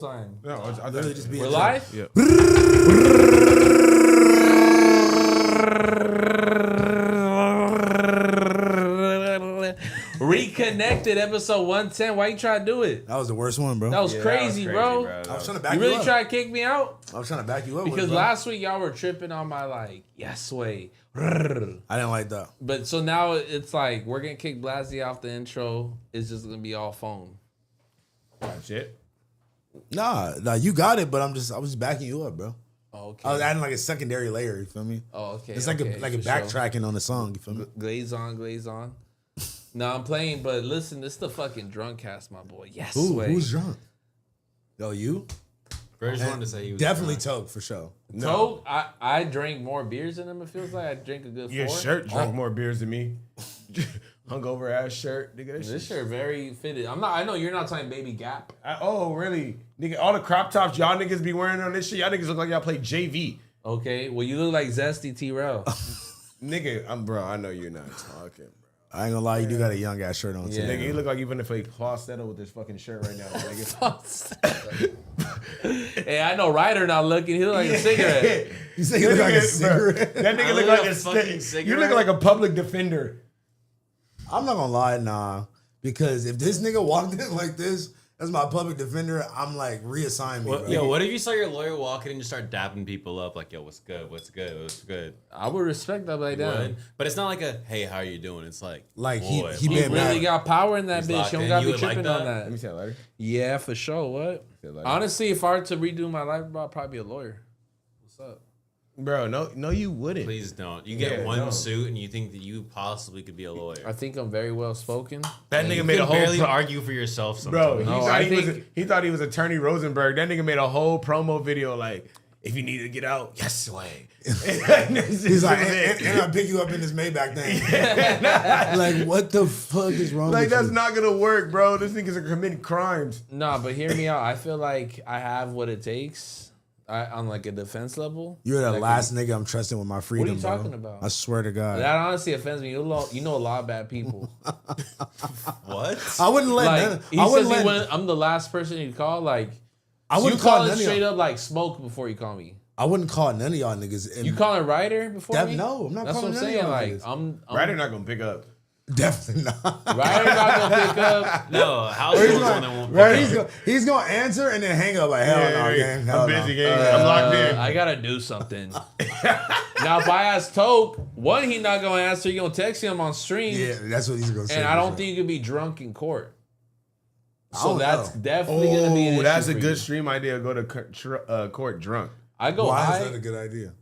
Time. No, I literally just being We're live? Yeah. Reconnected, episode 110. Why you try to do it? That was the worst one, bro. That was crazy, bro. I was trying to back You you really up. try to kick me out? I was trying to back you up. Because with it, last week y'all were tripping on my like, yes way. I didn't like that. But so now it's like we're gonna kick Blazzy off the intro. It's just gonna be all phone. Shit. Nah, you got it, but I was just backing you up, bro. Oh, okay. I was adding like a secondary layer, you feel me? Oh, okay. It's like okay, a backtracking on the song, you feel me? Glaze on, glaze on. No, I'm playing, but listen, this is the fucking drunk cast, my boy. Yes, Who's drunk? Oh, you? Bro, just wanted to say he was Definitely drunk. Toke for sure. No. I drank more beers than him. It feels like I drink a good Your 4. shirt drank more beers than me. Hungover ass shirt, nigga. This shirt very fitted. I know you're not talking Baby Gap. Oh, really? Nigga, all the crop tops y'all niggas be wearing on this shit, y'all niggas look like y'all play JV. Okay, well you look like Zesty T-Rail. Nigga, bro, I know you're not talking, bro. I ain't gonna lie, you do got a young ass shirt on too. Yeah. Nigga, you look like even if a falsetto with this fucking shirt right now, nigga. Hey, I know Ryder not looking. He look like a cigarette. You say you look like a cigarette? That nigga look look like a a fucking stick. You look cigarette. like a public defender. I'm not gonna lie, nah. Because if this nigga walked in like this, as my public defender, I'm like, reassign me, bro. Yo, what if you saw your lawyer walking and just start dapping people up like, yo, what's good, what's good, what's good? I would respect that like You that. would. But it's not like a, hey, how are you doing? It's like he boy, He been really mad. got power in that He's bitch. locked You don't in. gotta You be would like tripping that? on Let me that. see that later. Yeah, for sure. What? Honestly, if I were to redo my life, bro, I'd probably be a lawyer. What's up? Bro, no, you wouldn't. please don't. You get Yeah, one no. suit and you think that you possibly could be a lawyer. I think I'm very well spoken. That You nigga made a can whole barely argue for yourself bro. sometimes. No, He thought he was Attorney Rosenberg. That nigga made a whole promo video like, if you need to get out, yes way. He's like, and I pick you up in this Maybach thing. Like, what the fuck is wrong like with that's you? not gonna work, bro. This niggas are committing crimes. Nah, but hear me out. I feel like I have what it takes on like a defense level. You're the That last nigga I'm trusting with my freedom, you bro. talking about? I swear to God. That honestly offends me. You know a lot of bad people. What? I wouldn't let Like none, he I says wouldn't he let, wouldn't, I'm the last person he'd call. Like I you wouldn't call call it none of straight y'all. up like smoke before you call me. I wouldn't call none of y'all niggas. And You calling Ryder before That- me? no, I'm not That's calling what I'm none of saying. y'all Like niggas. I'm Ryder not gonna pick up. Definitely not. Ryder not gonna pick up. No, house He's rules one that gonna, won't right, pick up. he's gonna answer and then hang up like hell no, gang. Hell I'm no. busy, gang. I'm locked in. I gotta do something. Now if I ask Toke, one, he not gonna answer. You gonna text him on stream, Yeah, that's what he's gonna say. and I for don't sure. think you could be drunk in court. I So don't that's know. definitely gonna be an issue That's a for good you. stream idea. Go to court drunk. I go Why high. is that a good idea?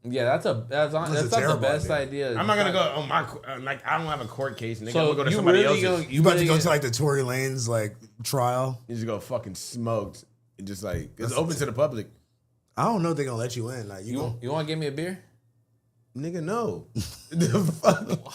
Yeah, that's a not the terrible best idea. idea. I'm not gonna go on my like. I don't have a court case, nigga. So I'm gonna go to you somebody really else's. gonna You about to really go gonna- to like the Tory Lanez like trial? You just go fucking smoked. And just like it's open to the public. I don't know if they're gonna let you in. Like you, gonna, You want to give me a beer? Nigga, no. The fuck?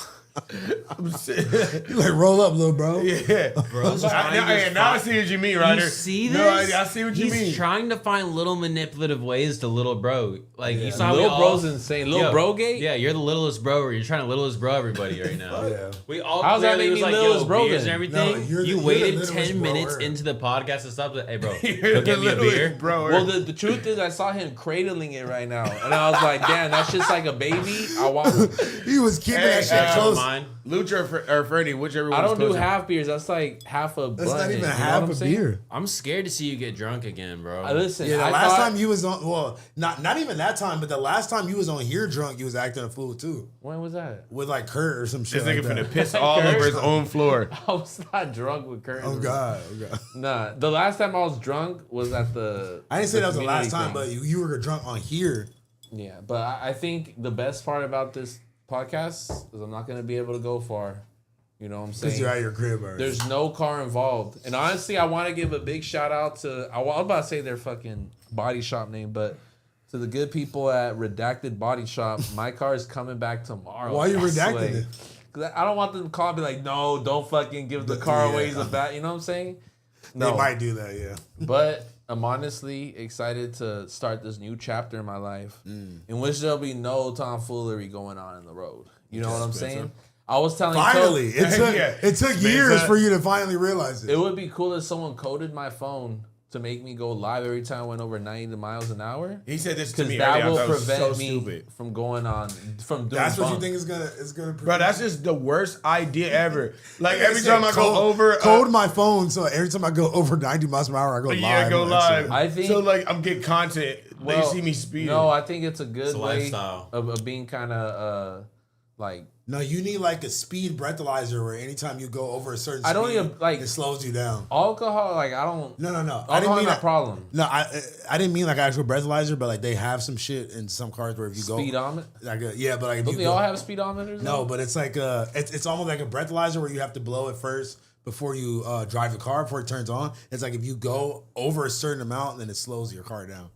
I'm saying. you like roll up, little bro. Yeah. Bro's trying to Now I see what you mean, Ryder. You see this? No, I see what you He's mean. trying to find little manipulative ways to little bro. Like you saw how we Little all- bro's insane. Little Yo, bro gate? Yeah, you're the littlest bro. Or you're trying to littlest bro everybody right now. Yeah. We all How's that clearly make was me like, littlest yo, bro beers then? and everything. No, you're the you waited littlest 10 minutes broer. into the podcast to stop. Hey, bro, You're go the get me a littlest beer. bro. Well, the truth is, I saw him cradling it right now, and I was like, "Damn, that's just like a baby." I want. He was keeping Hey, that shit Don't close. mind. Luch or Freddie, whichever one. I don't do half beers. That's like half a. That's blunt, not even you know half what I'm a saying? beer. I'm scared to see you get drunk again, bro. Listen, Yeah, the I last thought- time you was on, well, not even that time, but the last time you was on here drunk, you was acting a fool too, When was that? with like Kurt or some shit. This like nigga that. finna piss all over his own floor. I was not drunk with Kurt. Oh God, oh God. Nah, the last time I was drunk was at the. I didn't say that was the last community time, thing. but you were drunk on here. Yeah, but I think the best part about this podcast is I'm not gonna be able to go far. You know what I'm saying? Because you're at your crib already. There's no car involved. And honestly, I want to give a big shout out to, I was about to say their fucking body shop name, but to the good people at Redacted Body Shop, my car is coming back tomorrow. Why you That's redacting like- it? Cause I don't want them to call and be like, no, don't fucking give the car away. He's a bad, you know what I'm saying? No. They might do that, yeah. But I'm honestly excited to start this new chapter in my life in which there'll be no tomfoolery going on in the road. You know what I'm saying? I was telling Finally, Toke, it took Yeah. it took Spencer. years for you to finally realize it. it would be cool if someone coded my phone to make me go live every time I went over 90 miles an hour. He said this to Because me that earlier. will I thought it was prevent so me stupid. from going on, from doing That's what you bumps. think is gonna Bro, that's just the worst idea ever. Like every Said time I go over, code my phone, so every time I go over 90 miles per hour, I go live. yeah, go on that shit. live. I think- so. Like I'm getting content. Well, they see me speeding. No, I think it's a good a way lifestyle. of being kind of like. No, you need like a speed breathalyzer where anytime you go over a certain I don't speed, even, like- it slows you down. Alcohol, like I don't. No. I didn't Alcohol mean is not a that. problem. No, I didn't mean like actual breathalyzer, but like they have some shit in some cars where if you go Speedometer. like yeah, but like if Don't you they go, all have speedometers? no, though? but it's like it's almost like a breathalyzer where you have to blow it first before you drive the car before it turns on. It's like if you go over a certain amount, then it slows your car down.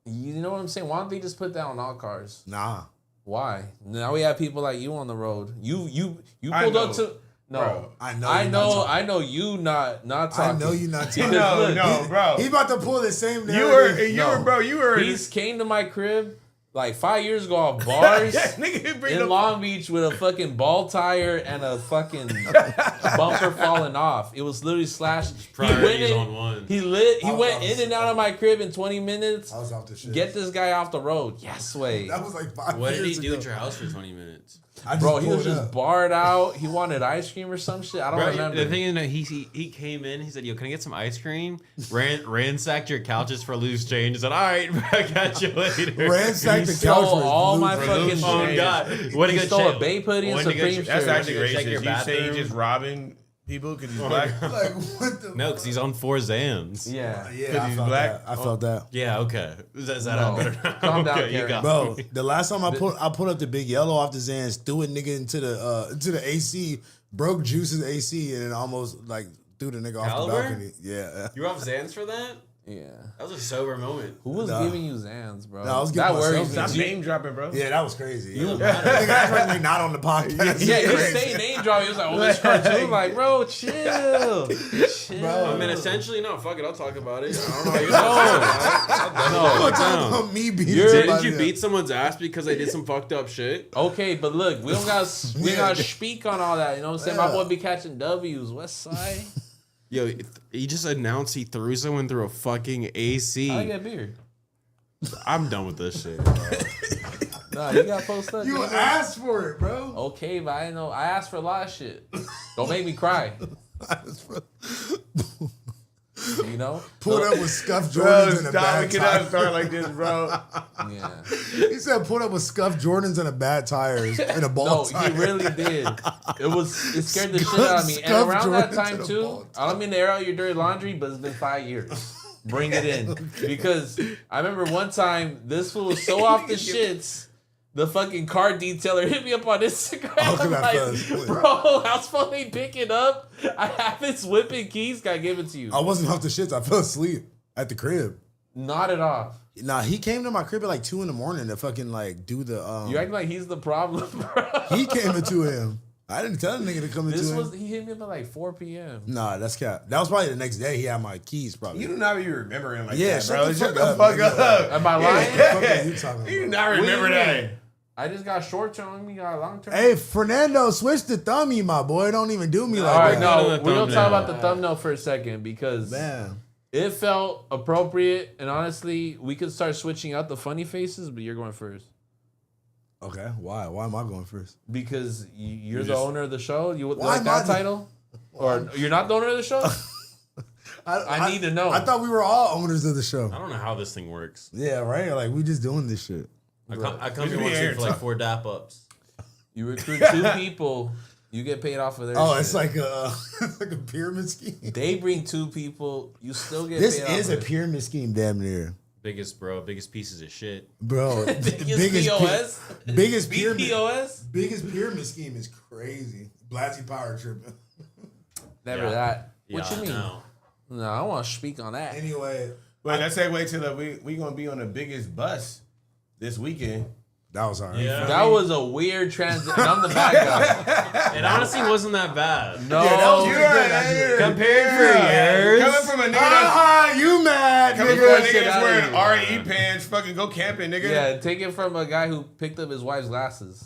You know what I'm saying? Why don't they just put that on all cars? Nah. Why? Now we have people like you on the road. You I pulled know. up to. No, Bro, I know you not I talking. know you not Because talking. No, look, bro. He about to pull the same You narrative. were. He's came to my crib like 5 years ago off bars Nigga, bring in the Long Beach with a fucking ball tire and a fucking bumper falling off. It was literally slashed. He went Priorities in. on one. He I went was- in and out of my crib in 20 minutes. I was off the shit. Get this guy off the road. Yes, way. That was like 5 What did he years do ago. at your house for 20 minutes? I just Bro, he was pulled just up. barred out. He wanted ice cream or some shit. I don't Bro, remember. the thing is, that he came in. He said, "Yo, can I get some ice cream?" Ransacked your couches for loose change. He said, "All right, bro, I got you later." Ransacked He the stole couch for his all blue my for fucking loose Oh shit. God! What He a stole a Bay Hoodie and When to go Supreme check- That's shirt. actually Check racist. your You say you bathroom. just robbing people because he's black. Like what the? No, because he's on 4 Xans. Yeah. Yeah, I he's felt black? that. I felt that. Yeah. Okay. Is that No. better? Calm down, okay, you Karen. got Bro, me. the last time I put up the big yellow off the Zans, threw a nigga into the AC, broke Juice's AC, and then almost like threw the nigga off Caliber? the balcony. Yeah. You were off Xans for that? Yeah. That was a sober moment. Who was Nah. giving you Zans, bro? Nah, I was that giving worries myself me. Stop You- name dropping, bro. Yeah, that was crazy. You Nigga, matter. that's like we not on the podcast. Yeah, It's you crazy. say name drop. He was like, "Oh, this cartoon." Like, bro, chill, chill. Bro. I mean, essentially, no. Fuck it. I'll talk about it. I don't know how you know. I'm No, talking about me beating You're- Didn't somebody you up. beat someone's ass because they did some fucked up shit? Okay, but look, we don't got to speak on all that. You know what I'm saying? My Yeah. boy be catching W's. West Side. Yo, he just announced he threw someone through a fucking AC. I get beer. I'm done with this shit, bro. Nah, you got post up. You nigga. asked for it, bro. Okay, but I know I asked for a lot of shit. Don't make me cry. You know? Pulled up with scuffed Bro, Jordans and a stop. bad We cannot tire. start like this, bro. Yeah. He said pulled up with scuffed Jordans and a bad tires and a ball No, tire. he really did. It scared the shit out of me. And Scuffed around that Jordans time and a too, ball I don't mean to air out your dirty laundry, but it's been 5 years. Bring it in. Because I remember one time this fool was so off the shits. The fucking car detailer hit me up on Instagram. Oh, 'cause I'm I fell asleep. like, bro, I was supposed pick it up. I have its whipping keys. Gotta give it to you. I wasn't off the shits. I fell asleep at the crib. Not it off. Nah, he came to my crib at like 2 a.m. to fucking like do the. You act like he's the problem, bro. He came at 2 a.m. I didn't tell the nigga to come at 2 This a.m. was he hit me up at like 4 p.m. Nah, that's cap. That was probably the next day. He had my keys. Probably. You do not be remembering like Yeah, that, shut bro. the Shut fuck the up, fuck nigga. up. Am I lying? What the fuck are you talking You do about? not What do you remember mean? that. I just got short term. You got long term. Hey, Fernando, switch the thummy, my boy. Don't even do me like All right, that. no, Go to the we're gonna talk thumbnail. about the thumbnail for a second because Man. it felt appropriate, and honestly, we could start switching out the funny faces, but you're going first Okay, why? Why am I going first? because you're the just- owner of the show. You Why like am that I the- title, or you're not the owner of the show? I need to know. I thought we were all owners of the show. I don't know how this thing works. Yeah, right? Like, we just doing this shit. I come We here be once here for like 4 dap ups. You recruit 2 people, you get paid off of their. Oh, shit. it's like a it's like a pyramid scheme. They bring 2 people, you still get This paid is off a of it. pyramid scheme, damn near, Biggest pieces of shit. bro. Biggest POS? biggest pyramid, BPOS? biggest pyramid scheme is crazy. Blazzy power tripping. Never Yeah. that. Yeah, What you mean? no. No, I want to speak on that. Anyway, Wait, let's segue to we gonna be on the biggest bus this weekend. that was hard. Yeah. That was a weird transition. I'm the bad guy. It honestly wasn't that bad. No, Yeah, that was You good. right, Compared for years. Coming from a nigga that's You mad, coming from nigga? a nigga Shit that's outta wearing here. RE pants, fucking go camping, nigga. yeah, take it from a guy who picked up his wife's glasses.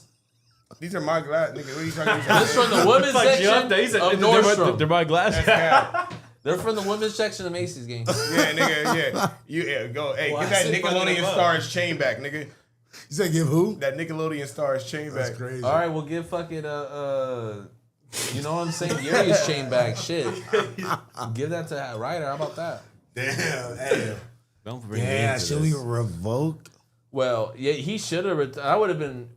These are my glasses, nigga. What are you talking about? This from the women's Fuck you section up there. He said, of they're Nordstrom. my glasses. That's cap. They're from the women's section of Macy's game. Yeah, nigga, yeah. Go, hey, Well, get that I said fucking Nickelodeon them up. Stars chain back, nigga. You said give who? That Nickelodeon Stars chain That's back. crazy. All right, we'll give fucking you know what I'm saying? Yuri's chain back. Shit. Give that to Ryder. How about that? Damn. Hey. Don't bring me Yeah, into should we this. revoke? Well, yeah, he should have. I would have been.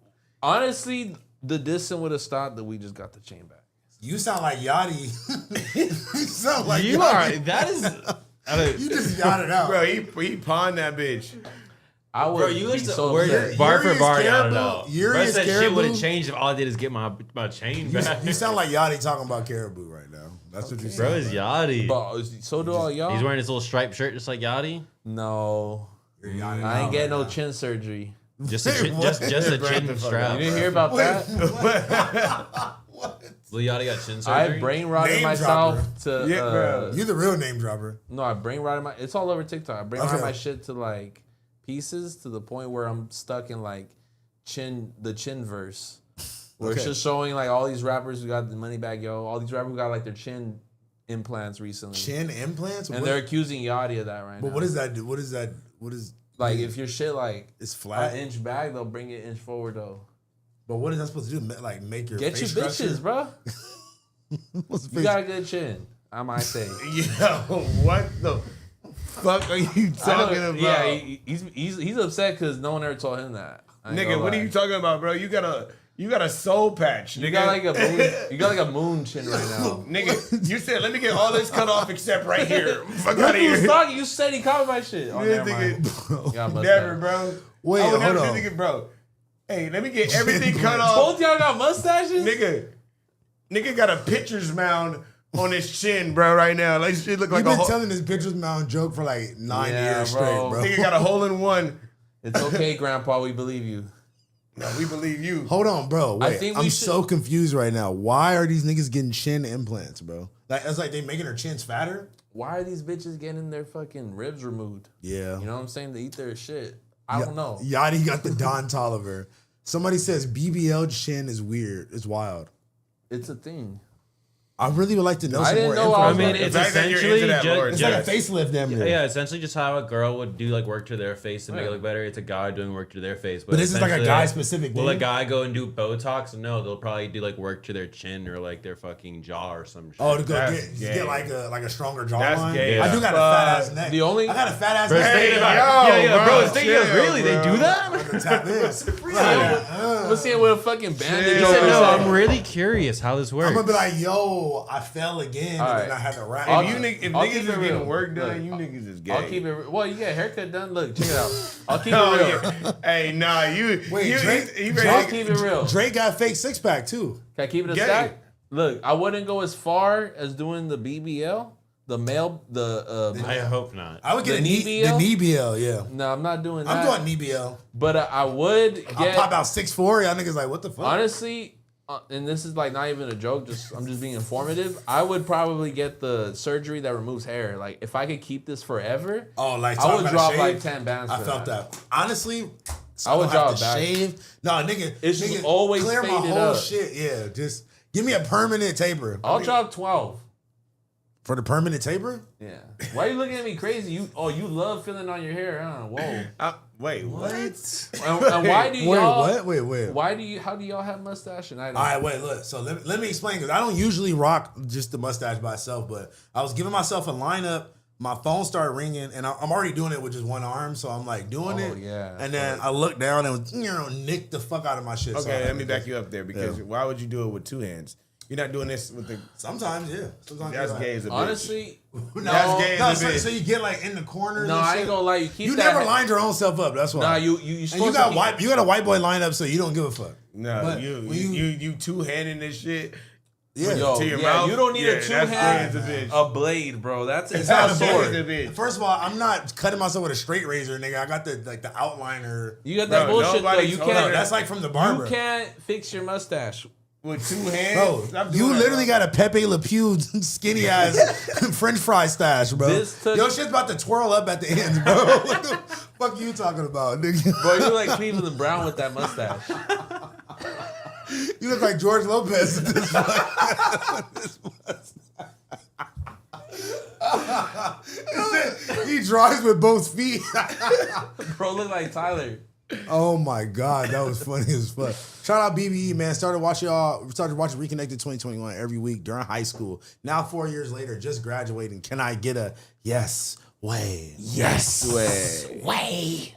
Honestly, the dissing would have stopped that we just got the chain back. You sound like Yachty. You sound like You Yachty. are. That is. You just yachted out. Bro, he pawned that bitch. I would Bro, you be listen. so Where upset. bar for Yuri's bar, I don't Caribou- know. Yuri's Bro said shit Caribou- would have changed if all I did is get my chain back. You sound like Yachty talking about Caribou right now. That's what you Bro sound is like. Yachty. But so do all y'all. He's wearing his little striped shirt just like Yachty. No, You're yachting I ain't out getting right no now. chin surgery. Just a chin, just a chin strap. You didn't hear about that? Lil Yachty got chin I surgery. brain rotted Name myself dropper. to. Yeah, bro. You're the real name dropper. No, I brain rotted my. It's all over TikTok. I brain rotted Okay. my shit to like pieces to the point where I'm stuck in like the chin verse, where it's Okay. just showing like all these rappers who got the money back, yo. All these rappers who got like their chin implants recently, Chin implants? and What- they're accusing Yachty of that right But now. what does that do? What is that? What is Like if your shit like it's an flat? inch back, they'll bring it inch forward though. But what is that supposed to do? Like make your Get you face bitches, structure? bro. What's You got a good chin, I might say. Yo, what the fuck are you talking about? Yeah, he's upset because no one ever told him that. I ain't Nigga, gonna what are lie. you talking about, bro? You got a soul patch, nigga. You got like a moon chin right now. Nigga, you said let me get all this cut off except right here. Fuck out of You was here. talking. You said he covered my shit. Oh, Yeah, never mind. Yeah, I must Never, have. bro. Wait, I would hold never on. say, nigga, bro. Hey, let me get everything cut off. Both y'all got mustaches. Nigga got a pitcher's mound on his chin, bro, right now. Like shit look like You've a been hole. telling this bitch's mound joke for like 9 Yeah, years bro. straight, bro. Nigga got a hole in one. It's okay, Grandpa. We believe you. No, we believe you. Hold on, bro. I Wait, think we I'm should- so confused right now. Why are these niggas getting chin implants, bro? Like it's like they making their chins fatter. Why are these bitches getting their fucking ribs removed? Yeah. You know what I'm saying? They eat their shit. I don't know. Yachty got the Don Tolliver. Somebody says BBL chin is weird. It's wild. It's a thing. I really would like to know I some didn't more know info. I I was mean, like- it's The fact that you're essentially into that, Lord, it's yes. like a facelift, damn near. Yeah, essentially just how a girl would do like work to their face to make Yeah. it look better. It's a guy doing work to their face. But this is like a essentially, guy specific Will thing. a guy go and do Botox? No, they'll probably do like work to their chin or like their fucking jaw or some shit. Oh, to go That's get gay. like a stronger That's jawline. gay. I do got a fat ass neck. the only- I got a fat ass Bro, neck. think about it. yo, Yeah, bro, bro. Think chill, really? They bro. do that? To tap this. Let's see it with a fucking bandage. He over said, his no, head. I'm really curious how this works. I'm gonna be like, yo, I fell again, All and then right. I had to rap. I'll- If I'll niggas keep is it real. getting work done, Look, you niggas is gay. I'll keep it. Well, you get a haircut done. Look, check it out. I'll keep Oh, it real. yeah. Hey, nah, you. Wait, you, Drake- you Drake- I'll ready? keep it real. Drake got fake six pack too. Can I keep it a Gay. stack? Look, I wouldn't go as far as doing the BBL, the male, I hope not. I would get The a knee BL? the knee BL, yeah. No, I'm not doing that. I'm going knee BL. But I would I'll get. pop out 6'4". Y'all niggas like, what the fuck? Honestly, and this is like not even a joke. I'm just being informative. I would probably get the surgery that removes hair. Like if I could keep this forever, Oh, like I talking would about drop shave? like 10 bands. I for felt that. Honestly, so I would don't have draw to it back. shave. No, nigga, It's just nigga, always clear my faded whole up. shit. Yeah, just give me a permanent taper. I'll drop 12. For the permanent taper? Yeah. Why are you looking at me crazy? You love feeling on your hair, huh? Whoa. Wait, what? And why do Wait, y'all? what? Wait. How do y'all have mustache and I don't? All right, wait, look. So let me explain because I don't usually rock just the mustache by itself, but I was giving myself a lineup. My phone started ringing, and I'm already doing it with just one arm, so I'm like doing it. Yeah. And then I looked down and nicked the fuck out of my shit. So I Okay, had let me to back just- you up there because why would you do it with two hands? You're not doing this with the. Sometimes, yeah. Sometimes That's you're gay as a bitch. Honestly, No, That's gay no, as a bitch. so you get like in the corners. no, and I shit. ain't gonna lie. You keep You that. never lined your own self up. That's why. Nah, you And you supposed got to keep, you got a white boy lineup, so you don't give a fuck. No, But you when you two handing this shit. Yeah. Yo, to your yeah, mouth? you don't need Yeah, a that's two-hand, gay as a bitch. a blade, bro. It's It's not a not a Gay as a sword. bitch. First of all, I'm not cutting myself with a straight razor, nigga. I got the outliner. You got that Bro, bullshit though. nobody You told No, can't. her that's like from the barber. You can't fix your mustache. With two hands, Bro, Stop doing you that, literally bro. got a Pepe Le Pew skinny ass French fry stash, bro. This took- Your shit's about to twirl up at the ends, bro. What the fuck you talking about, nigga? Bro, you like Cleveland Brown with that mustache. You look like George Lopez. With this He drives with both feet. Bro, look like Tyler. Oh my God, that was funny as fuck. Shout out BBE, man. Started watching Reconnected 2021 every week during high school. Now 4 years later, just graduating. Can I get a yes way? Yes way.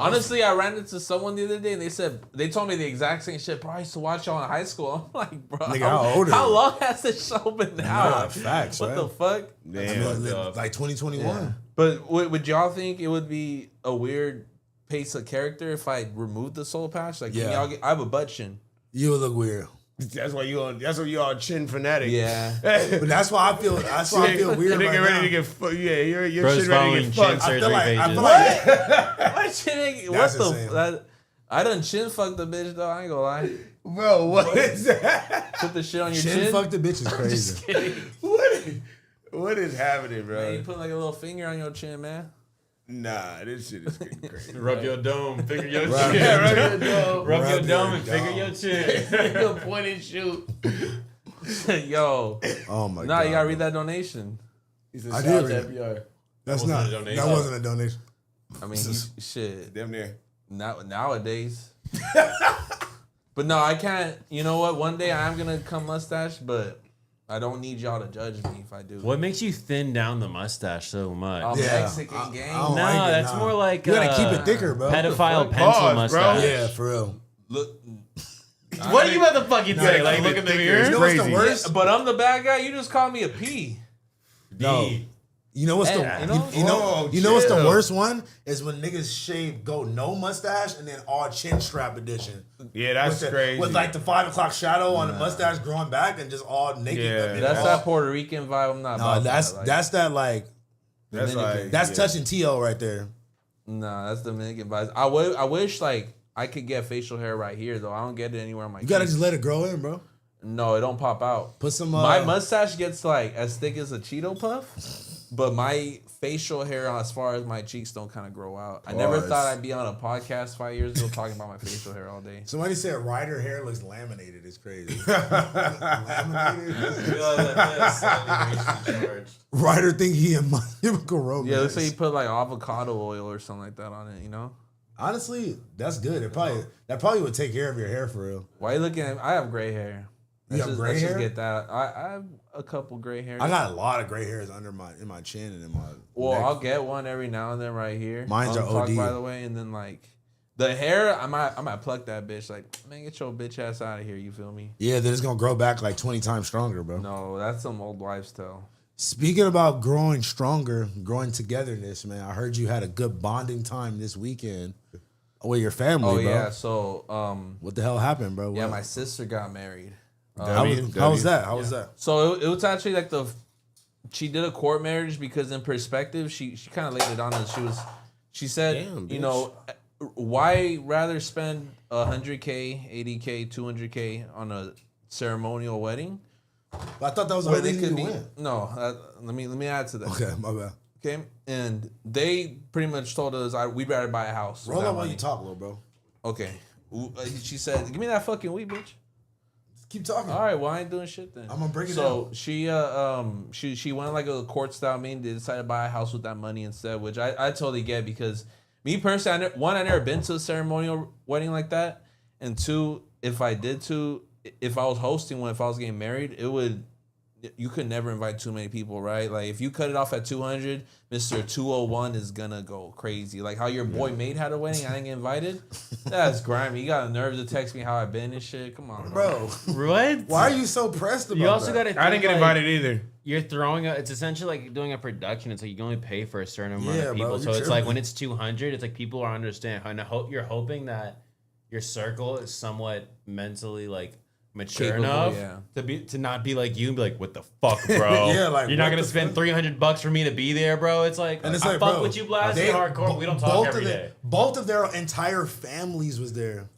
Honestly, I ran into someone the other day and they told me the exact same shit. Bro, I used to watch y'all in high school. I'm like, bro, Nigga, how old are how you? long has this show been out? Nah, facts, what man. the fuck? Damn. Like 2021. Yeah. But would y'all think it would be a weird pace of character if I removed the soul patch? Like, Yeah. y'all I have a butt chin. You would look weird. That's why you all chin fanatic. Yeah. But that's why I feel weird Nigga right ready now. to get fucked. Yeah, your Bro's shit ready to following get chin fucked. surgery pages. I feel like My chin, what That's the insane. I done chin fucked the bitch though. I ain't gonna lie. Bro, what is that? Put the shit on your chin chin. fuck the bitch is crazy. Just kidding. What is happening, Man, bro? you put like a little finger on your chin, man. Nah, this shit is getting crazy. Rub your dome, finger your Rub chin. your Rub your dome. Rub your Rub dome your and finger dome. your chin. You'll point and shoot. Yo. Oh my Nah, God. you gotta read that donation. I did read it. FBR. That's wasn't not. a donation. That wasn't a donation. I mean, shit. Damn near. Nowadays. But no, I can't. You know what? One day I am gonna come mustache, but I don't need y'all to judge me if I do. What makes you thin down the mustache so much? Yeah. Mexican gang. I don't no, like it, that's nah. more like You gotta keep it thicker, bro. pedophile What the pencil Pause, bro. mustache. Yeah, for real. Look, What are you about to fucking No, say? no, Like, no, look in the thicker. mirror? You know what's the Crazy. worst? but I'm the bad guy. You just call me a P. No. You know what's Hey, the you know? you know what's the chill. worst one is when niggas shave go no mustache and then all chin strap edition. Yeah, that's crazy. With like the 5 o'clock shadow on the mustache growing back and just all naked. Yeah. I mean, That's all- that Puerto Rican vibe. I'm not. No, about that's that. Like, that's that like That's like that's yeah. touching T.O. right there. Nah, that's Dominican vibes. I wish like I could get facial hair right here though. I don't get it anywhere on my. You gotta cheeks. just let it grow in, bro. No, it don't pop out. Put some. My mustache gets like as thick as a Cheeto puff, but my facial hair, as far as my cheeks, don't kind of grow out. I never Bars. thought I'd be on a podcast 5 years ago talking about my facial hair all day. Somebody said Ryder hair looks laminated. It's crazy. Laminated. Ryder think he in My Chemical Romance. Yeah, let's say you put like avocado oil or something like that on it. You know? Honestly, that's good. That probably would take care of your hair for real. Why you looking at? I have gray hair. You have gray let's hair? just get that. I have a couple gray hairs. I got a lot of gray hairs in my chin and in my. Well, neck. I'll get one every now and then right here. Mine's are Untucked, OD. by the way, and then like the hair, I might pluck that bitch. Like, man, get your bitch ass out of here. You feel me? Yeah, then it's gonna grow back like 20 times stronger, bro. No, that's some old wives' tale. Speaking about growing stronger, growing togetherness, man. I heard you had a good bonding time this weekend with your family, Oh bro. yeah, so What the hell happened, bro? yeah, What- my sister got married. how was that? How was that? So it was actually like she did a court marriage because in perspective, she kind of laid it on us. She said, Damn, you bitch. know, why rather spend $100K, $80K, $200K on a ceremonial wedding? I thought that was the Where only they thing could you be. win. No, let me add to that. Okay, my bad. Okay, and they pretty much told us we'd rather buy a house. with Roll that up while money. you talk, little bro. Okay, she said, "Give me that fucking weed, bitch." Keep talking. All right, well I ain't doing shit then. I'm gonna break it So down. she went like a court style meeting. They decided to buy a house with that money instead, which I totally get because me personally, I never been to a ceremonial wedding like that, and two, if I was hosting one, if I was getting married, you could never invite too many people, right? Like if you cut it off at 200, Mr. 201 is gonna go crazy. Like how your boy Mate had a wedding, I didn't get invited. That's grimy. You got the nerve to text me how I've been and shit. Come on, bro. What? Why are you so pressed about You also that? got to. I didn't get invited either. You're throwing it's essentially like doing a production. It's like you can only pay for a certain amount Yeah, of people. bro, So you're it's like tripping. when it's 200, it's like people are understand. And you're hoping that your circle is somewhat mentally like mature Capable, enough yeah. to not be like you and be like, what the fuck, bro? Yeah, like, you're not what gonna the spend fuck? $300 for me to be there, bro. It's like And it's I like, fuck bro, with you, Blazzy, they- hardcore. We don't talk both every of day. Both of their entire families was there.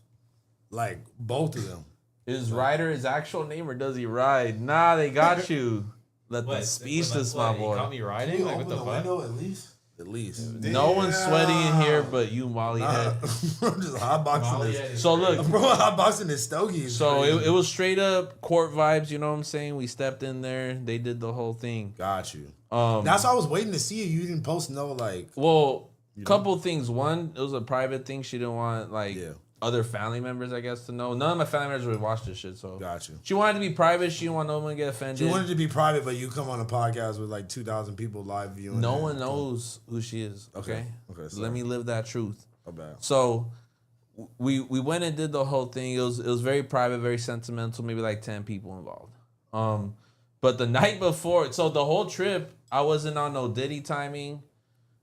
Like, both of them. Is Ryder his actual name or does he ride? Nah, they got you. Let the speechless, my You caught boy. me riding? Like, what the fuck? at least? At least. No one's sweaty in here but you, Molly head. I'm just hotboxing this. So look, Bro, hotboxing this stogie. so it was straight up court vibes. You know what I'm saying? We stepped in there. They did the whole thing. Got you. That's why I was waiting to see you. You didn't post no like. Well, couple things. One, it was a private thing. She didn't want like other family members, I guess, to know. None of my family members would watch this shit. So got you. She wanted to be private. She didn't want no one to get offended. She wanted to be private, but you come on a podcast with like 2,000 people live viewing. No one knows who she is. Okay. Okay. Let me live that truth. Oh, bad. So we went and did the whole thing. It was very private, very sentimental. Maybe like 10 people involved. But the night before, so the whole trip, I wasn't on no Diddy timing.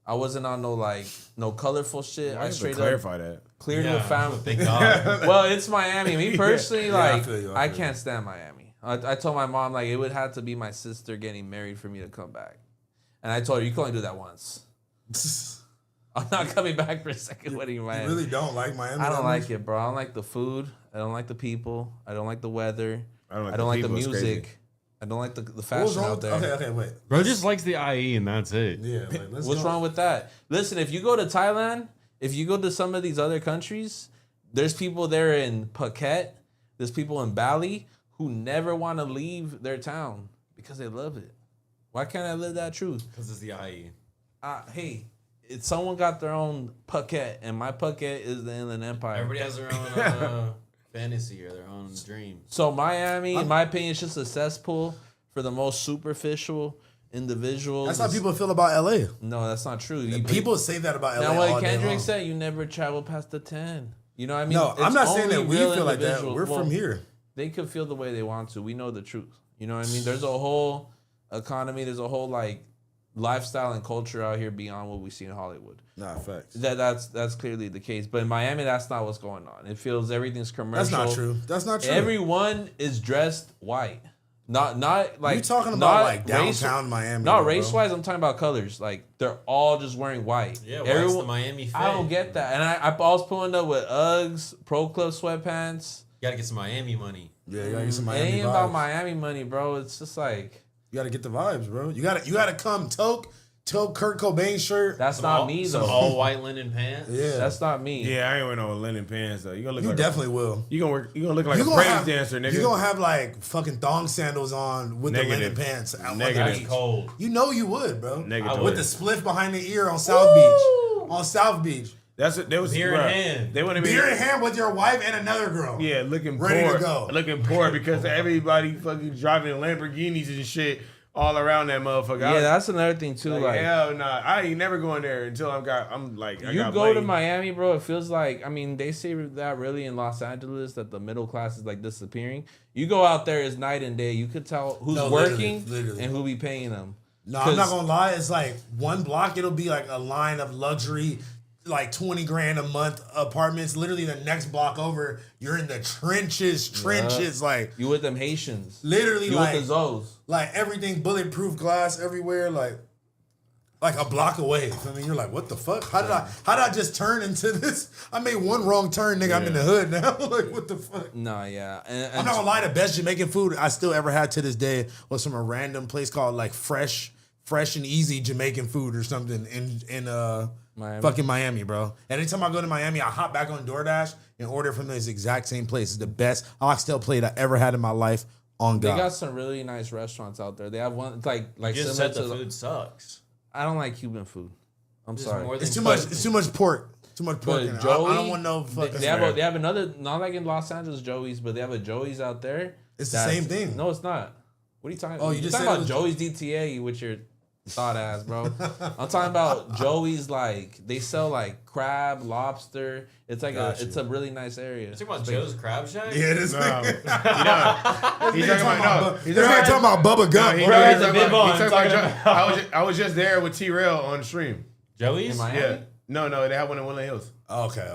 I wasn't on no colorful shit. I straight clarify that. Cleared with family. Thank God. Well, it's Miami. Me personally, I feel you, I can't stand Miami. I told my mom like it would have to be my sister getting married for me to come back. And I told her, you can only do that once. I'm not coming back for a second wedding in Miami. You really don't like Miami? I don't like it, bro. I don't like the food. I don't like the people. I don't like the weather. I don't I don't like the people. It's music. crazy. I don't like the What was fashion wrong out there. Okay, wait. Bro just likes the IE and that's it. Yeah, like, let's What's go. wrong with that? Listen, if you go to Thailand, if you go to some of these other countries, there's people there in Phuket, there's people in Bali who never want to leave their town because they love it. Why can't I live that truth? Because it's the IE. Hey, if someone got their own Phuket, and my Phuket is the Inland Empire. Everybody has their own fantasy or their own dream. So Miami, in my opinion, is just a cesspool for the most superficial individuals. That's how people feel about LA. No, that's not true. People say that about LA. Now, all what day Kendrick long. said, you never travel past the 10. You know what I mean? No, I'm It's not saying only that we real feel like that. individuals. We're Well, from here. They could feel the way they want to. We know the truth. You know what I mean? There's a whole economy. There's a whole like lifestyle and culture out here beyond what we see in Hollywood. Nah, facts. That's clearly the case. But in Miami, that's not what's going on. It feels everything's commercial. That's not true. That's not true. Everyone is dressed white. Not like you talking about not like downtown Miami? Not bro. race wise. I'm talking about colors. Like they're all just wearing white. Yeah, white's the Miami fit. I don't get that. And I was pulling up with Uggs, Pro Club sweatpants. You gotta get some Miami money. Yeah, you gotta get some It Miami ain't vibes. about Miami money, bro. It's just like You gotta get the vibes, bro. You gotta come toke Kurt Cobain shirt. that's not me Some though. all white linen pants. Yeah, That's not me. Yeah, I ain't wearing no linen pants though. You gonna look you like definitely will. You gonna look like You a gonna praise have- dancer, nigga. You gonna have like fucking thong sandals on with Negative. the linen pants. Out on the Negative. beach. Cold. You know you would, bro. Negative. With the spliff behind the ear on South Beach. On South Beach. That's what they was Beer in bruh, hand. They want to be Beer in hand with your wife and another girl. Yeah, looking Ready to poor. go. Looking poor because everybody fucking driving Lamborghinis and shit all around that motherfucker. Yeah, that's another thing too. Like, hell nah. I ain't never going there until I you got go to laid. Miami, bro. It feels like they say that really in Los Angeles that the middle class is like disappearing. You go out there, it's night and day. You could tell who's No, working literally. and who be paying them. No, I'm not gonna lie. It's like one block, it'll be like a line of luxury, like 20 grand a month apartments. Literally the next block over, you're in the trenches. Like You with them Haitians? literally You like with the Zoes? like everything bulletproof glass everywhere, like a block away. I mean, you're like, what the fuck? How did I just turn into this? I made one wrong turn, nigga. I'm in the hood now. Like, what the fuck? Nah, yeah. I'm not gonna lie, the best Jamaican food I still ever had to this day was from a random place called like Fresh and Easy Jamaican food or something in Miami. fucking Miami, bro. And anytime I go to Miami, I hop back on DoorDash and order from this exact same place. It's the best oxtail plate I ever had in my life. On They God. got some really nice restaurants out there. They have one like You just similar said to the food sucks. I don't like Cuban food. I'm sorry. More than It's too much. It's too much pork. Too much pork. But In it. Joey, I don't want no fucking. They have another, not like in Los Angeles Joey's, but they have a Joey's out there. It's the same thing. No, it's not. What are you talking? Oh, you You're just talking said about it was- Joey's DTA with your thought ass, bro. I'm talking about Joey's. Like they sell like crab, lobster. It's like it's a really nice area. You talking about Joe's Crab Shack? Yeah, this No. nigga. He's talking about This nigga talking about Bubba Gump. He bro. Right, talking the big about- one. he talking about I was just there with T-Rail on stream. Joey's? In Miami? Yeah. No, they have one in Woodland Hills. Okay.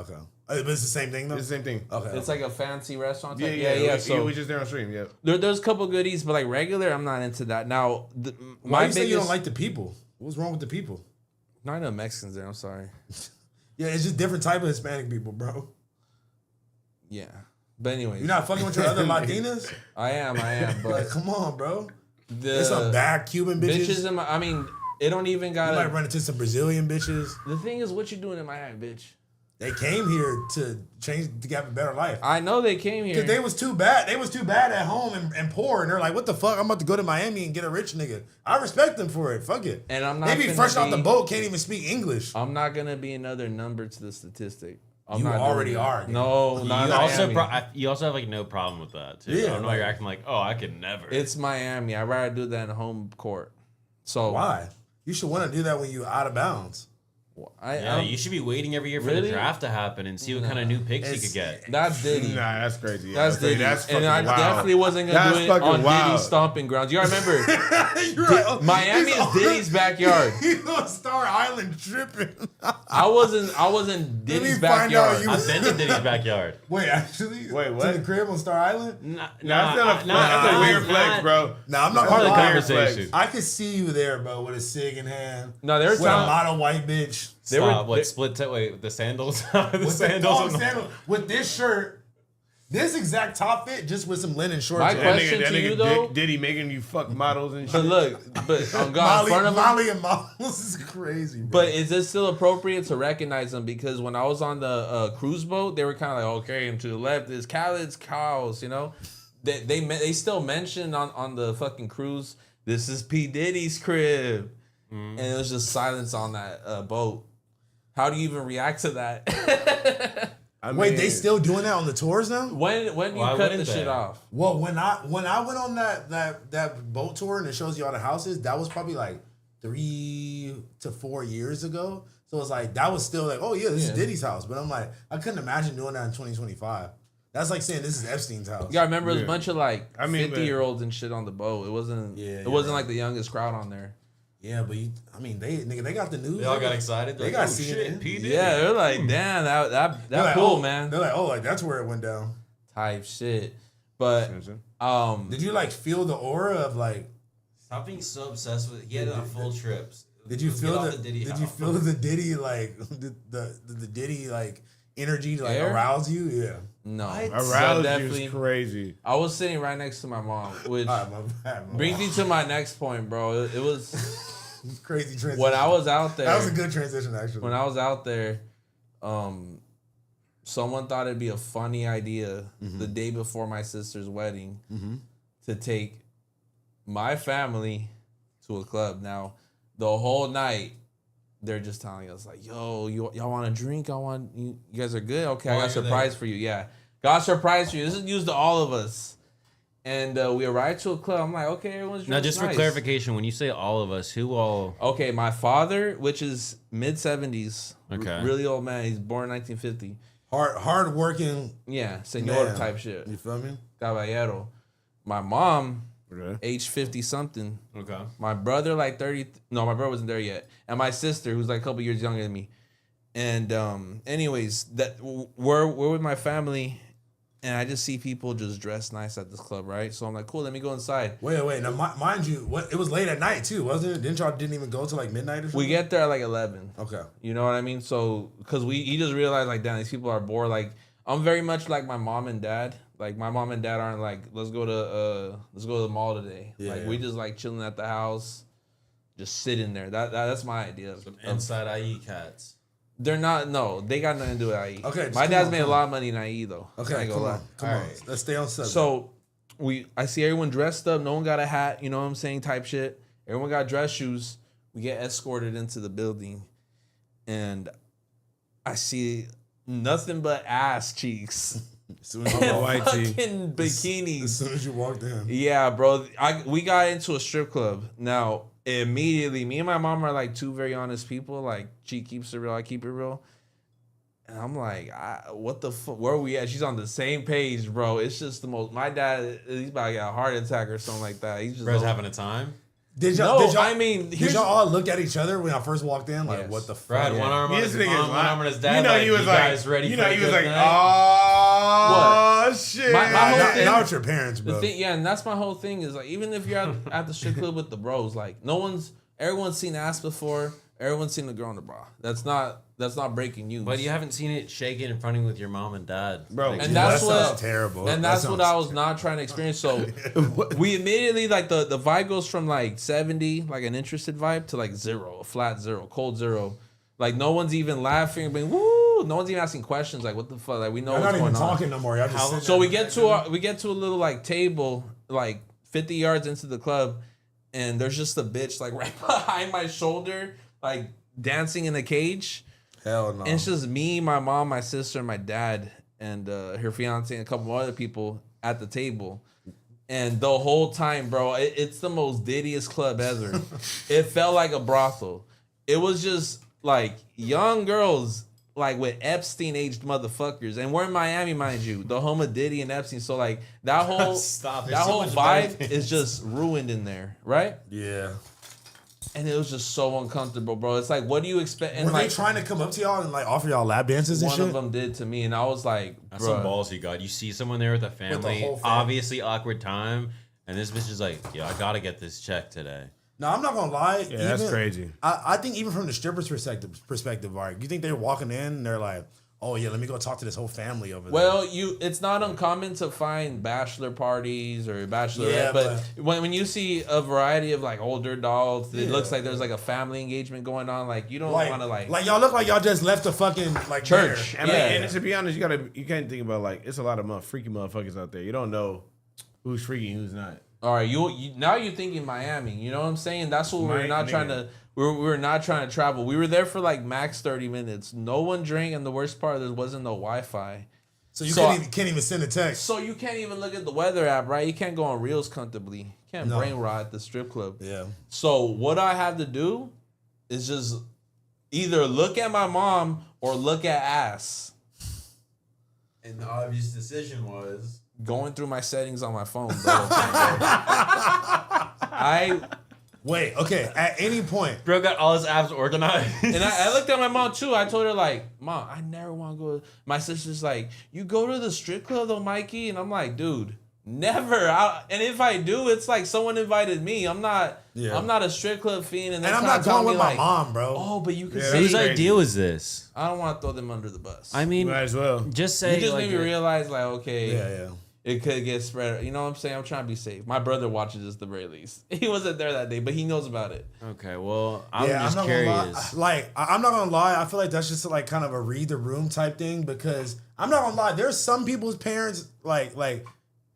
But it's the same thing though. It's the same thing. Okay. It's like a fancy restaurant. Yeah, Type. yeah. So we just there on stream. Yeah. there's a couple goodies, but like regular, I'm not into that. Now, Why my you say biggest, you don't like the people? What's wrong with the people? not enough Mexicans there. I'm sorry. Yeah, it's just different type of Hispanic people, bro. Yeah, but anyways, You're not fucking with your other Latinas? I am, Like, but come on, bro. the There's some bad Cuban bitches. bitches in my, I mean, It don't even You got. might run into some Brazilian bitches. The thing is, what you doing in Miami, bitch? They came here to have a better life. I know they came here. Because they was too bad. They was too bad at home and poor. And they're like, what the fuck? I'm about to go to Miami and get a rich nigga. I respect them for it. Fuck it. And I'm not. They be finna fresh off be- the boat, can't even speak English. I'm not gonna be another number to the statistic. I'm You not doing already that. are. No, You not also, Miami. you also have like no problem with that too. Yeah, I don't know. like- You're acting like, oh, I could never. It's Miami. I'd rather do that in home court. So Why? You should want to do that when you're out of bounds. Yeah, you should be waiting every year for Really? the draft to happen and see what kind of new picks you could get. That's Diddy. Nah, that's crazy. Yeah, That's Diddy. That's fucking And I wild. definitely wasn't gonna That's do it fucking on wild. Diddy's stomping grounds. You gotta remember, You're right. Oh, Miami is Diddy's backyard. He's on Star Island tripping. I wasn't Diddy's find out backyard. you- I've been to Diddy's backyard. Wait, actually? Wait, To what? the crib on Star Island? Nah, That's a weird flex, bro. Nah, I'm not Part of the gonna lie. conversation. I could see you there, bro, with a cig in hand. No, there was with a time. model white bitch. They were- Stop. What they- split? Wait, the sandals. the With sandals. with this shirt, this exact top fit, just with some linen shorts. My on. question- to you, though- Diddy making you fuck models and But shit. look, but on God, in front of him. Molly and models is crazy, bro. But is it still appropriate to recognize them? Because when I was on the cruise boat, they were kind of like, okay, and to the left is Khaled's cows, you know? They still mentioned on the fucking cruise, this is P. Diddy's crib. And it was just silence on that boat. How do you even react to that? Wait, they still doing that on the tours now? when do you Why cut wouldn't the they? shit off? Well, when I went on that boat tour and it shows you all the houses, that was probably like 3 to 4 years ago. So it's like that was still like, oh yeah, this is Diddy's house. But I'm like, I couldn't imagine doing that in 2025. That's like saying this is Epstein's house. You gotta remember, it was a Yeah. bunch of like I mean, 50-year-olds and shit on the boat. It wasn't. Yeah, it you're wasn't right. like the youngest crowd on there. Yeah, but they got the news. They all got excited. They Like, got oh CNN. shit, P. Diddy. Yeah, they're like, damn, They're that like, cool, oh, man. They're like, oh, like that's where it went down. Type shit. But Did you like feel the aura of like? Stop being so obsessed with it. He had it on full trips. Did you Let's feel get off the? Diddy Did you house. feel the Diddy like the Diddy like energy to like Air? arouse you? Yeah. no, Aroused definitely. you is crazy. I was sitting right next to my mom, which All right, my bad, my brings bad. me to my next point, bro. It was Crazy transition. when I was out there. That was a good transition, actually. When I was out there, someone thought it'd be a funny idea the day before my sister's wedding to take my family to a club. Now, the whole night, they're just telling us like, "Yo, y'all want a drink? You guys are good. Okay, I While got a you're surprise for you. Yeah, got a surprise for you. This is news to all of us." And we arrived to a club. I'm like, "Okay, everyone's Now, dressed just for nice." clarification, when you say all of us, who all? Okay, my father, which is mid-70s, Okay. really old man. He's born in 1950. hard working. Yeah, senor Man. type shit. You feel me? Caballero. My mom, Okay. age 50 something. Okay. My brother, like 30. No, my brother wasn't there yet. And my sister, who's like a couple years younger than me. And anyways, we're with my family, and I just see people just dressed nice at this club, right? So I'm like, cool, let me go inside. Wait. Now, mind you, it was late at night too, wasn't it? Didn't even go till like midnight or something? We get there at like 11. Okay. You know what I mean? So, because he just realized, like, damn, these people are bored. Like, I'm very much like my mom and dad. Like, my mom and dad aren't like, let's go to the mall today. Yeah. Like, we just like chilling at the house, just sitting there. That's my idea. Inside IE cats. They're not. No, they got nothing to do with IE. Okay, just my come dad's on, made come a lot of money in IE though. I Okay, ain't gonna come lie. on. Come on. Let's stay on subject. So I see everyone dressed up. No one got a hat. You know what I'm saying? Type shit. Everyone got dress shoes. We get escorted into the building, and I see nothing but ass cheeks as soon as you and walked, fucking as bikinis. soon as you walked in. Yeah, bro. We got into a strip club. Now, immediately, me and my mom are like two very honest people. Like, she keeps it real, I keep it real. And I'm like, what the fuck? Where are we at? She's on the same page, bro. It's just the most. My dad, he's about to get a heart attack or something like that. He's just Bro's having a time. Did No, y'all, I mean, did here's- y'all all look at each other when I first walked in? Like, Yes. what the Bro had fuck? one arm on This his nigga's mom, one like- arm on his dad. You know, like, he was you like, guys ready you for know, a he was good like, night? oh shit. My whole Not, thing- not with your parents, the bro. thing, yeah, and that's my whole thing is like, even if you're at the strip club with the bros, like, everyone's seen ass before. Everyone's seen the girl in the bra. That's not breaking news. But you haven't seen it shaking in front of you with your mom and dad, Bro. Like, And Yeah, that's that what sounds terrible. And That that's what sounds I was not trying to experience. So we immediately like the vibe goes from like 70, like an interested vibe, to like 0, a flat 0, cold 0. Like no one's even laughing, being woo. No one's even asking questions. Like what the fuck? Like we know I'm what's not going even on. talking no more. Y'all just sitting So there. we get to a little like table, like 50 yards into the club, and there's just a bitch like right behind my shoulder, like dancing in a cage. Hell no. And it's just me, my mom, my sister, and my dad, and her fiance, and a couple more other people at the table. And the whole time, bro, it's the most diddiest club ever. It felt like a brothel. It was just like young girls, like with Epstein-aged motherfuckers. And we're in Miami, mind you, the home of Diddy and Epstein. So like that whole Stop. There's that so whole much vibe better is just ruined in there, right? Yeah. And it was just so uncomfortable, bro. It's like, what do you expect? And Were like they trying to come up to y'all and like offer y'all lap dances and one shit? of them did to me, and I was like, That's bro. some balls you got. You see someone there with a family, whole family. obviously awkward time, and this bitch is like, yo, I gotta get this check today. No, I'm not gonna lie. Yeah, that's crazy. I think even from the stripper's perspective, right? You think they're walking in and they're like, "Oh yeah, let me go talk to this whole family over there." Well, it's not uncommon to find bachelor parties or bachelorette, Yeah, but when you see a variety of like older adults, it Yeah. looks like there's like a family engagement going on. Like you don't want to like y'all look like y'all just left the fucking like Church. there. I mean, Yeah. and to be honest, you can't think about like it's a lot of freaky motherfuckers out there. You don't know who's freaky and who's not. All right, you now you're thinking Miami. You know what I'm saying? That's what we're not trying to. We're not trying to travel. We were there for like max 30 minutes. No one drank, and the worst part, there wasn't no Wi-Fi. So you So can't even send a text. So you can't even look at the weather app, right? You can't go on Reels comfortably. You can't No. brain rot at the strip club. Yeah. So what I have to do is just either look at my mom or look at ass. And the obvious decision was Going through my settings on my phone, bro. Wait. Okay. At any point, bro got all his apps organized. And I looked at my mom too. I told her like, Mom, I never want to go. My sister's like, you go to the strip club though, Mikey? And I'm like, dude, never. And if I do, it's like someone invited me. I'm not a strip club fiend. And I'm not going with my mom, bro. Oh, but you can Yeah, say Whose crazy. idea was this? I don't want to throw them under the bus. I mean, Might as well. just say you just like made me realize like, okay, Yeah. it could get spread. You know what I'm saying? I'm trying to be safe. My brother watches this at the very least. He wasn't there that day, but he knows about it. Okay, well, I'm Yeah, just I'm not gonna curious. lie. Like, I'm not gonna lie. I feel like that's just like kind of a read the room type thing because I'm not gonna lie. There's some people's parents like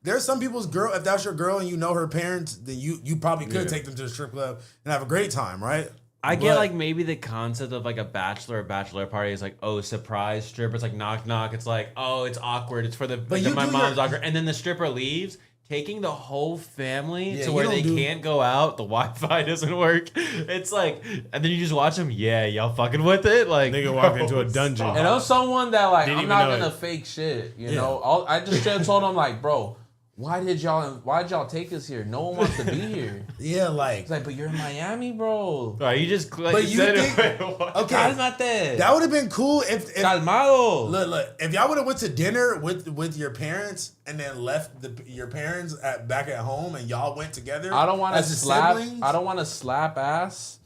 there's some people's girl. If that's your girl and you know her parents, then you probably could take them to the strip club and have a great time, right? I get But- like maybe the concept of like a bachelor or bachelor party is like, oh, surprise stripper. It's like knock knock. It's like, oh, it's awkward. It's for But you my do mom's your- awkward. And then the stripper leaves, taking the whole family Yeah, to you where don't they do- can't go out. The Wi-Fi doesn't work. It's like, and then you just watch them. Yeah, y'all fucking with it. Like Nigga walk into a dungeon. stop. And I'm someone that like Didn't I'm even not know gonna it. fake shit. You Yeah. know, I just straight told him like, bro, why'd y'all take us here? No one wants to be here. Yeah, like He's like, but you're in Miami, bro. Right, you just like, But you said think- it. okay, Cálmate. that would have been cool if Calmado. look if y'all would have went to dinner with your parents and then left your parents back at home and y'all went together. I don't want to as a slap. siblings. I don't want to slap ass.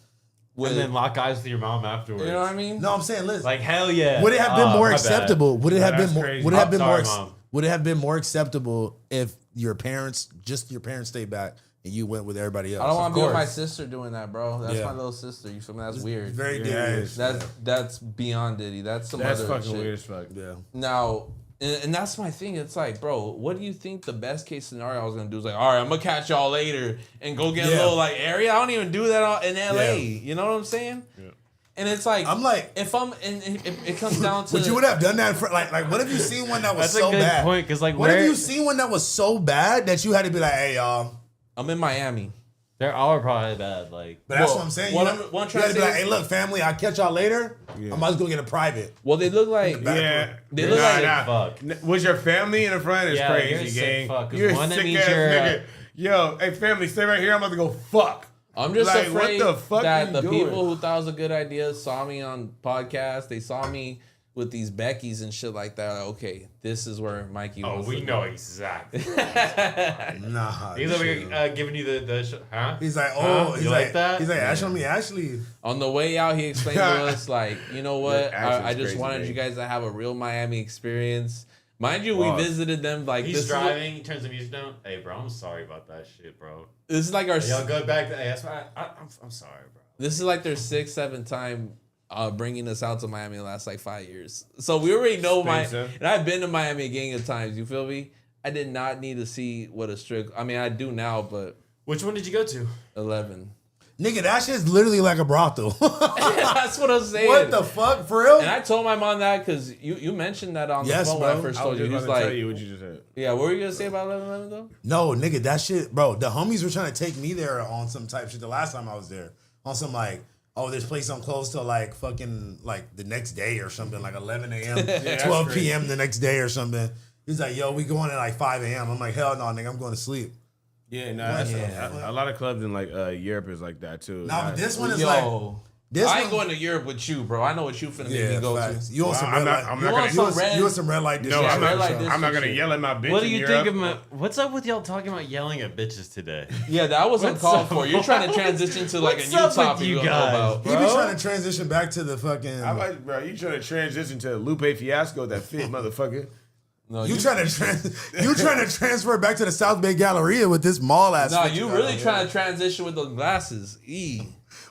With, And then lock eyes with your mom afterwards. you know what I mean? No, I'm saying, listen. Like hell yeah. Would it have been Oh, more my bad. acceptable? Would it have that's been more? crazy. Would it have I'm been more? sorry, Mom. Would it have been more acceptable if your parents stayed back and you went with everybody else? I don't want Of to be with my course. sister doing that, bro. That's Yeah. my little sister. You feel me? That's weird. Very Yeah, dangerous. That's beyond Diddy. That's some That's other fucking shit. weird as fuck. Yeah. Now, and that's my thing. It's like, bro, what do you think the best case scenario I was gonna do? Is like, all right, I'm gonna catch y'all later and go get a Yeah. little like area. I don't even do that in LA. Yeah. You know what I'm saying? Yeah. And it's like, I'm like, if I'm, and it comes down to, would you would have done that for like what if you seen one that was That's so a good bad? point because like What where if you seen one that was so bad that you had to be like, hey y'all? I'm in Miami. they're all probably bad. Like But that's Well, what I'm saying. what You I'm- had- what I'm you trying had to to be say like, is- hey, look, family, I'll catch y'all later. Yeah. I might as well get a private. Well, they look like, Yeah. They look like- fuck. Was your family in the front? Is Yeah, you're a crazy, sick gang. fuck, 'cause You're a one that sick means ass you're, nigga. Yo, hey family, stay right here. I'm about to go fuck. I'm just Like, afraid what the fuck that you the doing? people who thought it was a good idea saw me on podcasts. They saw me with these Beckys and shit like that. Like, okay, this is where Mikey. Oh, wants we to know go. exactly. Nah. He's over giving you the huh? He's like, Huh? he's You like that? He's like, Ashley. On the way out, he explained to us like, you know what? That accent's I just crazy, wanted man. you guys to have a real Miami experience. Mind you, Wow. we visited them like He's this. driving. He turns the music down. Hey, bro, I'm sorry about that shit, bro. This is like our. Hey, y'all go back to. Hey, that's why I'm sorry, bro. This is like their 6th, 7th time bringing us out to Miami the last like 5 years. So we already know Expensive. and I've been to Miami a gang of times. You feel me? I did not need to see what a strict. I mean, I do now, but Which one did you go to? 11. Nigga, that shit's literally like a brothel. That's what I'm saying. What the fuck, for real? And I told my mom that because you mentioned that on the Yes, phone when I bro. first I told was you. just He was about to like, tell you what you just said. yeah, what were you gonna say about 11 though? No, nigga, that shit, bro. The homies were trying to take me there on some type shit the last time I was there. On some like, oh, this place I'm close to like fucking like the next day or something, like 11 a.m., that's 12 crazy. p.m. the next day or something. He's like, yo, we going at like 5 a.m. I'm like, hell no, nigga, I'm going to sleep. Yeah, nah, that's Yeah. a lot of clubs in like Europe is like that too. Nah, but this one is Yo, like, this I ain't one, going to Europe with you, bro. I know what you finna make yeah, me go facts. to. You want Well, some I'm red not- light? I'm You not want gonna- some want red? you want some red light? No, Yeah, I'm red not. light district I'm not gonna shit. yell at my bitch. What do in you Europe. think of what's up with y'all talking about yelling at bitches today? Yeah, that was What's uncalled up? for. You're trying to transition to like a What's new up with topic you you don't know guys, about. He be bro? trying to transition back to the fucking. I'm like, bro, you trying to transition to Lupe Fiasco that fit, motherfucker. No, You trying to transfer back to the South Bay Galleria with this mall ass? No, fit you got really on. trying to transition with those glasses.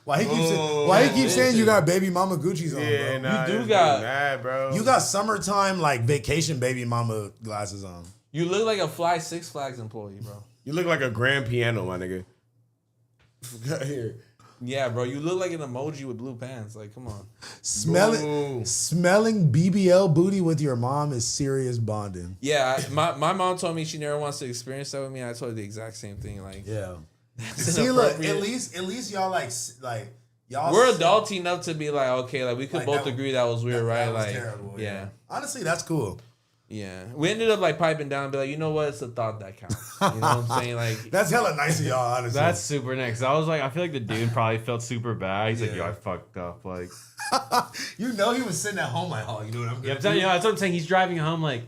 Why he keeps Oh, why he keeps saying you listen. got baby mama Gucci's on, Yeah, bro? nah, You do this got- nigga mad, bro. You got summertime like vacation baby mama glasses on. You look like a Fly Six Flags employee, bro. You look like a grand piano, my nigga. Here. Yeah, bro. You look like an emoji with blue pants. Like, come on. Boo. Smelling BBL booty with your mom is serious bonding. Yeah, my mom told me she never wants to experience that with me. I told her the exact same thing. Like, Yeah. that's See, look, inappropriate. at least y'all like y'all. We're adult enough to be like, okay, like we could Like, both that- agree that was weird, right? That was Like, terrible. yeah. Honestly, that's cool. Yeah. We ended up like piping down and be like, you know what? It's the thought that counts. You know what I'm saying? Like, That's hella nice of y'all, honestly. That's super nice. I was like, I feel like the dude probably felt super bad. He's like, yo, Yeah. I fucked up. Like, you know he was sitting at home like, oh, you know what I'm yeah, gonna I'm telling do? you, that's what I'm saying. He's driving home, like,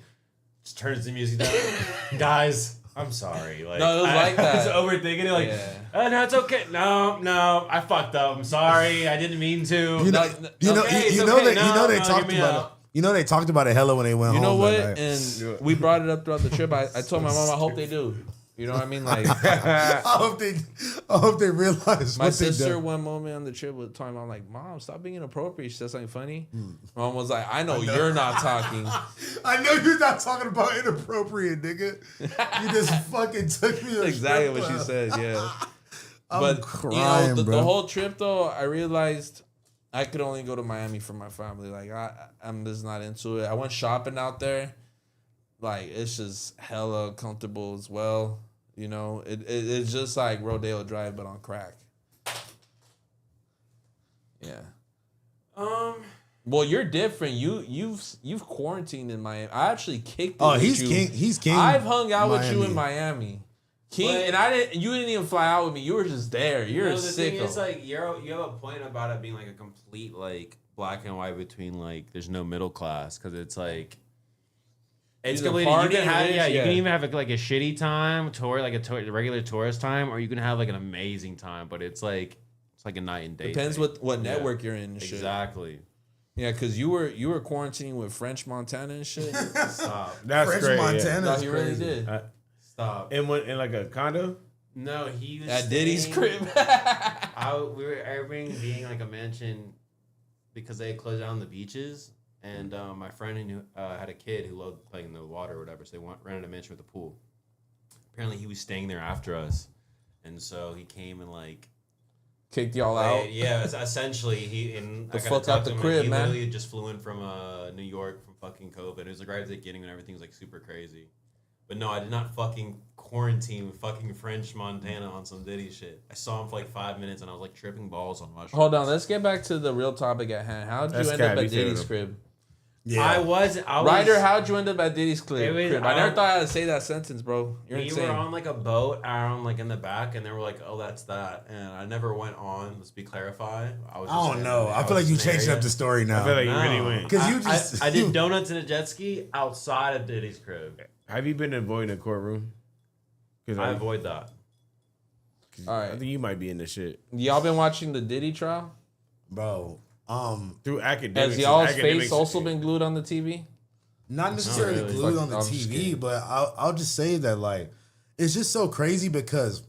just turns the music down. Guys, I'm sorry. Like, No, it was like I was that. overthinking it. Like, Yeah. oh, no, it's okay. No, I fucked up. I'm sorry. I didn't mean to. You know, No, you know, okay, you it's know okay. that you know they No, talked hear me about out. it. You know they talked about it hella when they went you home. know what? that night. And we brought it up throughout the trip. I told my mom, I hope they do. You know what I mean? Like, I hope they realize my what they sister, done. one moment on the trip, was talking about, like, Mom, stop being inappropriate. She said something funny. Hmm. Mom was like, I know you're not talking. I know you're not talking about inappropriate, nigga. You just fucking took me. That's exactly what she said, yeah. I'm crying, the bro. whole trip, though, I realized I could only go to Miami for my family. Like, I'm just not into it. I went shopping out there. Like, it's just hella comfortable as well. You know, it's just like Rodeo Drive, but on crack. Yeah. Well, you're different. You've quarantined in Miami. I actually kicked it Oh, with he's you. king. He's king. I've hung out with you in Miami. Miami. King, But- and you didn't even fly out with me. You were just there. You're a the thing sicko. is, like, you have a point about it being like a complete like black and white between like there's no middle class because it's like it's Either completely you party can have rich, you yeah. can even have like a shitty time tour like a regular tourist time or you can have like an amazing time but it's like a night and day. Depends thing. what Yeah. network you're in and shit. Exactly. Yeah, because you were quarantining with French Montana and shit. Stop. That's French great. Montana. No, is he really crazy. did. Stop. In like a condo. No, he was At Diddy's staying- crib. We were Airbnb like a mansion because they had closed down the beaches, and my friend who had a kid who loved playing in the water or whatever, so they rented a mansion with a pool. Apparently, he was staying there after us, and so he came and like. Kicked y'all out. Yeah, essentially he and The I got fuck to talk out to the him, crib, and he man. literally just flew in from New York from fucking COVID. It was like right at the beginning when everything was like super crazy. But no, I did not fucking quarantine fucking French Montana on some Diddy shit. I saw him for like 5 minutes and I was like tripping balls on mushrooms. Hold on, let's get back to the real topic at hand. How did you That's end up cat, at he said Diddy's it. crib? Yeah. I was Ryder, how'd you end up at Diddy's crib? It was, I never thought I had to say that sentence, bro. You're we insane. were on like a boat around like in the back, and they were like, "Oh, that's that," and I never went on. Let's be clarify. I don't know. I feel like you changed up the story now. I feel like you really went. Because you just I did donuts in a jet ski outside of Diddy's crib. Have you been avoiding a courtroom? Because I avoid that. All I right. think you might be in the shit Y'all been watching the Diddy trial? bro. through academics. Has y'all's academics- face also been glued on the TV? Not necessarily really. glued on the I'm just TV, kidding. but I'll just say that like it's just so crazy because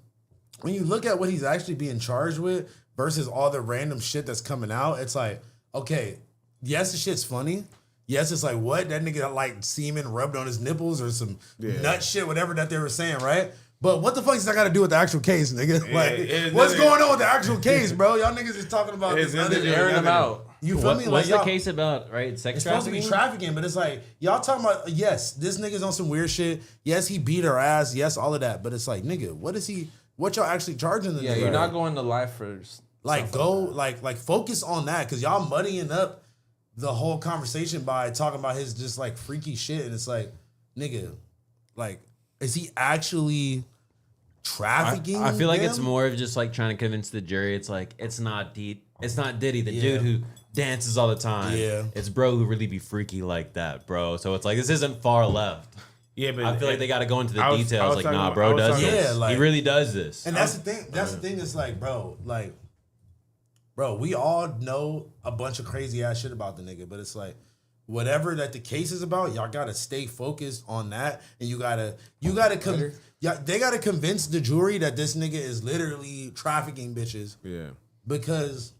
when you look at what he's actually being charged with versus all the random shit that's coming out, it's like, okay, yes, the shit's funny. Yes, it's like, what? That nigga got like semen rubbed on his nipples or some nut shit, whatever that they were saying, right? But what the fuck does that got to do with the actual case, nigga? Like, what's going on with the actual case, bro? Y'all niggas is talking about this other Just airing them out. You feel me? What's like, the case about? Right, sex it's supposed to be trafficking. trafficking, but it's like y'all talking about. Yes, this nigga's on some weird shit. Yes, he beat her ass. Yes, all of that. But it's like, nigga, what is he? What y'all actually charging the Yeah, nigga? you're not going to life first. like go like focus on that because y'all muddying up the whole conversation by talking about his just like freaky shit, and it's like, nigga, like, is he actually trafficking? I feel like it's them? more of just like trying to convince the jury. It's like it's not Diddy, the dude who dances all the time. Yeah. It's bro who really be freaky like that, bro. So it's like this isn't far left. Yeah, but I feel like they got to go into the I was details. Like, talking nah, about- bro I was does talking- this. Yeah, like- he really does this. And that's the thing. That's the thing. It's like, bro, we all know a bunch of crazy ass shit about the nigga, but it's like, whatever that the case is about, y'all gotta stay focused on that, and you gotta they gotta convince the jury that this nigga is literally trafficking bitches. Yeah. Because,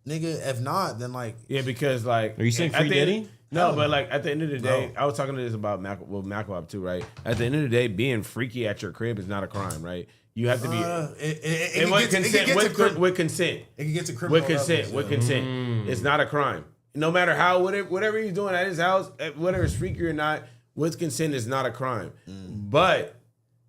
nigga, if not, then like, Yeah, because like, Are you saying at free the end- Diddy? No, but like at the end of the day, No. I was talking to this about Malcolm too, right? At the end of the day, being freaky at your crib is not a crime, right? You have to be it with consent. With consent. It can get to criminal With consent. levels, With yeah. consent. It's not a crime. No matter how whatever he's doing at his house, whether it's freaky or not, with consent is not a crime. But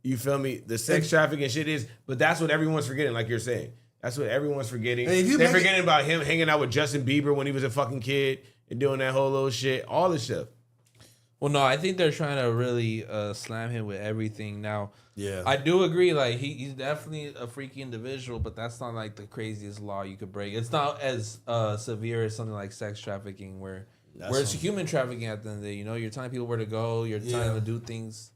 you feel me? The sex trafficking shit is. But that's what everyone's forgetting. Like you're saying, that's what everyone's forgetting. Hey, if you They're make it- forgetting about him hanging out with Justin Bieber when he was a fucking kid and doing that whole little shit. All this stuff. Well, no, I think they're trying to really slam him with everything now. Yeah. I do agree. Like he's definitely a freaky individual, but that's not like the craziest law you could break. It's not as severe as something like sex trafficking, where it's human trafficking at the end of the day. You know, you're telling people where to go. You're telling them to do things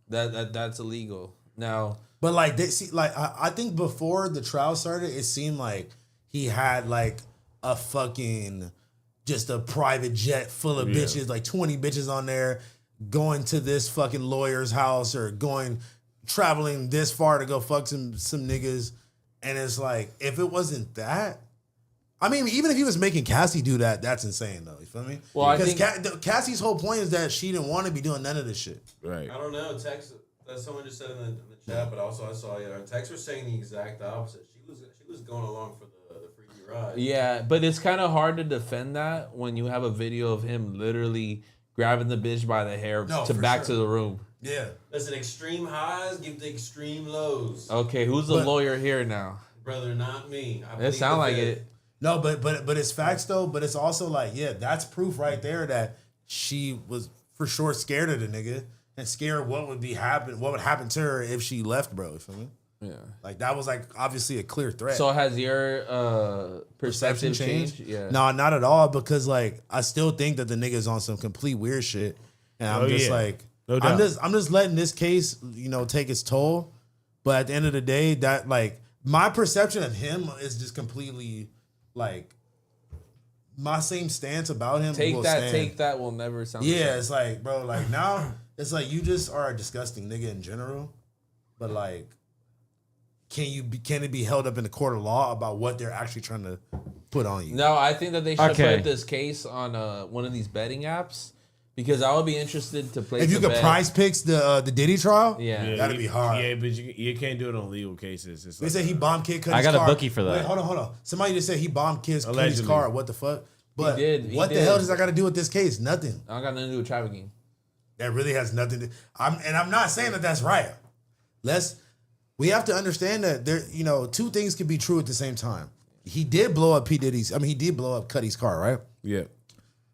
that's illegal. Now, But like they see, like I think before the trial started, it seemed like he had like a fucking just a private jet full of bitches, like 20 bitches on there, going to this fucking lawyer's house or traveling this far to go fuck some niggas. And it's like, if it wasn't that, I mean, even if he was making Cassie do that, that's insane though. You feel me? Well, I because think- Cassie's whole point is that she didn't want to be doing none of this shit. Right. I don't know. Text. Someone just said in the chat, but also I saw text was saying the exact opposite. She was going along for the freaky ride. yeah, but it's kind of hard to defend that when you have a video of him literally grabbing the bitch by the hair No, to for back sure. to the room. Yeah. Listen, extreme highs give the extreme lows. Okay, who's the But- lawyer here now? Brother, not me. I It plead sound the like fifth. it. No, but it's facts though. But it's also like, yeah, that's proof right there that she was for sure scared of the nigga and scared what would happen to her if she left, bro. You feel me? Yeah. Like that was like obviously a clear threat. So has your perception changed? Yeah. No, not at all. Because like I still think that the nigga's on some complete weird shit, and I'm Oh, just yeah. like, No doubt. I'm just letting this case, take its toll. But at the end of the day, that like my perception of him is just completely like my same stance about him. Take will that, stand. take that will never sound. the Yeah, same. it's like, bro, like now it's like you just are a disgusting nigga in general. But like, can it be held up in the court of law about what they're actually trying to put on you? No, I think that they should Okay. put this case on one of these betting apps because I would be interested to place. If you a could bet. prize picks the Diddy trial, Yeah. that'd be hard. Yeah, but you can't do it on legal cases. It's They like, said he bombed Kid Cudi's I got a car. bookie for that. Wait, hold on. Somebody just said he bombed Kid's Allegedly. car. What the fuck? But He what the did. hell does that got to do with this case? Nothing. I don't got nothing to do with trafficking. That really has nothing to. I'm not saying that that's right. We have to understand that there, two things can be true at the same time. He did blow up P. Diddy's. I mean, he did blow up Cudi's car, right? yeah.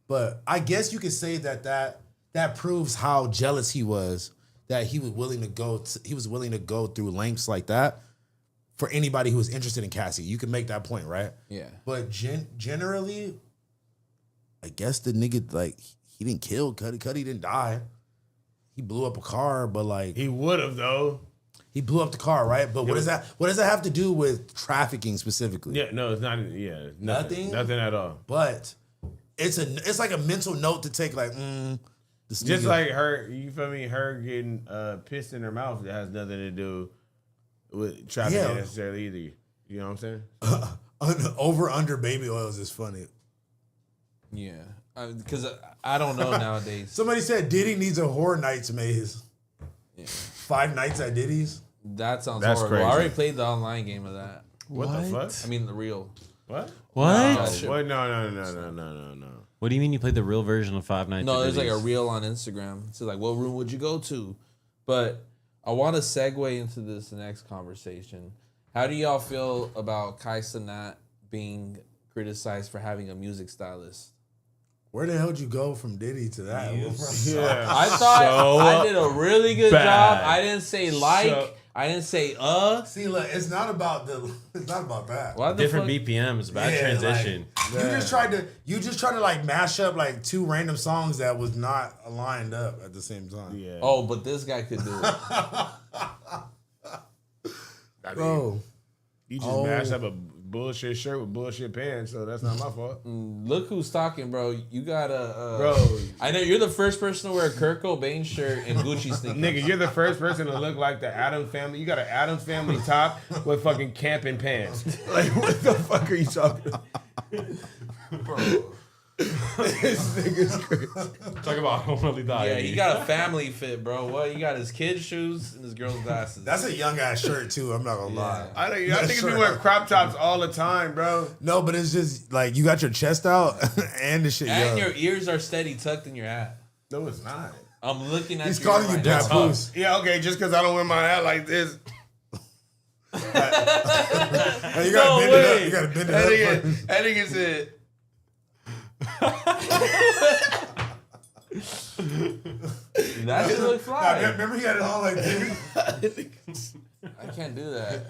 But I guess you could say that proves how jealous he was that he was willing to go through lengths like that for anybody who was interested in Cassie. You can make that point, right? Yeah. But generally, I guess the nigga, like, he didn't kill Cuddy. Cuddy didn't die. He blew up a car, but like He would have though. he blew up the car, right? But what does that have to do with trafficking specifically? Yeah, no, it's not. Yeah, Nothing? nothing at all. But it's like a mental note to take, like, this Just nigga- like her, you feel me? Her getting pissed in her mouth that has nothing to do with trafficking necessarily either. You know what I'm saying? over under baby oils is funny. Yeah. Because I don't know nowadays. Somebody said Diddy needs a Horror Nights maze. Yeah. 5 nights at Diddy's. That sounds That's horrible. crazy. I already played the online game of that. What the fuck? I mean, the real. What? What? What? No. What do you mean you played the real version of Five Nights? No, at there's like a Freddy's? reel on Instagram. So like, what room would you go to? But I want to segue into this next conversation. How do y'all feel about Kai Cenat being criticized for having a music stylist? Where the hell did you go from Diddy to that? Yeah. I thought I did a really good bad. job. I didn't say like. So- I didn't say See, look, it's not about that. What the Different fuck? BPMs, bad Yeah, transition. like, you just tried to like mash up like 2 random songs that was not lined up at the same time. Yeah. Oh, but this guy could do it. I mean, Bro, you just mashed up a bullshit shirt with bullshit pants, so that's not my fault. Look who's talking, bro. You gotta, Bro. I know you're the first person to wear a Kurt Cobain shirt and Gucci sneakers. Nigga, you're the first person to look like the Addams family. You got an Addams family top with fucking camping pants. Like, what the fuck are you talking about? Bro. This nigga's crazy. Talk about only die. Yeah, he got a family fit, bro. What? He got his kid's shoes and his girl's glasses. that's a young ass shirt too. I'm not gonna lie. I think we wear crop tops all the time, bro. No, but it's just like you got your chest out and the shit. And young. your ears are steady tucked in your hat. No, it's not. I'm looking at He's you calling right you now. papoose. Yeah, okay, just because I don't wear my hat like this. Hey, you gotta No bend it way. up. You gotta bend That it up. nigga, that nigga said, That should look Nah, fly. remember he had it all like this? I can't do that.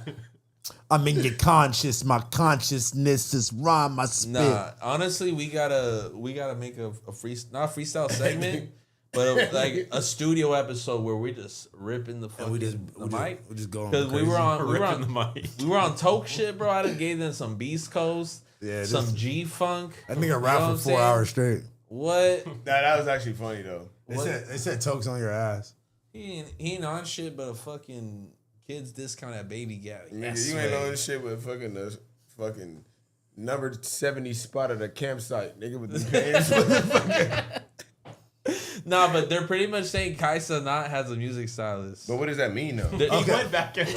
I'm in your conscious. My consciousness is rhyme. My spit. Nah, honestly, we gotta make a not a freestyle segment, but like a studio episode where we just ripping the fucking the mic. We just going Because we were Ripping the on mic. we were on Toke shit, bro. I done gave them some Beast Coast, Yeah, some this- G Funk. I think I rap for 4 hours straight. What? that was actually funny, though. They said Toke's on your ass. He ain't on shit but a fucking kids discount at Baby Gap. Nigga, you ain't on this shit with fucking number 70 spot at a campsite, nigga, with the pants. What the fuck? Nah, but they're pretty much saying Kai Cenat has a music stylist. But what does that mean, though? He went back into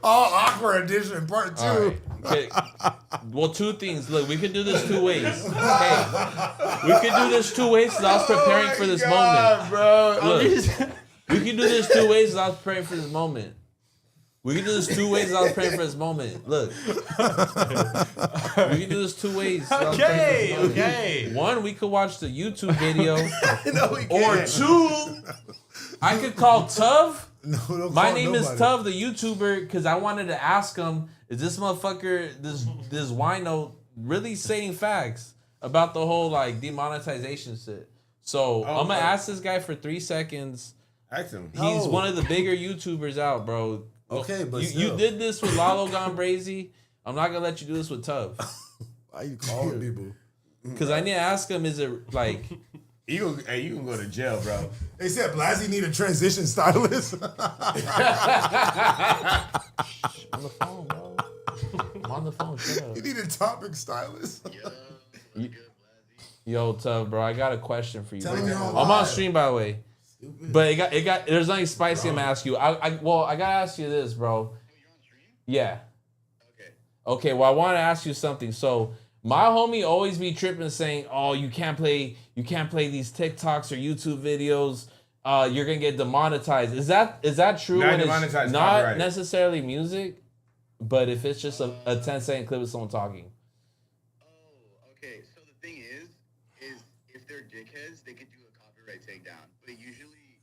All awkward edition part 2. All right. Okay. Well, 2 things. Look, we can do this 2 ways. Hey, we can do this 2 ways because I was preparing for this moment. bro. Look, we can do this 2 ways because I was preparing for this moment. We can do this 2 ways because I was preparing for this moment. Look. We can do this 2 ways. 'cause I was preparing for this moment. okay. 1, we could watch the YouTube video. No, we Or can't. 2, I could call Tuv. No, don't My call name is nobody. Tuv, the YouTuber, because I wanted to ask him, is this motherfucker, this wino, really saying facts about the whole like demonetization shit? So I'm gonna ask this guy for 3 seconds. Ask him. He's No. one of the bigger YouTubers out, bro. Okay, but you still. did this with Lalo Gone Brazy. I'm not gonna let you do this with Tuv. Why you calling people? Because I need to ask him, is it like You can go to jail, bro. They said Blazzy need a transition stylist. on the phone, bro? I'm on the phone, shut up. You need a topic stylist. Yo, Tuv, bro, I got a question for you. Tell him you're on I'm on live. stream, by the way. But it got. There's nothing spicy. I'm gonna ask you. I gotta ask you this, bro. Yeah. Okay. Well, I want to ask you something. So my homie always be tripping, saying, "Oh, you can't play these TikToks or YouTube videos. You're gonna get demonetized." Is that true? Not when it's demonetized, not copyrighted. necessarily music. But if it's just a 10-second clip of someone talking. Oh, okay. So the thing is if they're dickheads, they could do a copyright takedown. But usually,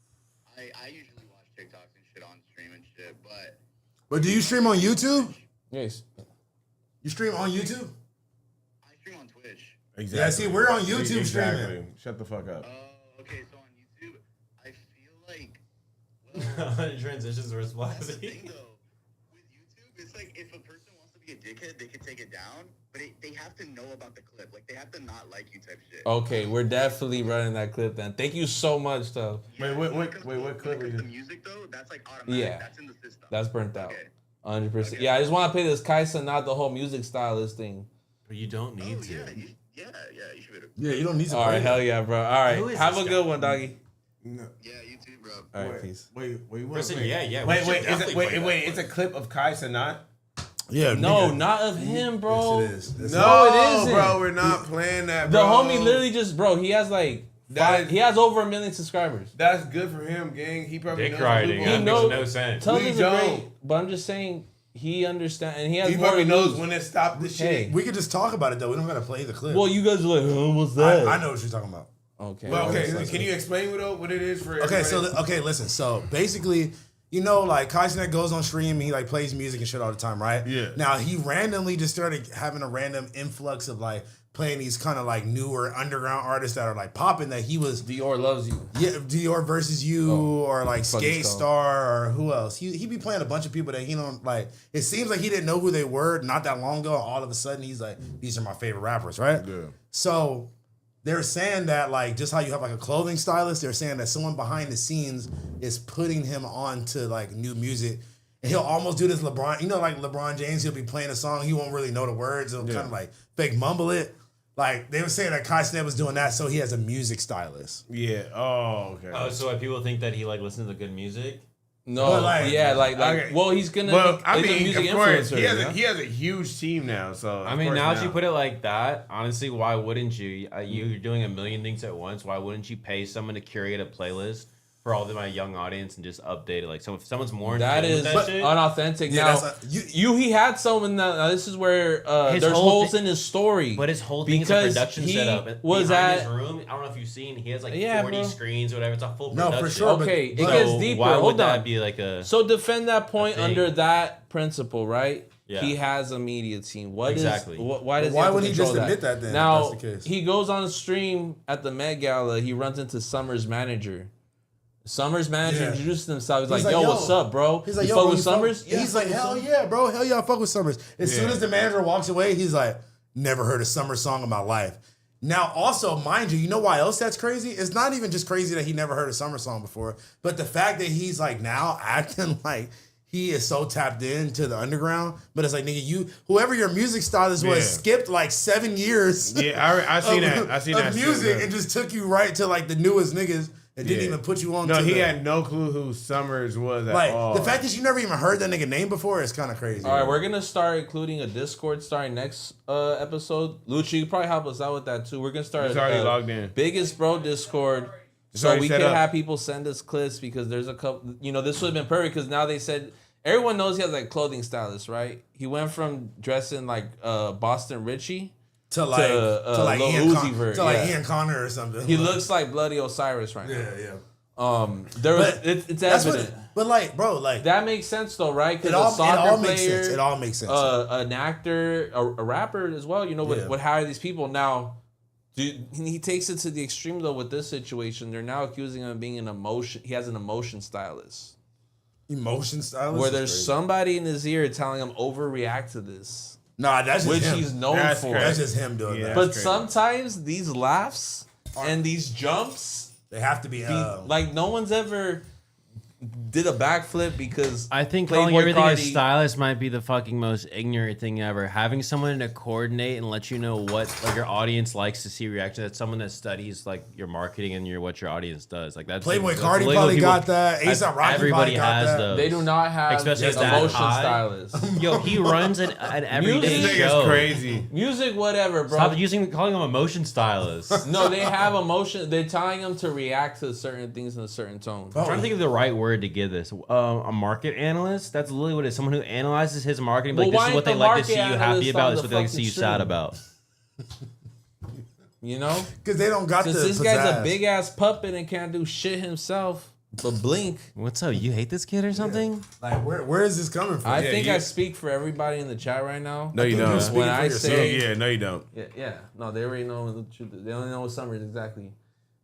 I usually watch TikToks and shit on stream and shit. But do you stream on YouTube? Yes. You stream on YouTube? I stream on Twitch. Exactly. Yeah, see, we're on YouTube streaming. Shut the fuck up. Oh, okay. So on YouTube, I feel like Transitions were that's the Blazzy. thing though. With YouTube, it's like if a person wants to be a dickhead, they can take it down, but they have to know about the clip. Like they have to not like you type shit. Okay, we're definitely running that clip then. Thank you so much, though. Wait, what clip When are it comes you? to music though, that's like automatic. Yeah. That's in the system. That's burnt out. Okay. 100%. Okay. Yeah, I just want to play this Kaisa, not the whole music stylist thing. But you don't need Oh to. yeah, you should. Yeah, you don't need to. All play right, that. hell yeah, bro. All Who right, is have this a guy? good one, doggy. No. Yeah, you too, bro. All right, peace. Wait, you want Listen, to play? yeah. Wait, we should definitely play that. it's a clip of Kaisa, not? Yeah, No, nigga. not of him, bro. Yes, it is. That's No, it isn't. bro, we're not playing that, The bro. homie literally just, bro, he has like, That is- he has over 1 million subscribers. That's good for him, gang. He probably Dick knows riding. people. He That knows- makes no sense. Tell We us don't. great, but I'm just saying he understands, and he has He more probably to knows lose. when to stop the shit. Hey. We could just talk about it though. We don't gotta play the clip. Well, you guys are like, oh, what's that? I know what you're talking about. Okay. Well, okay, Yeah. can you explain what it is for Okay, everybody? so listen. So basically, you know, like Kaisnet goes on stream and he like plays music and shit all the time, right? Yeah. Now he randomly just started having a random influx of like playing these kind of like newer underground artists that are like popping. That he was Dior loves you. yeah, Dior versus you or like fuck it's Skate called. Star or who else? He be playing a bunch of people that he don't like. It seems like he didn't know who they were not that long ago. All of a sudden he's like, these are my favorite rappers, right? Yeah. So they're saying that like just how you have like a clothing stylist, they're saying that someone behind the scenes is putting him on to like new music. And he'll almost do this LeBron, you know, like LeBron James, he'll be playing a song, he won't really know the words, he'll kind of like fake mumble it. Like they were saying that Kai Snet was doing that, so he has a music stylist. Yeah. Oh, okay. Oh, so people think that he like listens to good music? No, But, like- yeah, like, Okay. well, he's gonna. Well, I he's a mean, music of course, influencer. he has you know? he has a huge team now. So I mean, now that you put it like that, honestly, why wouldn't you? You're doing a million things at once. Why wouldn't you pay someone to curate a playlist for all of my young audience and just update it? Like, so if someone's more That into is that shit, unauthentic. Yeah, Now, that's he had someone that. Now this is where His there's whole holes thi- in his story. but his whole thing because is a production he setup. was Behind at. his room. I don't know if you've seen. He has like Yeah, 40 bro. screens or whatever. It's a full No, for production. sure, but- Okay, it but- gets So deeper. why would Hold that on. be like a? So defend that point thing? under that principle, right? Yeah. He has a media team. What is- Exactly. why does? Why he have would to he just control admit that then, if Now that's the case? he goes on a stream at the Met Gala. He runs into Summer's manager. Summer's manager Yeah. introduced himself. He's He's like, like, "Yo, yo." what's up, bro? He's like, you yo, fuck bro, with you Summers?" Yeah, he's like, hell yeah, bro. Hell yeah, I fuck with Summers. As soon Yeah. as the manager walks away, he's like, never heard a Summer song in my life. Now, also, mind you know why else that's crazy? It's not even just crazy that he never heard a Summer song before, but the fact that he's like now acting like he is so tapped into the underground. But it's like, nigga, whoever your music stylist was, Yeah. skipped like 7 years. Yeah, I see that. I see that. Of shit, music yeah. and just took you right to like the newest niggas and didn't Yeah. even put you on. No, to he the, had no clue who Summers was at like all. the fact that you never even heard that nigga name before is kind of crazy. All right, we're gonna start including a Discord starting next episode. Lucci, you probably help us out with that too. We're gonna start He's already logged in. Biggest Bro Discord, so already we set can up. have people send us clips because there's a couple. You know, this would have been perfect because now they said everyone knows he has like clothing stylist, right? He went from dressing like Boston Richie. to like Lil Ian Uzi Vert, to like yeah. Ian Connor or something. He Like, looks like Bloody Osiris right now. yeah. There was But it's that's what. evident. But like, bro, like That makes sense though, right? it Because all, a soccer makes player, sense. It all makes sense. an actor, a rapper as well. You know, Yeah. would hire these people. Now, dude, he takes it to the extreme though with this situation. They're now accusing him of being an emotion. He has an emotion stylist, Emotion stylist. where is there's crazy. somebody in his ear telling him overreact to this, Nah, that's just which him. he's known That's for. crazy. That's just him doing Yeah. that. But That's crazy. sometimes these laughs and these jumps, They have to be. like no one's ever did a backflip because I think Playboy calling everything Cardi- a stylist might be the fucking most ignorant thing ever. Having someone to coordinate and let you know what like your audience likes to see reaction. That's someone that studies like your marketing and what your audience does. Like that's Playboy that's Cardi illegal. probably People- got that. A$AP Rocky Everybody probably got has that. those. they do not have Especially just at that emotion high. stylist. Yo, he runs an everyday Music This show. nigga's crazy. Music, whatever, bro. Stop calling them emotion stylists. No, they have emotion. They're telling them to react to certain things in a certain tone. Oh, I'm trying to think of the right word word to give this? A market analyst? That's literally what it is. Someone who analyzes his marketing. Well, Like, this why is what ain't they the like to market see you happy analyst about. on This is the what they like to see you fucking sad stream? about. You know? Because they don't got Since the this guy's a pizzazz. big ass puppet and can't do shit himself, but blink. What's up? You hate this kid or something? Like, where is this coming from? I think I you- speak for everybody in the chat right now. No, you You're don't. speaking When for I yourself. say- Yeah, no, you don't. Yeah. No, they already know the truth. They only know what summer is exactly.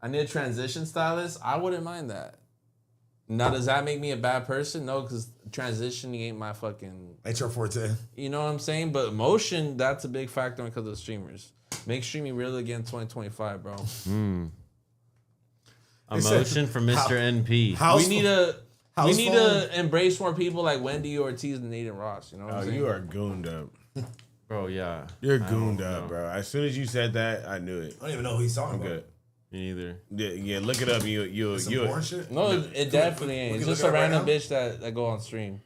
I need a transition stylist. I wouldn't mind that. Now, does that make me a bad person? No, because transitioning ain't my fucking. It's your forte. You know what I'm saying? But motion, that's a big factor because of the streamers. Make streaming real again 2025, bro. Emotion from Mr. NP. We need to. We House need phone. to embrace more people like Wendy Ortiz and Nathan Ross. You know what I'm Oh, saying? you are gooned up. Bro, yeah. You're gooned up, bro. As soon as you said that, I knew it. I don't even know who he's talking I'm about. good. Me neither. Yeah, look it up. Some You porn shit? No, it definitely we ain't. can It's look just it a up right random now? bitch that go on stream.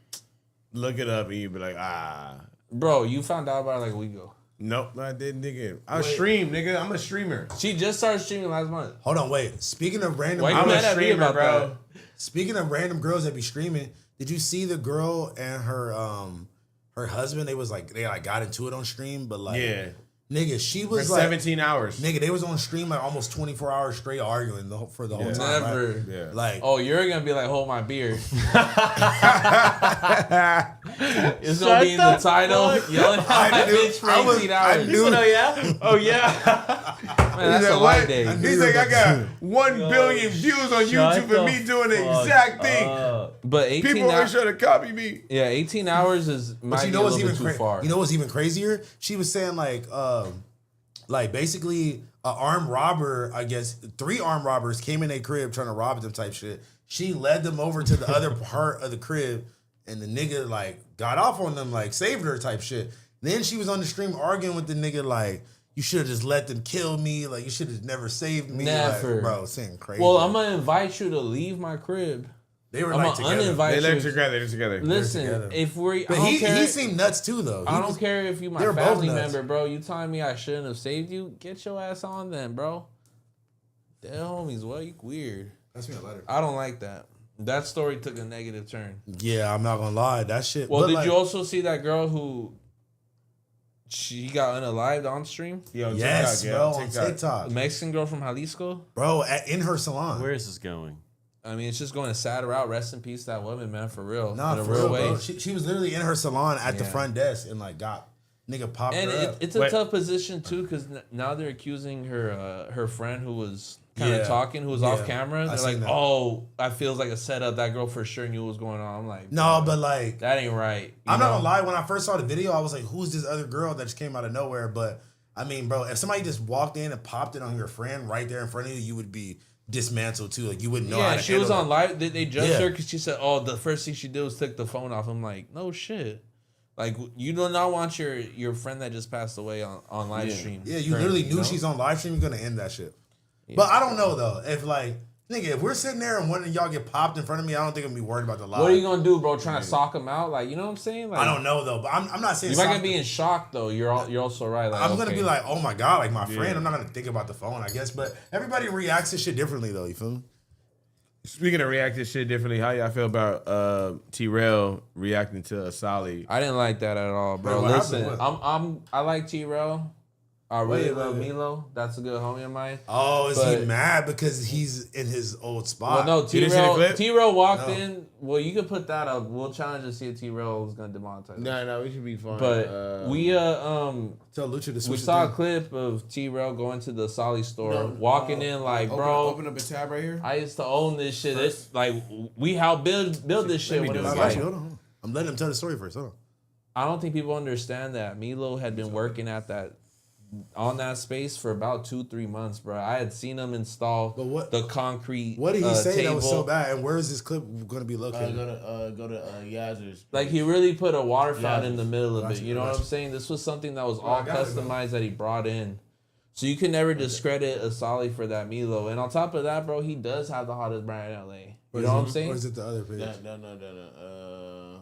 look it up and you be like, ah. Bro, you found out about it like a week ago. Nope, I didn't, nigga. I Wait. stream, nigga. I'm a streamer. She just started streaming last month. Hold on, wait. Speaking of random, Why you I'm mad a at me streamer, about bro. that? speaking of random girls that be streaming, did you see the girl and her husband? They got into it on stream, but like, Yeah. nigga, she For was like, 17 hours. nigga, they was on stream like almost 24 hours straight arguing for the whole Yeah. time. Never. Right? Yeah. Like, Oh, you're gonna be like, hold my beer. It's gonna be in the title. Yelling at my I knew- bitch for I was- 18 I hours. knew- Oh, yeah? Oh, yeah. Man, that's He's a like, light what? day. He's like, I got 1 billion views on YouTube for me doing the exact thing. But 18 People always hours. trying to copy me. Yeah, 18 hours is might but you be know a what's little even bit too far. You know what's even crazier? She was saying like basically an armed robber, I guess 3 armed robbers came in their crib trying to rob them type shit. She led them over to the other part of the crib, and the nigga like got off on them, like saved her type shit. Then she was on the stream arguing with the nigga like, you should have just let them kill me. Like, you should have never saved me. Never. Like, bro, saying crazy. Well, I'm gonna invite you to leave my crib. they were I'm like gonna together. uninvite They you. They're together. Listen, together. if we, But I don't he care. seemed nuts too, though. I don't care if you my they were both family nuts. member, bro. You telling me I shouldn't have saved you? Get your ass on then, bro. Damn, homies, what? You weird. That's me a letter. I don't like that. That story took a negative turn. Yeah, I'm not gonna lie. That shit. Well, but did like, you also see that girl who she got unalived on stream? Yo, Yes, TikTok, bro, yeah, on TikTok. The Mexican girl from Jalisco? Bro, in her salon. Where is this going? I mean, it's just going a sad route. Rest in peace, that woman, man, for real. Nah, in a for real real, way. bro. She was literally in her salon at the Yeah. front desk and like got nigga popped And her up. it's a Wait. tough position too, because now they're accusing her friend who was kind of Yeah. talking, who was Yeah. off camera. I They're seen like, that. "Oh, that feels like a setup. That girl for sure knew what was going on." I'm like, No, but like, that ain't right. You I'm not know? gonna lie. When I first saw the video, I was like, "Who's this other girl that just came out of nowhere?" But I mean, bro, if somebody just walked in and popped it on your friend right there in front of you, you would be dismantled too. Like you wouldn't know how Yeah, to she was handle on it. live. They judged Yeah. her because she said, "Oh, the first thing she did was took the phone off." I'm like, no shit. Like, you do not want your friend that just passed away on live stream. Yeah, you currently, literally knew know? she's on live stream. You're gonna end that shit. But I don't know though. If like, nigga, if we're sitting there and one of y'all get popped in front of me, I don't think I'm gonna be worried about the live. What are you gonna do, bro? Trying to sock him out? Like, you know what I'm saying? Like, I don't know though. But I'm not saying You might sock- gonna be in shock though. You're also right. Like, I'm gonna okay. be like, oh my god, like my friend. I'm not gonna think about the phone, I guess. But everybody reacts to shit differently though. You feel me? Speaking of reacting shit differently, how y'all feel about T-Rail reacting to Asali? I didn't like that at all, bro. Wait, what Listen, happened? I like T-Rail. I really Wait, love wait. Milo. That's a good homie of mine. Oh, is he But- mad because he's in his old spot? Well, no, You didn't see the clip? T-Rail walked No. in. Well, you could put that up. We'll challenge to see if T-Rail is gonna demonetize. us. No, we should be fine. But we Tell Lucha to we switch. saw a the thing. clip of T-Rail going to the Solly store, No, walking in like, bro. Open up a tab right here. I used to own this shit. It's like we helped build this shit me when it do was it. like. Hold on. I'm letting him tell the story first. Hold on. I don't think people understand that Milo had been working at that on that space for about 2-3 months, bro. I had seen him install But what- the concrete. What did he say table. that was so bad? And where is this clip going to be located? Go to Yazer's. Like he really put a water fountain Yeah. in the middle of Gotcha, it. You know what gotcha. I'm saying? This was something that was all I got it, bro. customized that he brought in. So you can never discredit Asali for that Milo. And on top of that, bro, he does have the hottest brand in LA. You Or know is what it- I'm saying? Or is it the other page? No.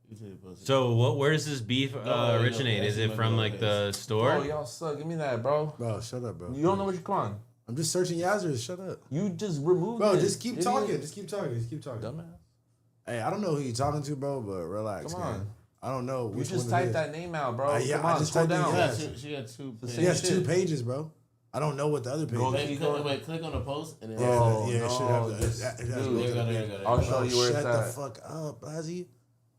You said it was- So where does this beef no, originate? no, Is it no, from no, like no, the store? Bro, y'all suck. Give me that, bro. Bro, shut up, bro. You don't know what you're calling. I'm just searching Yazers. Shut up. You just removed Bro, it. just keep Idiot. talking. Just keep talking. Just keep talking. Dumbass. Hey, I don't know who you talking to, bro, but relax. Come man. on. I don't know. You Which just one it typed is. that name out, bro. Yeah, Come I on, just scroll typed in down. Yaz. She had 2 The pages. same He has shit. 2 pages, bro. I don't know what the other page Bro, is. Click on the post and then Bro, Yeah, it should have the. this- it has dude, to go there to you the go, there page. you go. I'll show you where Shut it's the at. fuck up, Blazzy.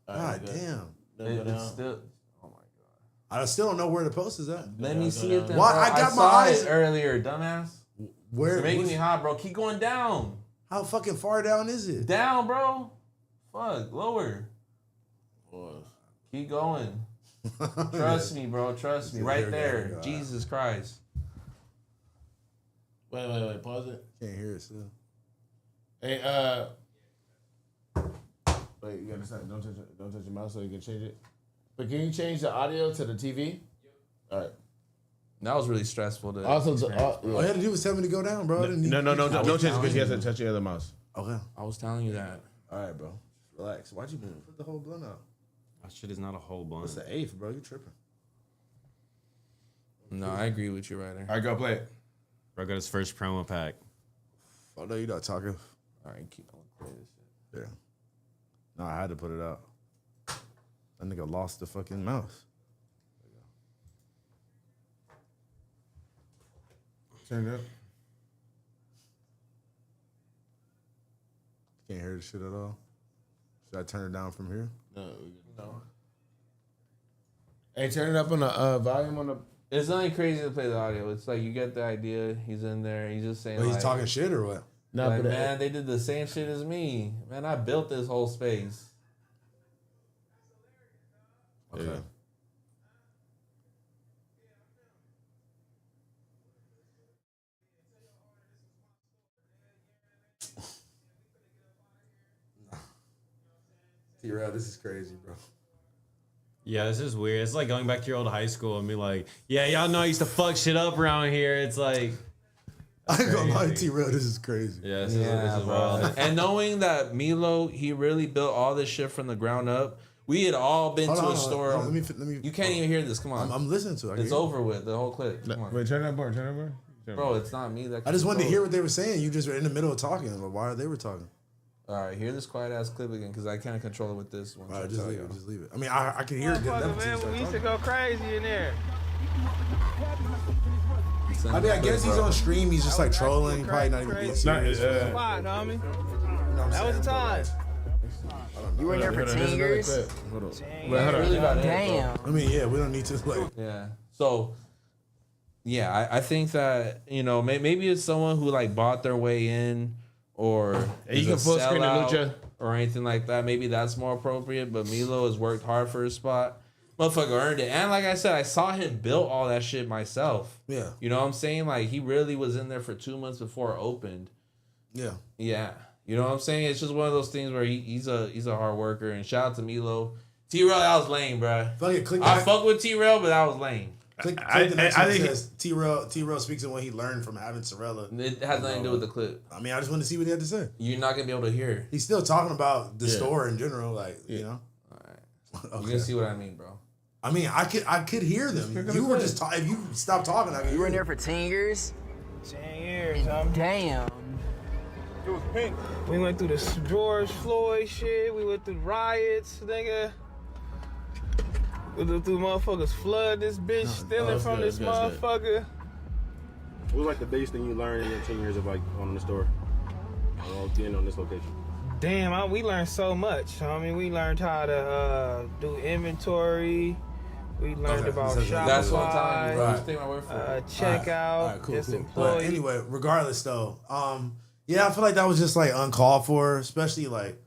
All God right, good. damn. Then go It's down. still. Oh my god. I still don't know where the post is at. Let me go see down. it then. Why? bro. I got my saw eyes- it earlier, dumbass. Where? You're making what's- me hot, bro. Keep going down. How fucking far down is it? Down, bro. Fuck, lower. Boy. Keep going. Trust me, bro. Trust me. Right There there. we go. Jesus Christ. Wait. Pause it. Can't hear it still. Hey, wait, you gotta stop. Don't touch your mouse so you can change it. But can you change the audio to the TV? All right. That was really stressful. To Also, All you had to do was tell me to go down, bro. I didn't need- No, don't was change it because telling you have you. to touch your other mouse. Okay. I was telling you that. All right, bro. Relax. Why'd you put the whole blunt out? That shit is not a whole blunt. What's the 8th, bro? You tripping. No, I agree with you right there. All right, go play it. Bro got his first promo pack. Oh, no, you're not talking. All right, keep on play this shit. Yeah. No, I had to put it out. That nigga lost the fucking mouse. Turn it up. Can't hear the shit at all. Should I turn it down from here? No. Hey, turn it up on the volume on the. It's nothing crazy to play the audio. It's like you get the idea. He's in there. He's just saying. But he's like, talking shit or what? No, like, but man, they did the same shit as me. Man, I built this whole space. Okay. Yeah. T-Rail, this is crazy, bro. Yeah, this is weird. It's like going back to your old high school and be like, yeah, y'all know I used to fuck shit up around here. It's like, I ain't gonna lie, crazy. T-Rail, this is crazy. yeah, this is bro. wild. And knowing that Milo, he really built all this shit from the ground up. We had all been Hold to on, a hold on. store. Let me. You can't even hear this. Come on. I'm listening to it. I can It's hear it. over with. The whole clip. Come on. Wait, turn that bar. Turn that bar. Turn Bro, it's not me that I just wanted to controls. hear what they were saying. You just were in the middle of talking while they were talking. All right, hear this quiet ass clip again because I can't control it with this one. All right, So just tell leave it. y'all. Just leave it. I mean, I can hear it. Motherfucker, man, we used to go crazy in there. Send I mean, I the guess clip, he's bro. on stream. He's just like trolling. Probably not even being serious. Fine, homie. That was the time. You were there for 10 years? Hold on. Wait, hold on. Really about it, bro. Damn. I mean, yeah, we don't need to like. Yeah. So, yeah, I think that, you know, maybe it's someone who like bought their way in or Hey, you is can a full screen the sellout Lucha. or anything like that. Maybe that's more appropriate. But Milo has worked hard for his spot. Motherfucker earned it. And like I said, I saw him build all that shit myself. Yeah, You know what I'm saying? Like he really was in there for 2 months before it opened. yeah. Yeah. You know what I'm saying? It's just one of those things where he's a hard worker. And shout out to Milo. T-Rail, that was lame, bruh. Fuck it, click I that. fuck with T-Rail, but that was lame. Click I the next one that think- says T-Rail speaks of what he learned from having Sorella. It has nothing to do with the clip. I mean, I just wanted to see what he had to say. You're not gonna be able to hear. He's still talking about the Yeah. store in general, like you know. All right. Okay. You can see what I mean, bro. I mean, I could hear them. You were just talking. If you stopped talking, I could You were in hear there for 10 years? 10 years, homie. Damn. It was pink. We went through the George Floyd shit. We went through riots, nigga. We went through motherfuckers flood this bitch, stealing that's from good, this that's good. motherfucker. What was like the biggest thing you learned in your 10 years of like owning the store? Being on this location. Damn, we learned so much. I mean, we learned how to do inventory. We learned Okay, about so Shopify, That's what I'm telling you, bro. Right. Just take my word for it. checkout, All right, cool, just cool. employee. But anyway, regardless though, yeah, I feel like that was just like uncalled for, especially like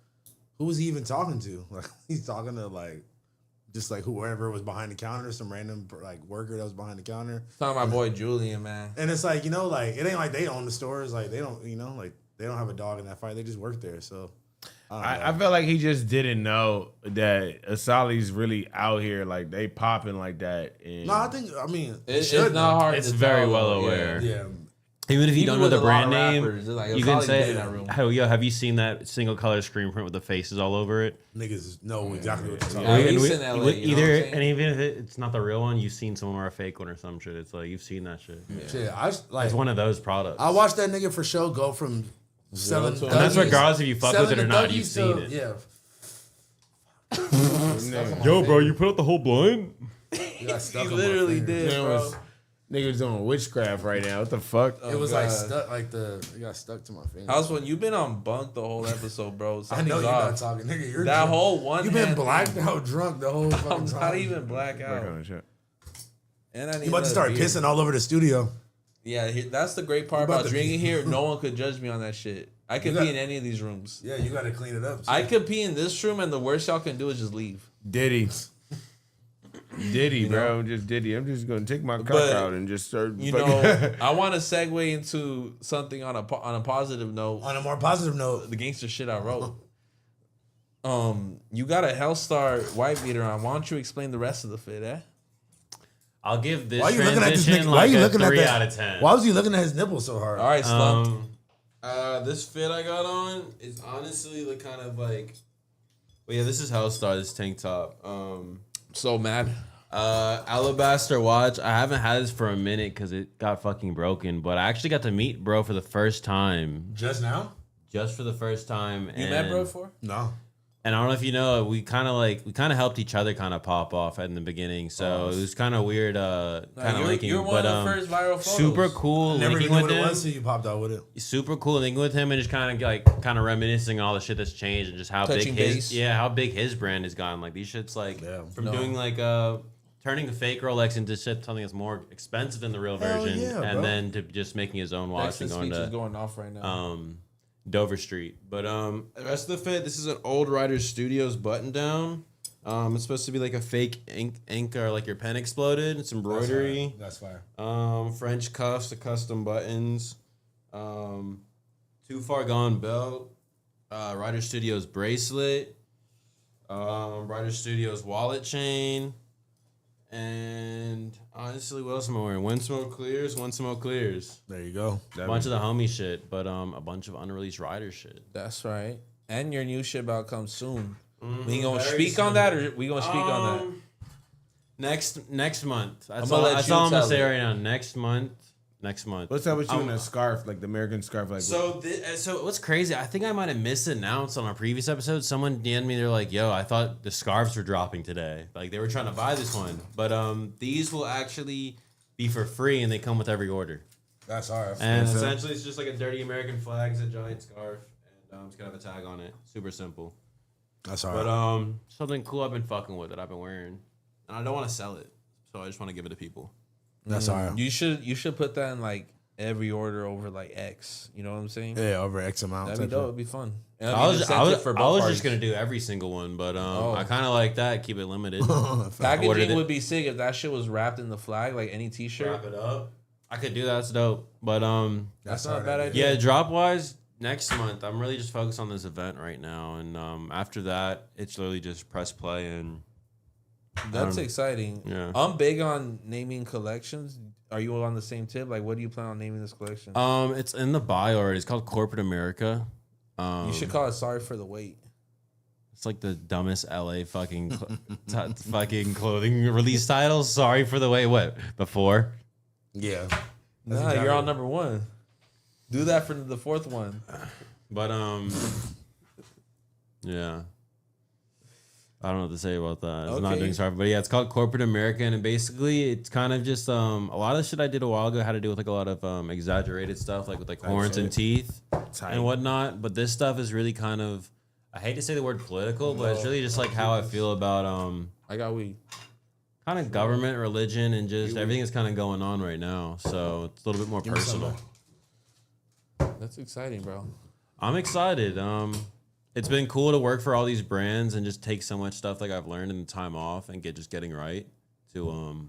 who was he even talking to? Like he's talking to like just like whoever was behind the counter, some random like worker that was behind the counter. Talking about my boy Julian, man. And it's like, you know, like it ain't like they own the stores, like they don't, you know, like they don't have a dog in that fight. They just work there. So I felt like he just didn't know that Asali's really out here, like they popping like that. And no, I think I mean It's should not know. hard. It's to very tell, well though. aware. Yeah. Even if you Even don't know with the a lot brand of name, rappers, it's like, you it's can all say, in that room. have you seen that single color screen print with the faces all over it? Niggas know exactly what you're talking At about. least in LA, you know what I'm either, saying? and even if it's not the real one, you've seen someone wear a fake one or some shit. It's like you've seen that shit. Shit, I like. It's one of those products. I watched that nigga for show go from selling. to- and that's Dougies- regardless if you fuck with selling it or the not. You've Dougies seen to- it. Yeah. Yo, bro, you put out the whole blunt? You got stuck He on my literally finger. did, Nigga bro. was, niggas doing witchcraft right now. What the fuck? It was like God. stuck, like it got stuck to my finger. House one, you've been on bunk the whole episode, bro. I know Something's you're not off. talking, nigga. You're That drunk. whole one. You've been hand blacked thing, out drunk the whole fucking I'm time. not even black Work out. on the shit. And I need You about to start beer. pissing all over the studio. Yeah, that's the great part You about about to drinking pee. here. No one could judge me on that shit. I could You pee got- in any of these rooms. Yeah, you got to clean it up. I could pee in this room, and the worst y'all can do is just leave. Diddy. Diddy, bro. know? Just Diddy. I'm just gonna take my cock But, out and just start. You fucking- know, I want to segue into something on a positive note. On a more positive note, The gangster shit I wrote. You got a Hellstar white beater on. Why don't you explain the rest of the fit, eh? I'll give this why are you looking at this transition nigga? Why are like you a looking at 3 that? out of 10. Why was you looking at his nipple so hard? All right, slumped. This fit I got on is honestly the kind of like. Well, yeah, this is Hellstar. This tank top. So mad. Alabaster watch. I haven't had this for a minute because it got fucking broken. But I actually got to meet bro for the first time. Just now? Just for the first time. You met bro before? No. And I don't know if you know, we kind of helped each other kind of pop off in the beginning. So it was kind of weird, kind of linking. You're one but of the first viral photos. super cool Never linking knew with what it him. was, so you popped out with it. Super cool linking with him and just kind of reminiscing all the shit that's changed and just how Touching big base. how big his brand has gone. Like these shits like from No. doing like turning a fake Rolex into shit something that's more expensive than the real Hell version, yeah, and bro. then to just making his own watch Texas and going speech is to going off right now. Dover Street. But the rest of the fit, this is an Old Riders Studios button down. It's supposed to be like a fake ink or like your pen exploded. It's embroidery. That's fire. French cuffs, the custom buttons. Too Far Gone belt, Rider Studios bracelet, Rider Studios wallet chain, and honestly, what else am I wearing? One Smoke Clears. There you go. A bunch of the homie shit, but a bunch of unreleased Rider shit. That's right. And your new shit about comes soon. We gonna very speak on soon. that, or we gonna speak on Next month. That's gonna all. let That's you all I'm gonna tell say it. right now. Next month. What's up with you in a scarf, like the American scarf? Like So what's crazy? I think I might have misannounced on our previous episode. Someone DM'd me. They're like, "Yo, I thought the scarves were dropping today. Like they were trying to buy this one, but these will actually be for free, and they come with every order. That's all right. And so- essentially, it's just like a dirty American flag, it's a giant scarf, and it's gonna have a tag on it. Super simple. That's all right. But something cool I've been fucking with that I've been wearing, and I don't want to sell it, so I just want to give it to people. That's all right. that. You should put that in like every order over like X. You know what I'm saying? Yeah, over X amount. That'd be type dope. shit. It'd be fun. I was just parties. gonna do every single one, but I kind of like that. Keep it limited. Ordered Packaging it. would be sick if that shit was wrapped in the flag, like any T-shirt. Wrap it up. I could do that. That's dope. But That's not a bad idea. yeah, drop wise next month. I'm really just focused on this event right now, and after that, it's literally just press play and. That's exciting. Yeah. I'm big on naming collections. Are you on the same tip? Like, what do you plan on naming this collection? It's in the bio already. It's called Corporate America. You should call it "Sorry for the Wait." It's like the dumbest LA fucking fucking clothing release title. Sorry for the wait. What before? Yeah. Nah, you're on number one. Do that for the fourth one. But yeah. I don't know what to say about that. It's not Okay. doing sorry, but yeah, it's called Corporate America, and basically it's kind of just a lot of the shit I did a while ago had to do with like a lot of exaggerated stuff, like with like horns and teeth and whatnot. But this stuff is really kind of, I hate to say the word political, but it's really just like how I feel about I got weed. kind of government, religion, and just everything that's kind of going on right now. So it's a little bit more personal. That's exciting, bro. I'm excited. It's been cool to work for all these brands and just take so much stuff like I've learned in the time off and getting right to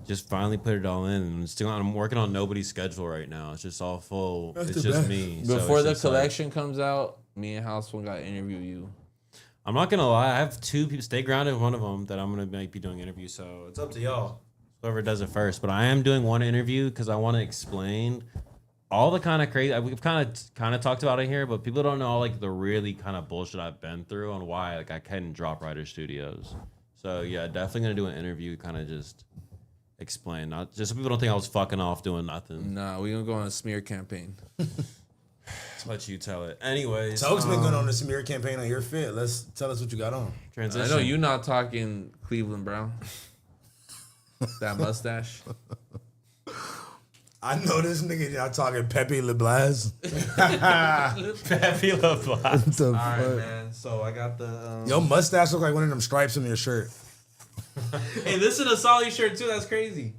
just finally put it all in. And I'm working on nobody's schedule right now. It's just all full. That's it's the just best. me. Before it's the just like- collection comes out, me and House One got to interview you. I'm not gonna lie. I have two people. Stay Grounded, one of them that I'm gonna might be doing interviews. So it's up to y'all. whoever does it first. But I am doing one interview because I want to explain all the kind of crazy. We've kind of talked about it here, but people don't know like the really kind of bullshit I've been through and why like I couldn't drop Writer Studios. So yeah, definitely gonna do an interview, kind of just explain, not just so people don't think I was fucking off doing nothing. Nah, we gonna go on a smear campaign. Let you tell it. Anyways, Toke's been going on the smear campaign on your fit. Let's tell us what you got on. transition. I know you not talking Cleveland Brown. That mustache. I know this nigga y'all talking Pepe LeBlaz. Pepe LeBlaz. What the All fuck? right, man. So I got the. Your mustache look like one of them stripes on your shirt. Hey, this is a Solly shirt too. That's crazy.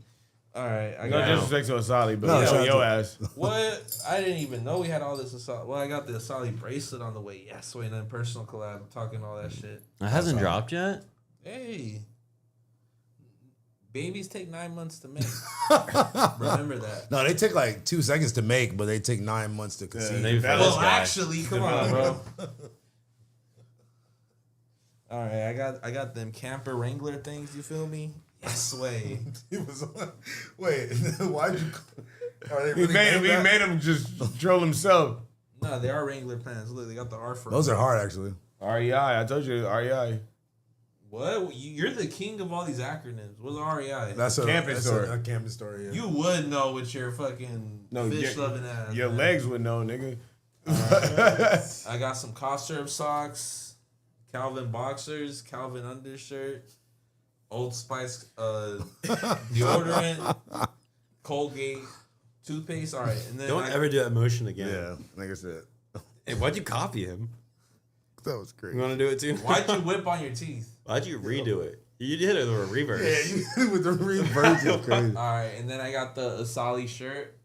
All right, I No got. disrespect to Asali, but No, yeah, shout your out ass. What? I didn't even know we had all this Asali. Well, I got the Asali bracelet on the way. Yes, wait, then personal collab. I'm talking all that shit. It hasn't dropped yet. Hey, babies take 9 months to make. Remember that. No, they take like 2 seconds to make, but they take 9 months to conceive. They fell Well, this guy. actually, come on, bro. All right, I got them camper Wrangler things. You feel me? Yes, way. He was wait, why'd you? Are they He really made him. named He that? made him just troll himself. No, they are Wrangler pants. Look, they got the R for. Those are hard, actually. REI. I told you REI. What? You're the king of all these acronyms. What's REI? That's a Camping story. A camping story. Yeah. You would know with your fucking fish loving ass. Your man. legs would know, nigga. I got some cough syrup socks, Calvin boxers, Calvin undershirt, Old Spice deodorant, Colgate toothpaste. All right, and then Don't ever do that motion again. Yeah, like I said, Hey, why'd you copy him? that was great. You want to do it too? Why'd you whip on your teeth? Why'd you redo it? You did it with a reverse. Yeah, you with the reverse is crazy. All right, and then I got the Asali shirt.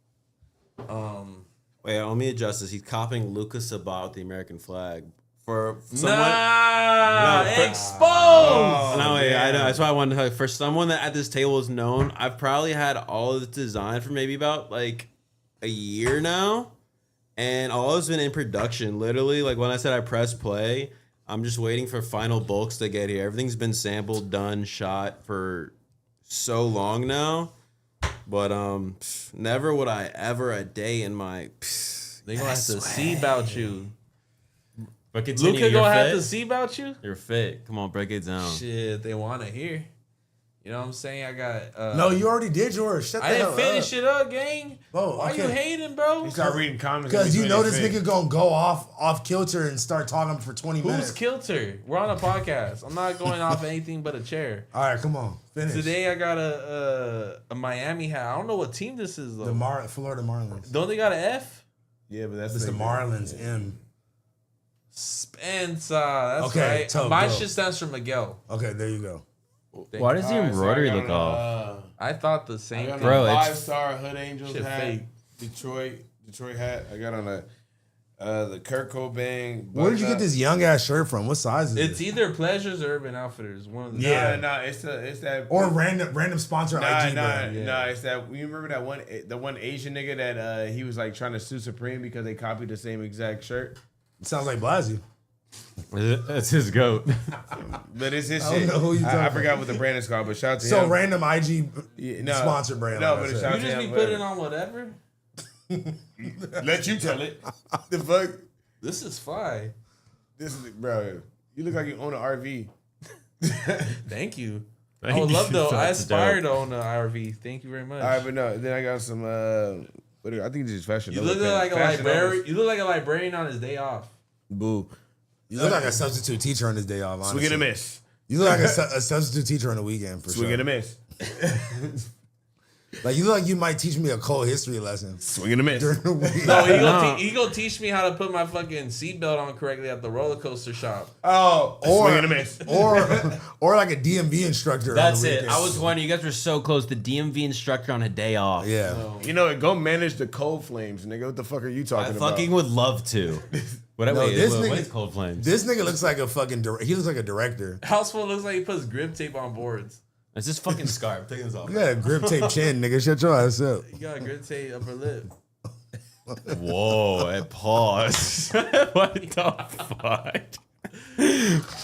Wait, let me adjust this. He's copying Lucas Sabah with the American flag. For someone, Nah, No, for- exposed. no, wait, I know. That's why I wanted to tell you. For someone that at this table is known, I've probably had all of the design for maybe about like a year now, and all has been in production. Literally, like when I said I press play, I'm just waiting for final bulks to get here. Everything's been sampled, done, shot for so long now. But never would I ever a day in my. They gonna have to see about you. But continue. Luca You're gonna have fit? to see about you. You're fit. Come on, break it down. Shit, they want to hear. You know what I'm saying? I got. No, you already did yours. Shut the I hell didn't finish up. it up, gang. Bro, Why okay. you hating, bro? He started reading comments. Because you in know between this his nigga gonna go off kilter and start talking for 20 Who's minutes. kilter? We're on a podcast. I'm not going off anything but a chair. All right, come on, finish. Today I got a Miami hat. I don't know what team this is though. The Florida Marlins. Don't they got an F? Yeah, but that's It's the like- Marlins. M. Spencer. That's Okay, right. Toe, Mine go. shit stands for Miguel. Okay, there you go. Why does the Alright, so embroidery I got look on, off? I thought the I same got thing. Bro, on a it's- 5-star Hood Angels Shit hat. fake. Detroit hat. I got on the Kurt Cobain. Where did you get this young ass shirt from? What size is It's it? either Pleasures or Urban Outfitters. One of the Yeah. Nah, it's that. Or random sponsor IG brand. Nah, it's that. You remember that one Asian nigga that he was like trying to sue Supreme because they copied the same exact shirt. It sounds like Blazzy. That's his goat. But it's his I don't shit. know who you I talking forgot what the brand is called, but shout out to So him. random IG Yeah, no, sponsor brand. No, like I but it's said. out You to just him, be whatever. putting on whatever. Let you tell it. The fuck? This is fly. This is bro. You look like you own an RV. Thank you. Thank I would you. love to. I That's aspire dope. to own an RV. Thank you very much. All right, but no. Then I got some. I think this is fashion. You Nova look like a pants. Fashion librarian. Novas. You look like a librarian on his day off. Boo. You look like a substitute teacher on his day off. Honestly. Swing and a miss. You look like a substitute teacher on the weekend for Swing sure. and a miss. Like you look like you might teach me a cold history lesson Swing and a miss. during the week. No, No. he gonna teach me how to put my fucking seatbelt on correctly at the roller coaster shop. Oh, Or- swing and a miss. or like a DMV instructor. That's on the it. weekend. I was wondering. You guys were so close. The DMV instructor on a day off. Yeah. You know, go manage the cold flames, nigga. What the fuck are you I talking about? fucking would love to. What, No, wait, this what nigga- is Cold Flames? This nigga looks like a fucking. He looks like a director. Houseful looks like he puts grip tape on boards. It's this fucking scarf. I'm taking this off. You got a grip tape chin, nigga. Shut your ass up. You got a grip tape upper lip. Whoa! And pause. What the fuck?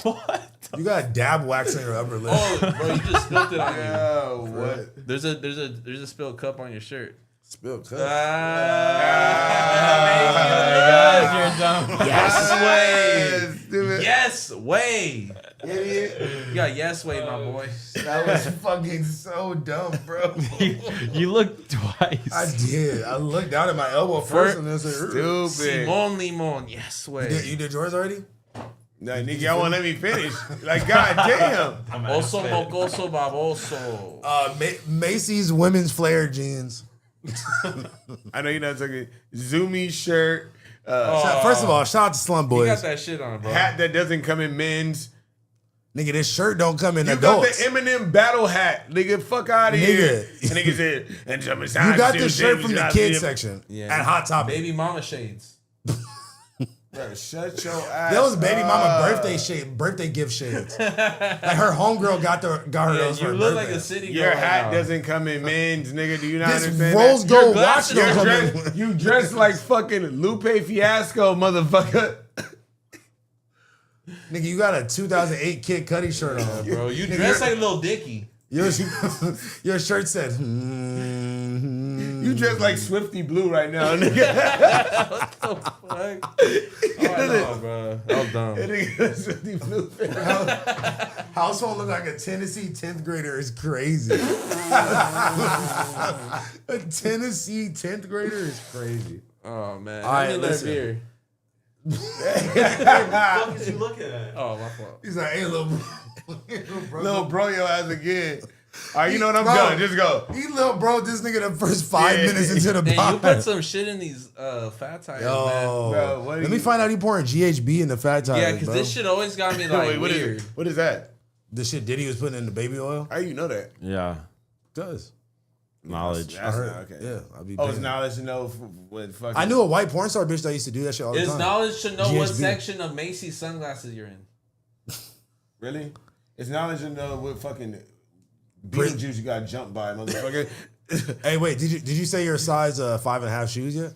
What? You got dab wax on your upper lip. Oh, bro, you just spilled it on you. Oh, what? There's a spilled cup on your shirt. Spill cup. You're dumb. Yes, Stupid. way. Yes, way. Idiot. You got yes, way, my boy. That was fucking so dumb, bro. You looked twice. I did. I looked down at my elbow first and then said, Stupid. Simon Limon, yes, way. You did yours already? Nah, nigga, y'all won't let me finish. Like, god damn. Oso mocoso baboso. Macy's women's flare jeans. I know you're not talking. Zoomy shirt. First of all, shout out to Slum You Boys. got that shit on, bro. Hat that doesn't come in men's. Nigga, this shirt don't come in You adults. got the Eminem battle hat. Nigga, fuck out of here. Nigga. And nigga said, and You got the shirt from the kids section at Hot Topic. Baby mama shades. Bro, shut your ass. That was baby mama up. birthday gift shades. Like her homegirl got her those for You her look birthday. like a city girl. Your right hat now. doesn't come in men's, nigga. Do you not This understand rose that? gold watch glasses- don't You're come dressed, in. you dressed like fucking Lupe Fiasco, motherfucker. Nigga, you got a 2008 Kid Cudi shirt on. Bro, you dress like a little Dicky. Your shirt said, You dressed like Swifty Blue right now, nigga. What the fuck? Oh, I know, bro. That was dumb. Nigga, Swifty Blue. House phone look like a Tennessee 10th grader is crazy. A Tennessee 10th grader is crazy. Oh, man. All right, I need that listen. beer. What the fuck is you looking at? Oh, my fault. He's like, hey, little bro. Little bro, your ass again. All right, you know what? I'm Bro. done. Just go. He little bro this nigga the first 5 minutes into the And you pod. put some shit in these fat tires, man. Yo, Bro, what are let me you- find out he pouring GHB in the fat tires, Yeah, because bro. this shit always got me like Wait, what is weird. it? What is that? The shit Diddy was putting in the baby oil? How you know that? Yeah. Does. Knowledge. That's I not heard. okay. Yeah, I'll be Oh, it's damned. knowledge to know what fucking. I knew a white porn star bitch that used to do that shit all the It's time. knowledge to know what GHB. section of Macy's sunglasses you're in. Really? It's knowledge to know what fucking Beetlejuice you got jumped by, motherfucker. Hey, wait, did you say your size 5.5 shoes yet?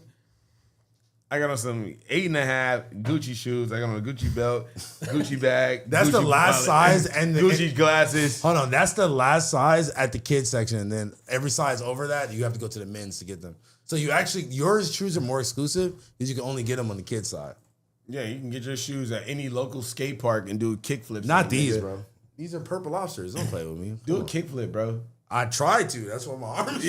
I got on some 8.5 Gucci shoes. I got on a Gucci belt, Gucci bag. That's the Gucci last wallet, size and Gucci glasses. Hold on, that's the last size at the kids section, and then every size over that you have to go to the men's to get them. So you actually yours shoes are more exclusive because you can only get them on the kids side. Yeah, you can get your shoes at any local skate park and do kickflips. Not these, bro. These are purple lobsters. Don't play with me. Do a kickflip, bro. I tried to. That's why my arms.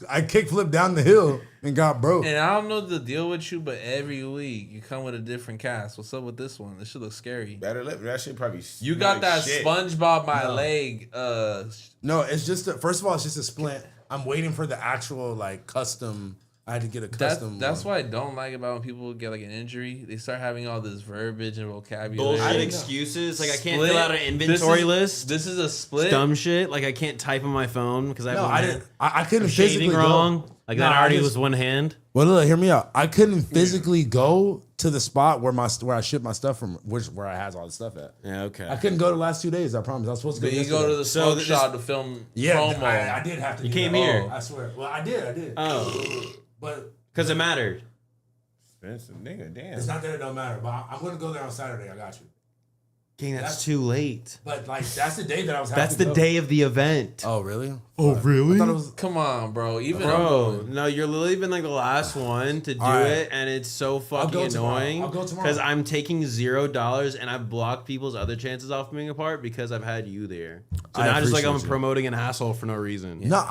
I kickflipped down the hill and got broke. And I don't know the deal with you, but every week you come with a different cast. What's up with this one? This shit looks scary. Better lip. That shit probably. You got that shit. SpongeBob my leg. No, it's just first of all, it's just a splint. I'm waiting for the actual like custom. I had to get a custom. That's what I don't like about when people get like an injury. They start having all this verbiage and vocabulary. Bullshit excuses. Like I can't Split. fill out an inventory list. This is a split. Dumb shit. Like I can't type on my phone because I have No, one I hand. didn't. I couldn't I'm physically shaving go. wrong. Like No, that already I just- was one hand. Well, look, hear me out. I couldn't physically go to the spot where I ship my stuff from, where I has all the stuff at. Yeah, okay. I couldn't go the last 2 days. I promise. I was supposed to go. But you yesterday. go to the So smoke this- shop to film Yeah, promo. I did have to. You do came that. here. I swear. Well, I did. Oh, But because it mattered. Expensive, nigga. Damn. it's not that it don't matter. But I'm gonna go there on Saturday. I got you. Dang, that's That's- too late. But like, that's the day that I was. That's happy the to go. day of the event. Oh really? Oh, really? I thought it was. Come on, bro. Even I'm Bro, going. no, you're literally been like the last one to do All right. it, and it's so fucking go tomorrow. annoying. I'll go tomorrow. Because I'm taking $0, and I've blocked people's other chances off being a part because I've had you there. So I now just like I'm appreciate you. promoting an asshole for no reason. No,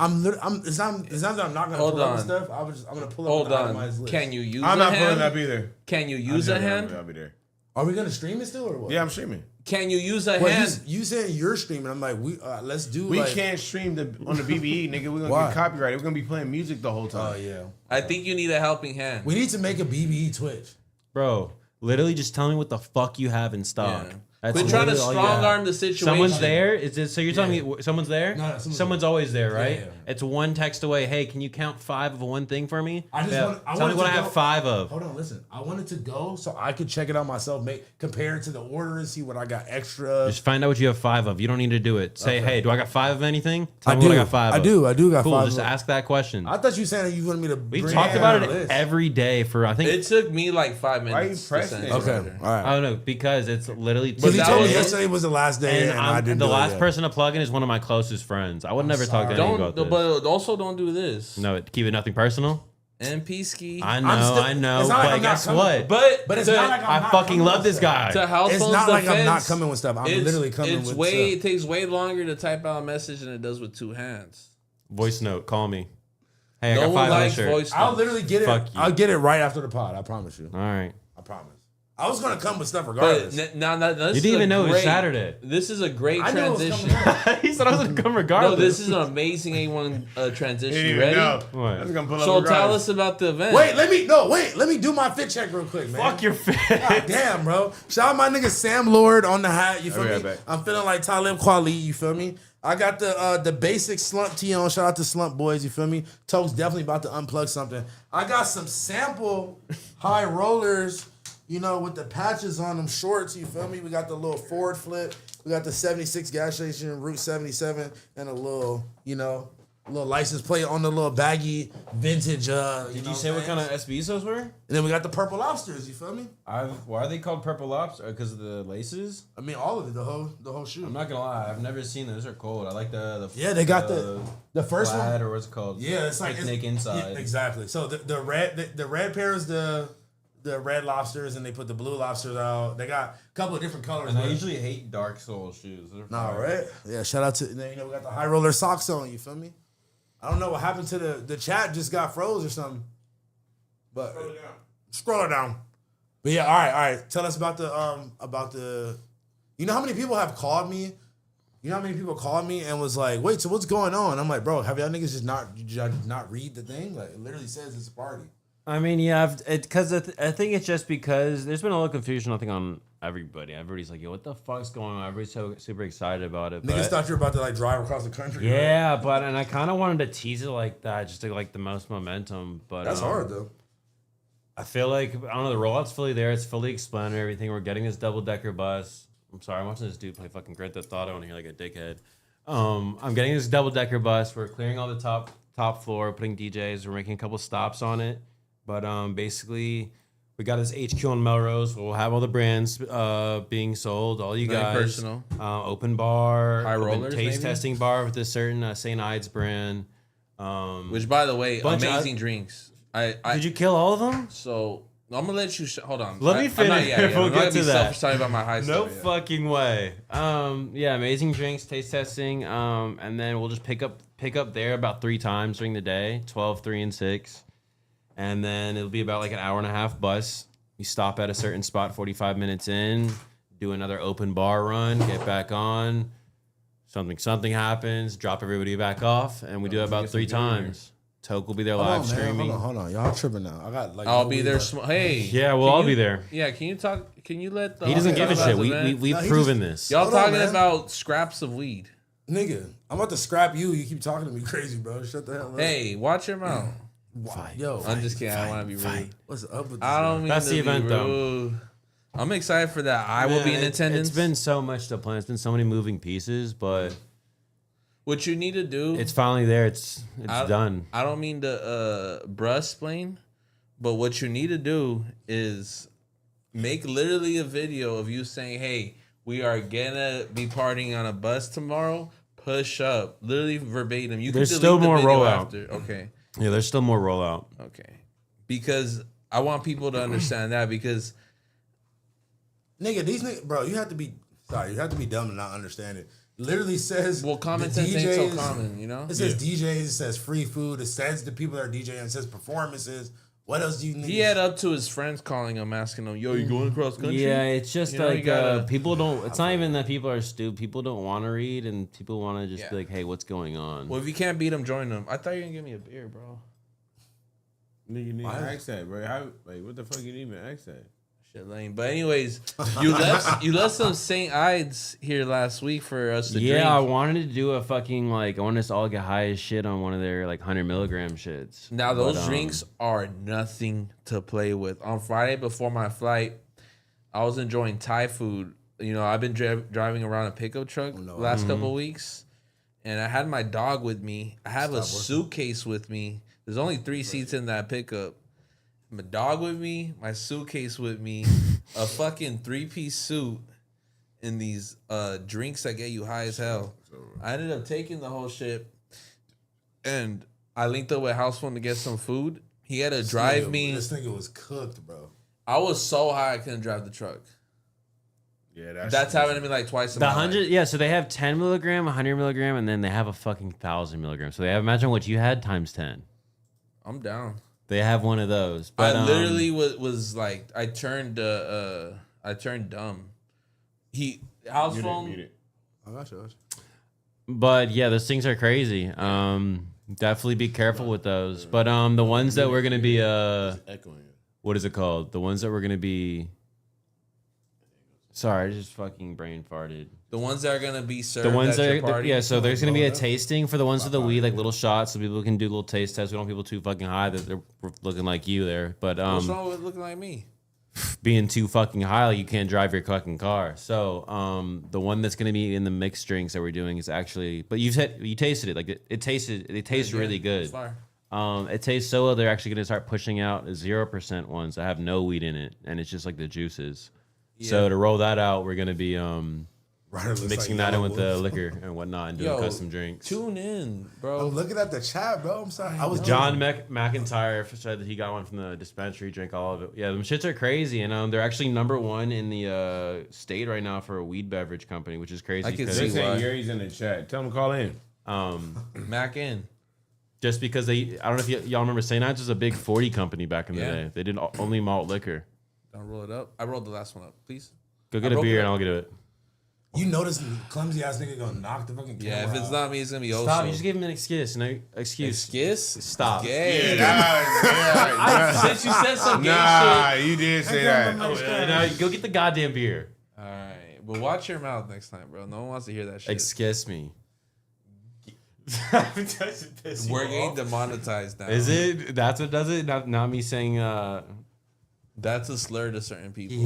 it's not that I'm not gonna Hold pull up on. stuff. I'm gonna pull up Hold an on. itemized list. Can you use I'm a not pulling hand? up either. Can you use a hand? I'll be there. Are we gonna stream it still or what? Yeah, I'm streaming. Can you use a Well, hand? you said you're streaming. I'm like, let's do. We like, can't stream on the BBE, nigga. We're gonna Why? get copyrighted. We're gonna be playing music the whole time. Oh yeah. I think you need a helping hand. We need to make a BBE Twitch. Bro, literally just tell me what the fuck you have in stock. Yeah. That's We're trying to literally all you strong have. arm the situation. Someone's there? Is it so you're telling me someone's there? No, Someone's always there, right? Yeah. It's one text away. Hey, can you count 5 of one thing for me? I just Yeah. want. I Tell me wanted what to I go- have 5 of. Hold on, listen. I wanted to go so I could check it out myself, compare it to the order and see what I got extra. Just find out what you have 5 of. You don't need to do it. Say, hey, do I got 5 of anything? Tell I me do. what I got 5 I of. do. I do got Cool. 5. Just ask that question. I thought you saying that you wanted me to. We bring talked it about on it the list. every day for I think. It took me like 5 minutes. Why you to pressing send it? it Okay. over. All right. I don't know because it's literally. But Because you that told me was- yesterday was the last day, and I didn't. The do it last yet. person to plug in is one of my closest friends. I would never talk to anyone about Don't, this. but also don't do this. No, keep it nothing personal. MP ski. I know, it's but not like I'm not guess coming. what? But it's not like I'm I not fucking coming love with this stuff. guy. To households It's not like I'm not defense, coming with stuff. I'm literally coming with stuff. It takes way longer to type out a message than it does with 2 hands. Voice note, call me. Hey, I No got one 5 on the likes shirt. voice I'll notes. literally get it. Fuck you. I'll get it right after the pod. I promise you. All right. I promise. I was gonna come with stuff But regardless. now, this You is didn't a even know it was great- Saturday. This is a great I knew it was transition. coming out. He said I was gonna come No, regardless. this is an amazing A1 transition. You ready? What? I was gonna pull up So regardless. tell us about the event. Let me do my fit check real quick, man. Fuck your face. God damn, bro. Shout out my nigga Sam Lord on the hat. You feel I'll be me? right back. I'm feeling like Talib Kweli. You feel me? I got the basic slump tee on. Shout out to Slump Boys. You feel me? Toke's definitely about to unplug something. I got some sample high rollers. You know, with the patches on them shorts, you feel me? We got the little forward flip. We got the 76 gas station, Route 77, and a little, little license plate on the little baggy vintage. Did you say what kind of SBs those were? And then we got the purple lobsters, you feel me? Why are they called purple lobster? Because of the laces? I mean, all of it, the whole shoe. I'm not gonna lie, I've never seen those. Those are cold. I like the Yeah, they got the first plaid, one. or what's it called? Yeah, it's like picnic inside. Yeah, exactly. So the red pair is the red lobsters, and they put the blue lobsters out. They got a couple of different colors. And I but- usually hate dark sole shoes. Those are Nah, fire. right? Yeah, shout out to we got the high roller socks on. You feel me? I don't know what happened to the chat. Just got froze or something. But scroll it down. But yeah, all right. Tell us about the. You know how many people have called me? You know how many people called me and was like, "Wait, so what's going on?" I'm like, "Bro, have y'all niggas just not read the thing? Like, it literally says it's a party." I mean, yeah, because I think it's just because there's been a little confusion, I think, on everybody. Everybody's like, yo, what the fuck's going on? Everybody's so super excited about it. Niggas But, thought you were about to like drive across the country. right? yeah, and I kind of wanted to tease it like that, just to like the most momentum. But That's hard though. I feel like, I don't know, the rollout's fully there. It's fully explained and everything. We're getting this double-decker bus. I'm sorry, I'm watching this dude play fucking Grand Theft Auto in here like a dickhead. I'm getting this double-decker bus. We're clearing all the top floor, putting DJs. We're making a couple stops on it. But basically, we got this HQ on Melrose. We'll have all the brands being sold. All you Nothing guys. personal. Open bar. High open rollers, taste maybe? testing bar with this certain St. Ides brand. Which, by the way, Bunch of- amazing drinks. Did you kill all of them? So I'm gonna let you. Hold on. Let me I'm not- finish. yeah, We'll I'm not get gonna to be that. selfish talking about my high No stuff. Yeah. fucking way. Yeah, amazing drinks, taste testing, and then we'll just pick up there about 3 times during the day, 12, 3, and 6. And then it'll be about like an hour and a half bus. You stop at a certain spot 45 minutes in, do another open bar run, get back on. Something happens, drop everybody back off, and we do it about 3 times. Toke will be there live streaming. Hold on. Y'all tripping now. I got like. I'll no be weed there. left. Hey. Yeah, we'll can all you- be there. Yeah. Can you talk? Can you let the? He doesn't give a about shit. the We've event? proven this. Y'all Hold on, talking man. about scraps of weed. Nigga, I'm about to scrap you. You keep talking to me crazy, bro. Shut the hell up. Hey, watch your mouth. Yo, I'm just kidding. I want to be rude. what's up with this? I don't mean That's to the be event, though. rude. I'm excited for that. I will be in attendance. It's been so much to plan. It's been so many moving pieces, but What you need to do. it's finally there. It's done. I don't mean to brush-splain, but what you need to do is make literally a video of you saying, "Hey, we are gonna be partying on a bus tomorrow. Push up." Literally verbatim. You There's can still delete the more video rollout. after. Okay. Yeah, there's still more rollout. Okay. Because I want people to understand that because Nigga, these niggas, bro, you have to be dumb to not understand it. Literally says, well, common the sense ain't so DJs common, you know? It says DJs, it says free food, it says the people that are DJing, it says performances. What else do you need? He had up to his friends calling him, asking him, "Yo, you going across country?" Yeah, it's just You know, you like gotta- people don't. It's not even that people are stupid. People don't want to read, and people want to just be Yeah. like, "Hey, what's going on?" Well, if you can't beat him, join him. I thought you were gonna give me a beer, bro. Nigga, you need to ask that, bro. How, like, what the fuck you need me to ask that? Shit lame. But anyways, you left some St. Ides here last week for us to drink. Yeah, I wanted to do a fucking I wanted us to all get high as shit on one of their 100 milligram shits. Now those drinks are nothing to play with. On Friday before my flight, I was enjoying Thai food. You know, I've been driving around a pickup truck the last couple of weeks, and I had my dog with me. I have a suitcase with me. There's only 3 seats in that pickup. My dog with me, my suitcase with me, a fucking 3-piece suit, and these drinks that get you high as hell. I ended up taking the whole shit, and I linked up with House Phone to get some food. He had to drive me. This nigga was cooked, bro. I was so high I couldn't drive the truck. Yeah, that's happened to me like twice. The 100, yeah. So they have 10 milligram, 100 milligram, and then they have a fucking 1,000 milligram. So they have, imagine what you had times 10. I'm down. They have one of those. But, I literally was like, I turned dumb. House Phone. I got you. But yeah, those things are crazy. Definitely be careful with those. But the ones that we're gonna be what is it called? The ones that we're gonna be. Sorry, I just fucking brain farted. The ones that are gonna be served. The ones at that your party. yeah. So there's gonna be a tasting for the ones with the weed, like little shots, so people can do little taste tests. We don't want people too fucking high that they're looking like you there. But What's wrong with looking like me? being too fucking high, like you can't drive your fucking car. So the one that's gonna be in the mixed drinks that we're doing is actually, but you tasted it, like it tastes really good. It's fire. It tastes so well. They're actually gonna start pushing out 0% ones that have no weed in it, and it's just like the juices. Yeah. So to roll that out, we're gonna be mixing that in with the liquor and whatnot and doing custom drinks. Tune in, bro. I'm looking at the chat, bro. I'm sorry. I was John McIntyre said that he got one from the dispensary, drank all of it. Yeah, them shits are crazy, and they're actually #1 in the state right now for a weed beverage company, which is crazy. I can see why. Yuri's in the chat. Tell him to call in. Mac in. Just because I don't know if y'all remember, St. Ides was a big 40 company back in the day. They did only malt liquor. Don't roll it up. I rolled the last one up, please. Go get a beer and I'll get it. You notice clumsy ass nigga gonna knock the fucking camera. Yeah, if it's not me, it's gonna be Oso. Stop! You just gave him an excuse. No excuse. Excuse? Stop. Gay. Since you said some gay shit. You did say that. Now go get the goddamn beer. All right, but watch your mouth next time, bro. No one wants to hear that shit. Excuse me. We're getting demonetized now. Is it? That's what does it? Not me saying. That's a slur to certain people.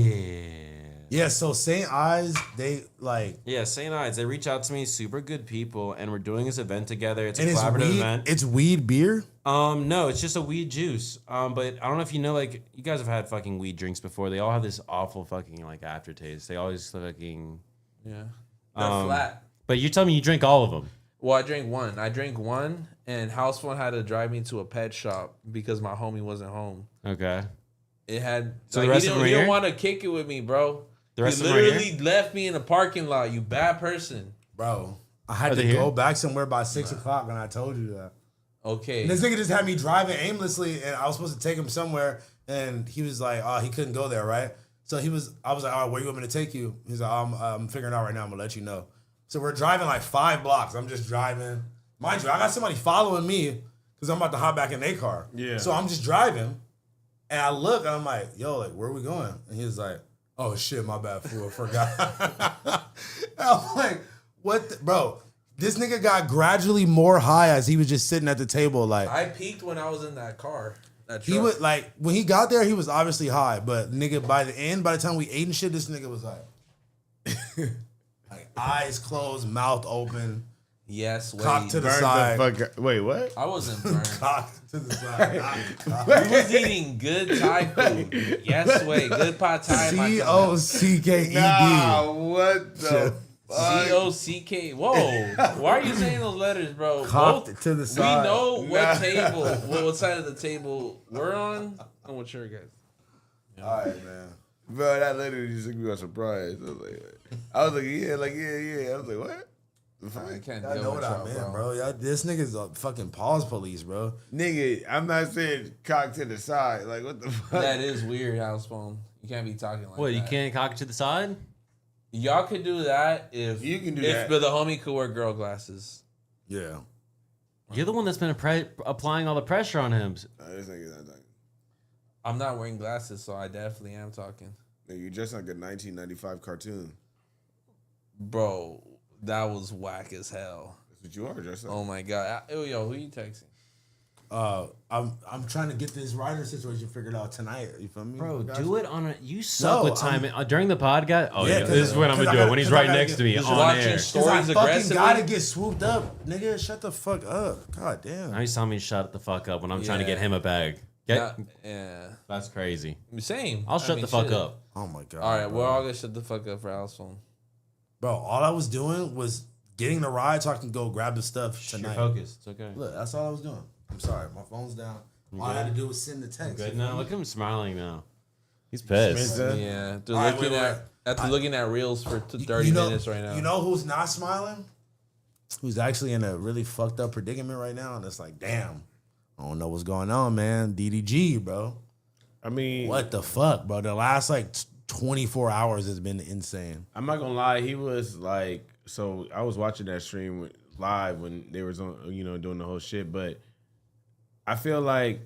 Yeah, so St. Ides, they like... Yeah, St. Ides, they reach out to me, super good people, and we're doing this event together. It's a and collaborative event. It's weed beer? No, it's just a weed juice. But I don't know if you know, like, you guys have had fucking weed drinks before. They all have this awful fucking, like, aftertaste. They always fucking... Yeah. They're flat. But you tell me you drink all of them. Well, I drank one, and House Phone had to drive me to a pet shop because my homie wasn't home. Okay. It had... So the rest of them he didn't want to kick it with me, bro. You literally left me in the parking lot, you bad person. Bro, I had to go back somewhere by 6 o'clock and I told you that. Okay. And this nigga just had me driving aimlessly and I was supposed to take him somewhere and he was like, oh, he couldn't go there, right? So I was like, all right, where you want me to take you? He's like, I'm figuring it out right now. I'm going to let you know. So we're driving like 5 blocks. I'm just driving. Mind you, I got somebody following me because I'm about to hop back in their car. Yeah. So I'm just driving and I look and I'm like, yo, like, where are we going? And he was like, oh shit, my bad, fool. I forgot. I'm like, what, bro? This nigga got gradually more high as he was just sitting at the table. Like I peaked when I was in that car. That truck. He was like, when he got there, he was obviously high, but nigga, by the time we ate and shit, this nigga was like, like eyes closed, mouth open. Yes, cock to the side. Wait, what? I wasn't burned. Cock to the side. He was eating good Thai food. Yes, way. Good pad Thai. COCKED. Nah, what the COCK. Whoa. Why are you saying those letters, bro? Cocked to the side. We know what table, what side of the table we're on and what your guys. All right, man. Bro, that literally just took me by surprise. I was like, yeah. I was like, what? I can't know what I meant, bro. Y'all, this nigga's a fucking pause police, bro. Nigga, I'm not saying cock to the side. Like, what the fuck? That is weird, House Phone. You can't be talking like that. What, you can't cock it to the side? Y'all could do that if you can do that. But the homie could wear girl glasses. Yeah. You're the one that's been applying all the pressure on him. This nigga's not talking. I'm not wearing glasses, so I definitely am talking. You're just like a 1995 cartoon. Bro, that was whack as hell. That's what you are, just like. Oh my god. Yo, who you texting? I'm trying to get this rider situation figured out tonight. You feel me? Bro, Guys? do it on a. You suck No, with time during the podcast. Oh Yeah, yeah, this is what I'm gonna do. When he's right next to me Just on watching air. Cause I stories fucking aggressively. gotta get swooped up, nigga. Shut the fuck up. God damn. Now he's telling me to shut the fuck up when I'm trying to Yeah. get him a bag. Okay? Yeah. That's crazy. Same. I'll shut the fuck shit. up. Oh my god. All right, bro. we're all gonna shut the fuck up for Al's phone. Bro, all I was doing was getting the ride so I can go grab the stuff You're tonight. focused. It's okay. Look, that's all I was doing. I'm sorry, my phone's down. All I had to do was send the text. Good now. Look at him smiling now. He's pissed. Yeah, they're All right, looking wait, at wait. after looking at reels for 30 minutes right now. You know who's not smiling? Who's actually in a really fucked up predicament right now? And it's like, damn, I don't know what's going on, man. DDG, bro. I mean, What the fuck, bro? The last like 24 hours has been insane. I'm not gonna lie. He was like, so I was watching that stream live when they was on, doing the whole shit. But I feel like,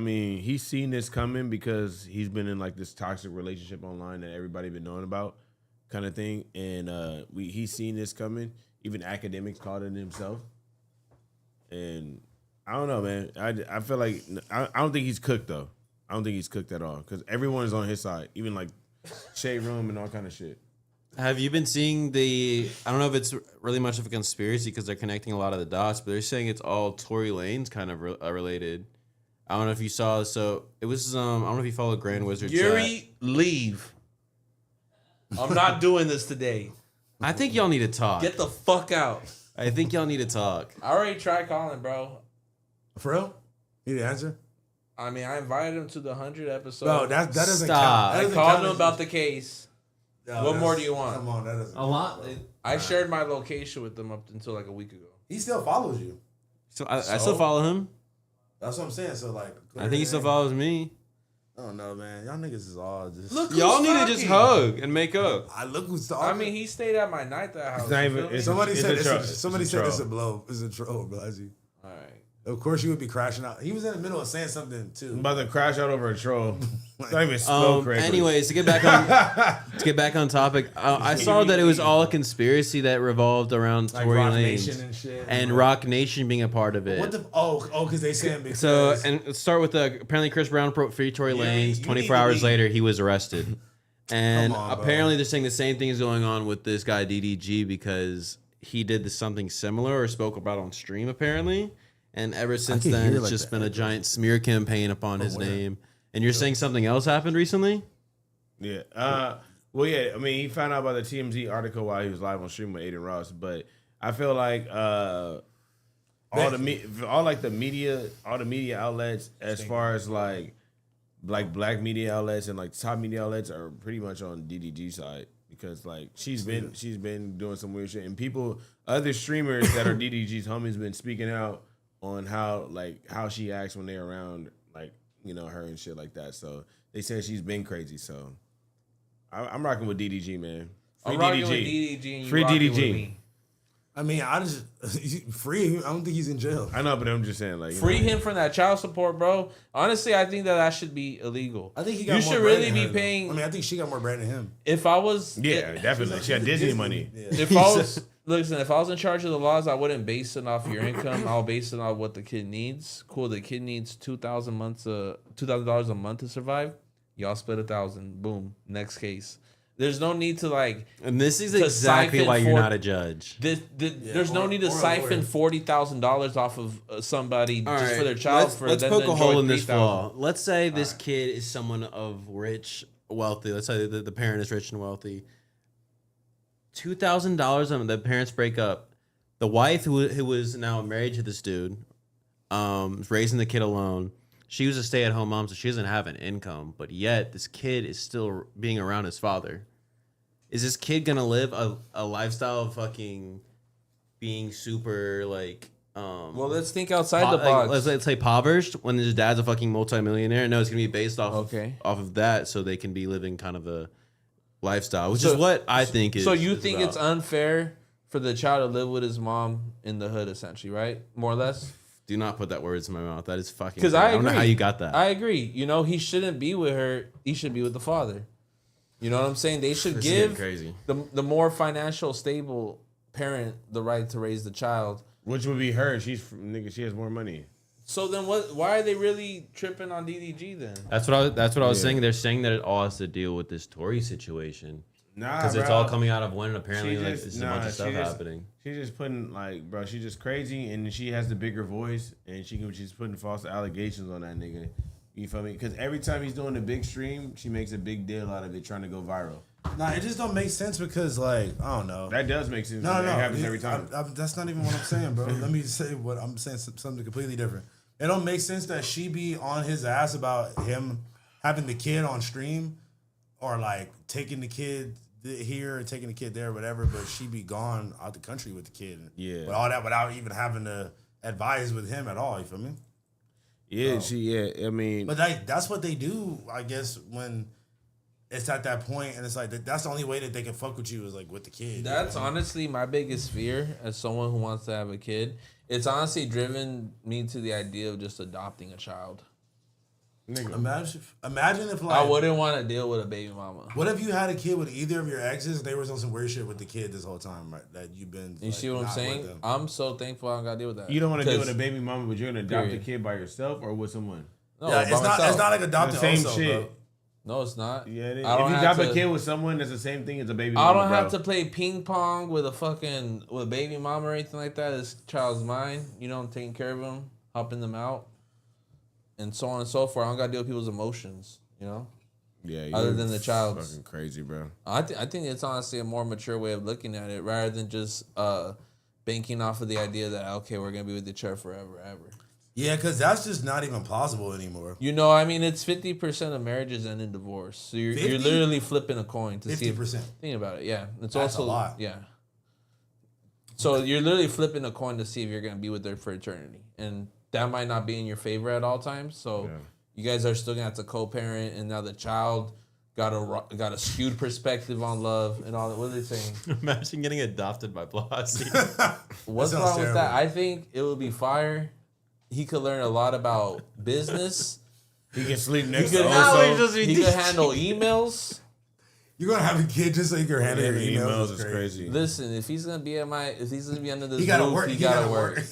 he's seen this coming because he's been in like this toxic relationship online that everybody been knowing about, kind of thing. And he's seen this coming. Even academics called it himself. And I don't know, man. I feel like I don't think he's cooked though. I don't think he's cooked at all because everyone is on his side, even like Shade Room and all kind of shit. Have you been seeing I don't know if it's really much of a conspiracy because they're connecting a lot of the dots, but they're saying it's all Tory Lanez kind of related. I don't know if you saw. So it was. I don't know if you follow Grand Wizard. Yuri, leave. I'm not doing this today. I think y'all need to talk. Get the fuck out. I think y'all need to talk. I already tried calling, bro. For real? You didn't answer? I mean, I invited him to the 100 episode. Bro, that doesn't Stop. count. That I doesn't called count him as- about the case. No, What that's- more do you want? Come on, that doesn't. A lot. I shared my location with them up until like a week ago. He still follows you. So I still follow him. That's what I'm saying. So like, I think he still follows me. I don't know, man. Y'all niggas is all just. Look, Y'all who's need to just talking? hug and make up. I look who's I talking. mean, he stayed at my night that house. It's not you even- feel me? it's- somebody it's said a it's troll. a, somebody It's a said troll. it's a blow. It's a troll, Blazzy. All right. Of course, you would be crashing out. He was in the middle of saying something too. I'm about to crash out over a troll. It's not even spelled correctly. Anyways, to get back on topic, I saw that it was all a conspiracy that revolved around Like Tory Rock Lanez Nation and shit. and Rock Nation being a part of it. What the? Oh, because they saying because. So, and let's start with apparently Chris Brown free Tory Lanez. you 24 need to hours leave. later, he was arrested. And Come on, bro. apparently they're saying the same thing is going on with this guy DDG because he did something similar or spoke about on stream apparently. And ever since can then, hear it's like just the been a giant smear campaign upon his where? name. And you're saying something else happened recently? Yeah. Well, yeah. I mean, he found out about the TMZ article while he was live on stream with Aiden Ross. But I feel like all the media outlets, as far as like black media outlets and like top media outlets, are pretty much on DDG's side because like she's been doing some weird shit, and other streamers that are DDG's homies been speaking out on how she acts when they're around her and shit like that. So they said she's been crazy. So I'm rocking with DDG, man. I'm rocking with DDG and you Free rocking DDG. with me. I mean, I just free. I don't think he's in jail. I know, but I'm just saying, like, Free him from that child support, bro. Honestly, I think that should be illegal. I think he got You more should bread really than be her, though. paying. I mean, I think she got more bread than him. If I was, Yeah, definitely. She got Disney money. Yeah. if I was, listen, if I was in charge of the laws, I wouldn't base it off your income. I'll base it on what the kid needs. Cool, the kid needs $2,000 a month to survive. Y'all split 1,000. Boom. Next case. There's no need to And this is To exactly siphon why you're for- not a judge. there's no or- need to or a siphon lawyer. $40,000 off of somebody All just right, for their child. let's them poke to a hole enjoy in this 3,000. flaw. Let's say this kid is someone of wealthy. Let's say the parent is rich and wealthy. $2,000 on the parents break up. The wife who was now married to this dude, is raising the kid alone. She was a stay-at-home mom, so she doesn't have an income. But yet, this kid is still being around his father. Is this kid gonna live a lifestyle of fucking being super Well, let's think outside the box. let's say impoverished when his dad's a fucking multimillionaire? No, it's gonna be based off of that, so they can be living kind of a lifestyle, which is what I think is. So you is think about. it's unfair for the child to live with his mom in the hood, essentially, right? More or less. Do not put that words in my mouth. That is fucking. Because I don't know how you got that. I agree. You know, he shouldn't be with her. He should be with the father. You know what I'm saying? They should give the more financial stable parent the right to raise the child. Which would be her. She has more money. So then what? Why are they really tripping on DDG then? That's what I was saying. They're saying that it all has to deal with this Tory situation. Nah, because it's all coming out of one, and apparently like there's a bunch of stuff happening. happening. She's just putting she's just crazy, and she has the bigger voice, and she's putting false allegations on that nigga. You feel me? Because every time he's doing a big stream, she makes a big deal out of it, trying to go viral. Nah, it just don't make sense because I don't know. That does make sense. No, it happens every time. That's not even what I'm saying, bro. Let me say what I'm saying. Something completely different. It don't make sense that she be on his ass about him having the kid on stream, or like taking the kid here and taking the kid there, or whatever. But she be gone out the country with the kid. Yeah, but all that without even having to advise with him at all. You feel me? Yeah, I mean, but that's what they do, I guess, when it's at that point, and it's like that's the only way that they can fuck with you is like with the kid. That's honestly my biggest fear as someone who wants to have a kid. It's honestly driven me to the idea of just adopting a child. Nigga. Imagine if like I wouldn't want to deal with a baby mama. What if you had a kid with either of your exes? They was on some weird shit with the kid this whole time, right? That you've been. You see what I'm saying? I'm so thankful I don't gotta deal with that. You don't want to deal with a baby mama, but you're gonna adopt a kid by yourself or with someone. No, yeah, it's not like adopting. The same also, shit. bro. No, it's not. Yeah, it is. If you adopt a kid with someone, that's the same thing as a baby mama. I don't have to play ping pong with a baby mama or anything like that. This child's mine. You know, I'm taking care of them, helping them out, and so on and so forth. I don't got to deal with people's emotions, you know? Yeah. Other than the child's. Fucking crazy, bro. I think it's honestly a more mature way of looking at it rather than just banking off of the idea that, okay, we're going to be with each other forever, ever. Yeah, because that's just not even plausible anymore. You know, I mean, it's 50% of marriages end in divorce. So you're literally flipping a coin to 50%. See if, think about it, yeah. It's that's also a lot. Yeah. So you're literally flipping a coin to see if you're going to be with her for eternity. And that might not be in your favor at all times. So you guys are still going to have to co-parent, and now the child got a skewed perspective on love and all that. What are they saying? Imagine getting adopted by Blazzy. What's wrong with that? I think it would be fire. He could learn a lot about business. He can sleep next to He could handle emails. You're gonna have a kid just so you can handle your emails. Is crazy. Listen, if he's gonna be under this he gotta roof, work. He gotta work.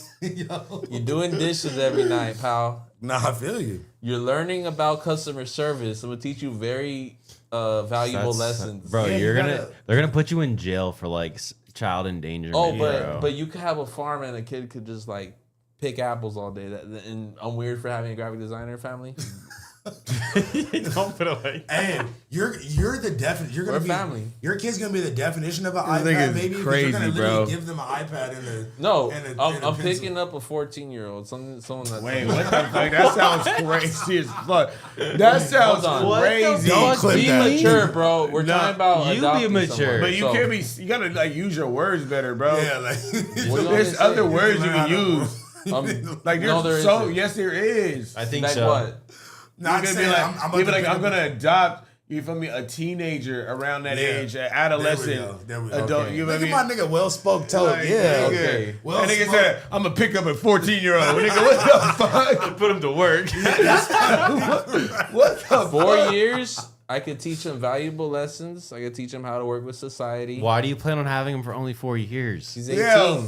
You're doing dishes every night, pal. Nah, I feel you. You're learning about customer service. It will teach you very valuable lessons. Bro, they're gonna put you in jail for like child endangerment. Oh, but you could have a farm and a kid could just like pick apples all day. And I'm weird for having a graphic designer family. Don't put it like that. And you're the definition. You're gonna be family. Your kid's gonna be the definition of an This iPad, baby. Crazy, you're gonna bro. Give them an iPad and a no. And I'm picking up a 14-year-old. Someone that. Wait, what the fuck? That sounds crazy as fuck. That sounds crazy. Don't clip be that. mature, bro. We're talking about you be mature, someone. But you can't be. You gotta like use your words better, bro. Yeah, like there's other words you can use. Like there's yes, there is. I think like so. What? Not saying I'm gonna adopt. You feel me? A teenager around that age, an adolescent, there we go. adult. Okay. You know Look what at my nigga well spoke toe. Like, Yeah. Okay. Well that nigga spoke. said, "I'm gonna pick up a 14-year-old." Nigga, what the fuck? Put him to work. What the 4 years, I could teach him valuable lessons. I could teach him how to work with society. Why do you plan on having him for only 4 years? He's 18. Yeah.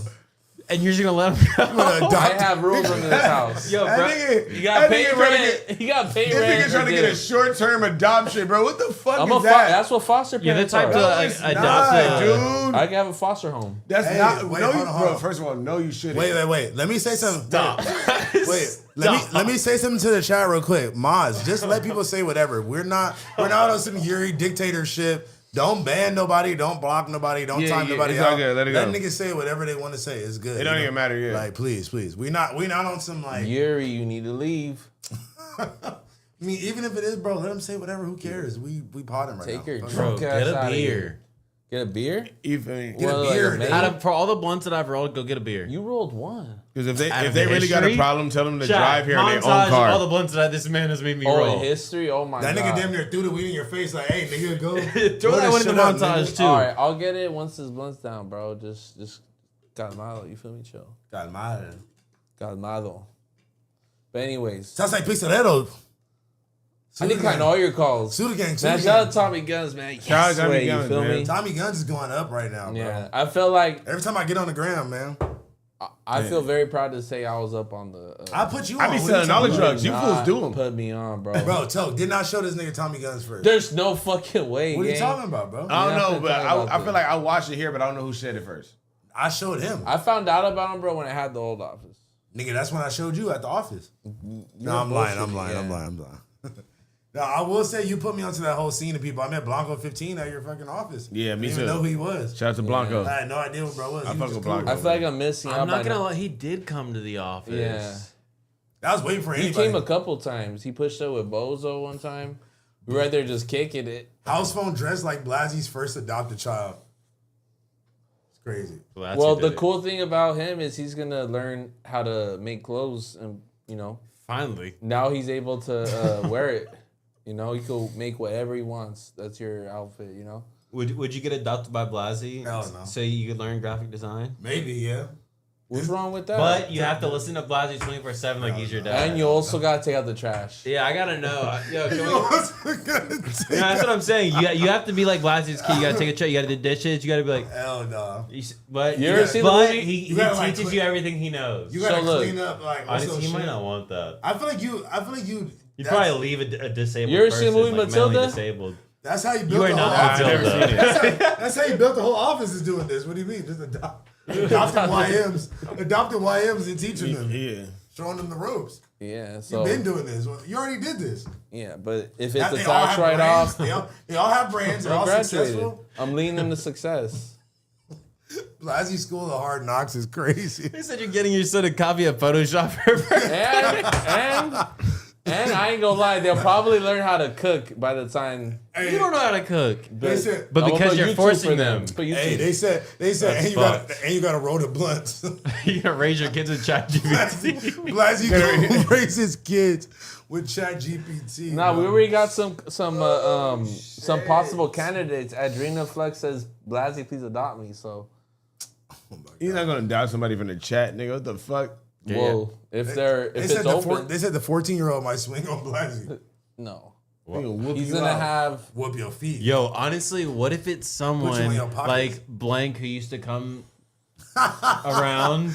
And you're just gonna let him go? I have rules in this house. Yo, bro. You got pay rent. You got pay This rent. nigga trying to get a short-term adoption, bro. What the fuck is that? That's what foster You're the parents type are. to adopt dude. I can have a foster home. That's Hey, not. wait, No, hold you, on, bro. hold on. First of all, no, you shouldn't. Wait. Let me say something. Stop. Wait. Let me say something to the chat real quick. Maz, just let people say whatever. We're not on some Yuri dictatorship. Don't ban nobody. Don't block nobody. Don't time nobody it's out. all good. Let it Let go. niggas say whatever they want to say. It's good. It don't even matter. Yeah. Like, please. We not on some like. Yuri, you need to leave. I mean, even if it is, bro, let them say whatever. Who cares? We potting right now. Take your Fuck drunk Bro, ass get a out of here. beer. Get a beer? You feel me? Get a beer. For all the blunts that I've rolled, go get a beer. You rolled one. Because if Out of they the really got a history? problem, tell them to Chat, drive here in their montage own car. of all the blunts that this man has made me Oh, roll. in history? Oh my That god. nigga damn near threw the weed in your face like, hey, nigga, go. Throw that one in the montage too. All right, I'll get it once this blunt's down, bro. Just calmado. You feel me? Chill. Calmado. Calmado. But anyways, Sounds like Pixelero. I think I know all your calls. Suda Gang. Man, shout out Tommy Guns, man. Shout out Tommy You Guns, feel man. me? Tommy Guns is going up right now, bro. Yeah, I feel like Every time I get on the gram, man, I feel very proud to say I was up on the. I put you on. I be What selling you all the talking drugs. You Nah, fools do them. Put me on, bro. Bro, did not show this nigga Tommy Guns first. There's no fucking way. What are you gang. talking about, bro? I don't Yeah, know, I'm but talking about I feel that. like I watched it here, but I don't know who said it first. I showed him. I found out about him, bro, when I had the old office. Nigga, that's when I showed you at the office. No, I'm lying. I'm lying. No, I will say you put me onto that whole scene of people. I met Blanco 15 at your fucking office. Yeah, me Didn't too. even know who he was. Shout out to Blanco. I had no idea what bro was. I He was fuck just with cool. Blanco. I feel like I'm missing out. I'm not by gonna now. lie, he did come to the office. Yeah. I was waiting for He anybody. came a couple times. He pushed up with Bozo one time. We were right there just kicking it. House phone dressed like Blazzy's first adopted child. It's crazy. Well, the cool thing about him is he's gonna learn how to make clothes, and Finally. now he's able to wear it. He could make whatever he wants. That's your outfit. Would you get adopted by Blazzy? Hell no. So you could learn graphic design? Maybe, yeah. What's wrong with that? But you have to listen to Blazzy 24/7 like he's your dad. And you also gotta take out the trash. Yeah, I gotta know. Yo, can we, that's what I'm saying. You have to be like Blazzy's kid. You gotta take a check. You gotta do dishes. You gotta be like. Hell no. But You ever seen the movie? he gotta, like, teaches you everything he knows. You gotta look, clean up like what's Honestly, those he might shit? not want that. I feel like you. You'd probably leave a disabled You ever person. seen the movie like, Matilda? mentally disabled. That's how you built You are the whole not office. I've never Matilda. seen it. That's how you built the whole office is doing this. What do you mean? Just adopting YMs and teaching them. Yeah. Showing them the ropes. Yeah. So You've been doing this. You already did this. yeah, but if Now, it's a they all tax have write off, brands. They all have brands. They're I all graduated. successful. I'm leading them to success. Blazzy School of Hard Knocks is crazy. They said you're getting your son a copy of Photoshop. And I ain't gonna lie, they'll probably learn how to cook by the time. You don't know how to cook. They said, But I'm gonna because put you're YouTube forcing for them. But hey, they said, and you got to roll the blunts. You gotta raise your kids with ChatGPT. Blazzy gonna raise his kids with ChatGPT. Nah, we already got some possible candidates. Adrena Flex says, "Blazzy, please adopt me." So, You're not gonna doubt somebody from the chat, nigga. What the fuck? whoa, if it's said open, they said the 14-year-old might swing on Blazzy. no, They gonna whoop he's you gonna out. have. Whoop your feet. Yo, honestly, what if it's Put you in someone your pockets. like blank who used to come around,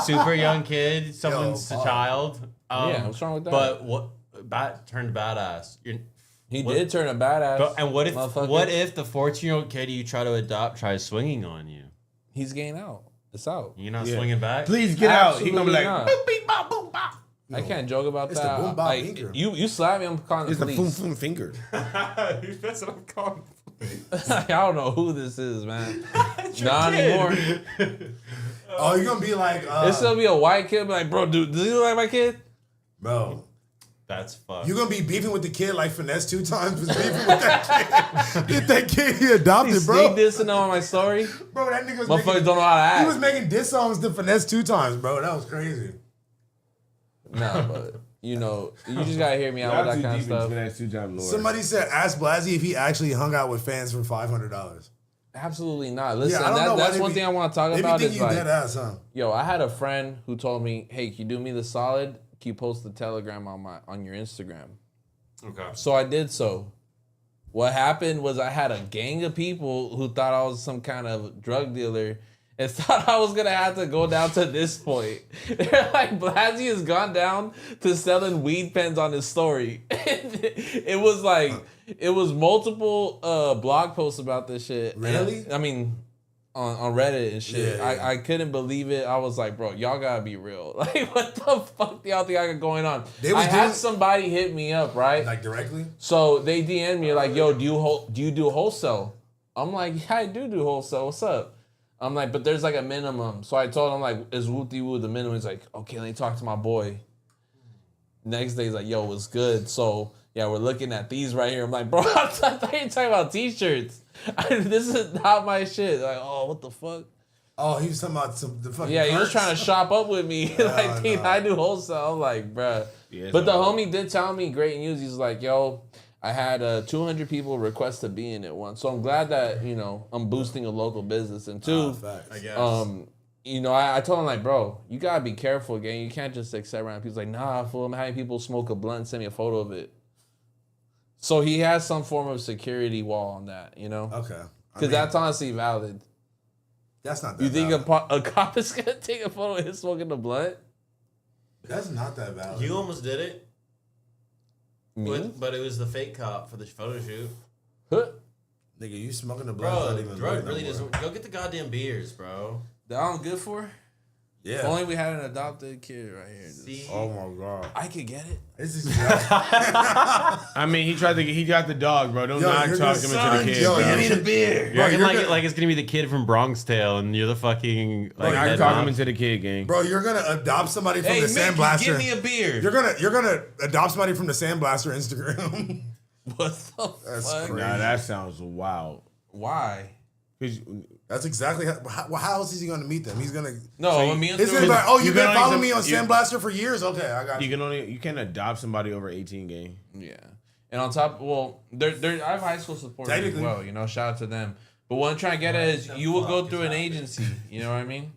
super young kid, someone's fuck. child. Yeah, what's wrong with that? But what turned badass? He what- did turn a badass. And what motherfucker. if the 14-year-old kid you try to adopt tries swinging on you? He's getting out? It's out. You're not Yeah. swinging back. Please get out. He gonna be like, Absolutely not. boop, beep, bop, boom, bop. I can't joke about It's the that. boom bop Like, finger. you slap me, I'm calling It's the the boom, police. boom finger. That's what I'm calling. I don't know who this is, man. Not anymore. Oh, you're gonna be like, It's gonna be a white kid. Be like, bro, dude, does he look like my kid? bro. That's fucked. You're gonna be beefing with the kid like Finesse 2 times was beefing with that kid. Get that kid he adopted, He bro. sneak dissing on my story. Bro, that nigga was Motherfuckers making, don't know how to act. he was making diss songs to Finesse 2 times, bro. That was crazy. Nah, but you just gotta hear me out with that kind of stuff. Somebody said, ask Blazzy if he actually hung out with fans for $500. Absolutely not. Listen, I don't know why that's they one be- thing I want to talk They be about thinking is you like, dead ass, huh? yo, I had a friend who told me, hey, can you do me the solid? Can you post the Telegram on your Instagram? Okay. So I did so. What happened was I had a gang of people who thought I was some kind of drug dealer and thought I was going to have to go down to this point. They're like, Blazzy has gone down to selling weed pens on his story. It was like, it was multiple blog posts about this shit. Really? I mean, on Reddit and shit. Yeah, yeah. I couldn't believe it. I was like, bro, y'all gotta be real. Like, what the fuck do y'all think I got going on? I had somebody hit me up, right? Like directly? So they DM'd me like, yo, do you do wholesale? I'm like, yeah, I do wholesale. What's up? I'm like, but there's like a minimum. So I told him like, is wooty woo the minimum? He's like, okay, let me talk to my boy. Next day he's like, yo, what's good? So yeah, we're looking at these right here. I'm like, bro, I thought you were talking about t-shirts. This is not my shit. Like, oh, what the fuck? Oh, he was talking about the fucking Yeah, he was carts? trying to shop up with me. Like, dude, nah. I do wholesale. I'm like, bruh. Yeah, But the homie did tell me great news. He's like, yo, I had 200 people request to be in it once. So I'm glad that, I'm boosting a local business. And two, Facts. I guess. you know, I told him like, bro, you gotta be careful, gang. You can't just accept random people. Like, nah, fool, I'm having people smoke a blunt and send me a photo of it. So he has some form of security wall on that, you know? Okay. Because that's honestly valid. That's not that You think valid. a cop is gonna take a photo of him smoking a blunt? That's not that valid. You almost did it. Me? But it was the fake cop for the photo shoot. Huh? Nigga, you smoking the blunt? Bro, Not even drug lit no really more. doesn't. Go get the goddamn beers, bro. That I'm good for? Yeah. If only we had an adopted kid right here. See? Oh my god. I could get it. This is exactly. I mean, he got the dog, bro. Don't Yo, not you're talk the him into son, the kid. yo, bro. give me the beer. Bro, Bro, like, like it's gonna be the kid from Bronx Tale, and you're the fucking like. I head talk mom. him into the kid, gang. Bro, you're gonna adopt somebody from Hey, the Mickey, Sandblaster. give me a beer. You're gonna adopt somebody from the Sandblaster Instagram. What the That's fuck? crazy. Nah, that sounds wild. Why? 'Cause That's exactly how else is he gonna meet them? He's gonna No, me and It's through- gonna be like, oh, you've you been can only following me on you- Sandblaster for years. Okay, I got you. you can't adopt somebody over 18, gang. Yeah. And on top, well, I have high school supporters as Technically. well, you know, shout out to them. But what I'm trying to get at is you will go through an agency, you know what I mean?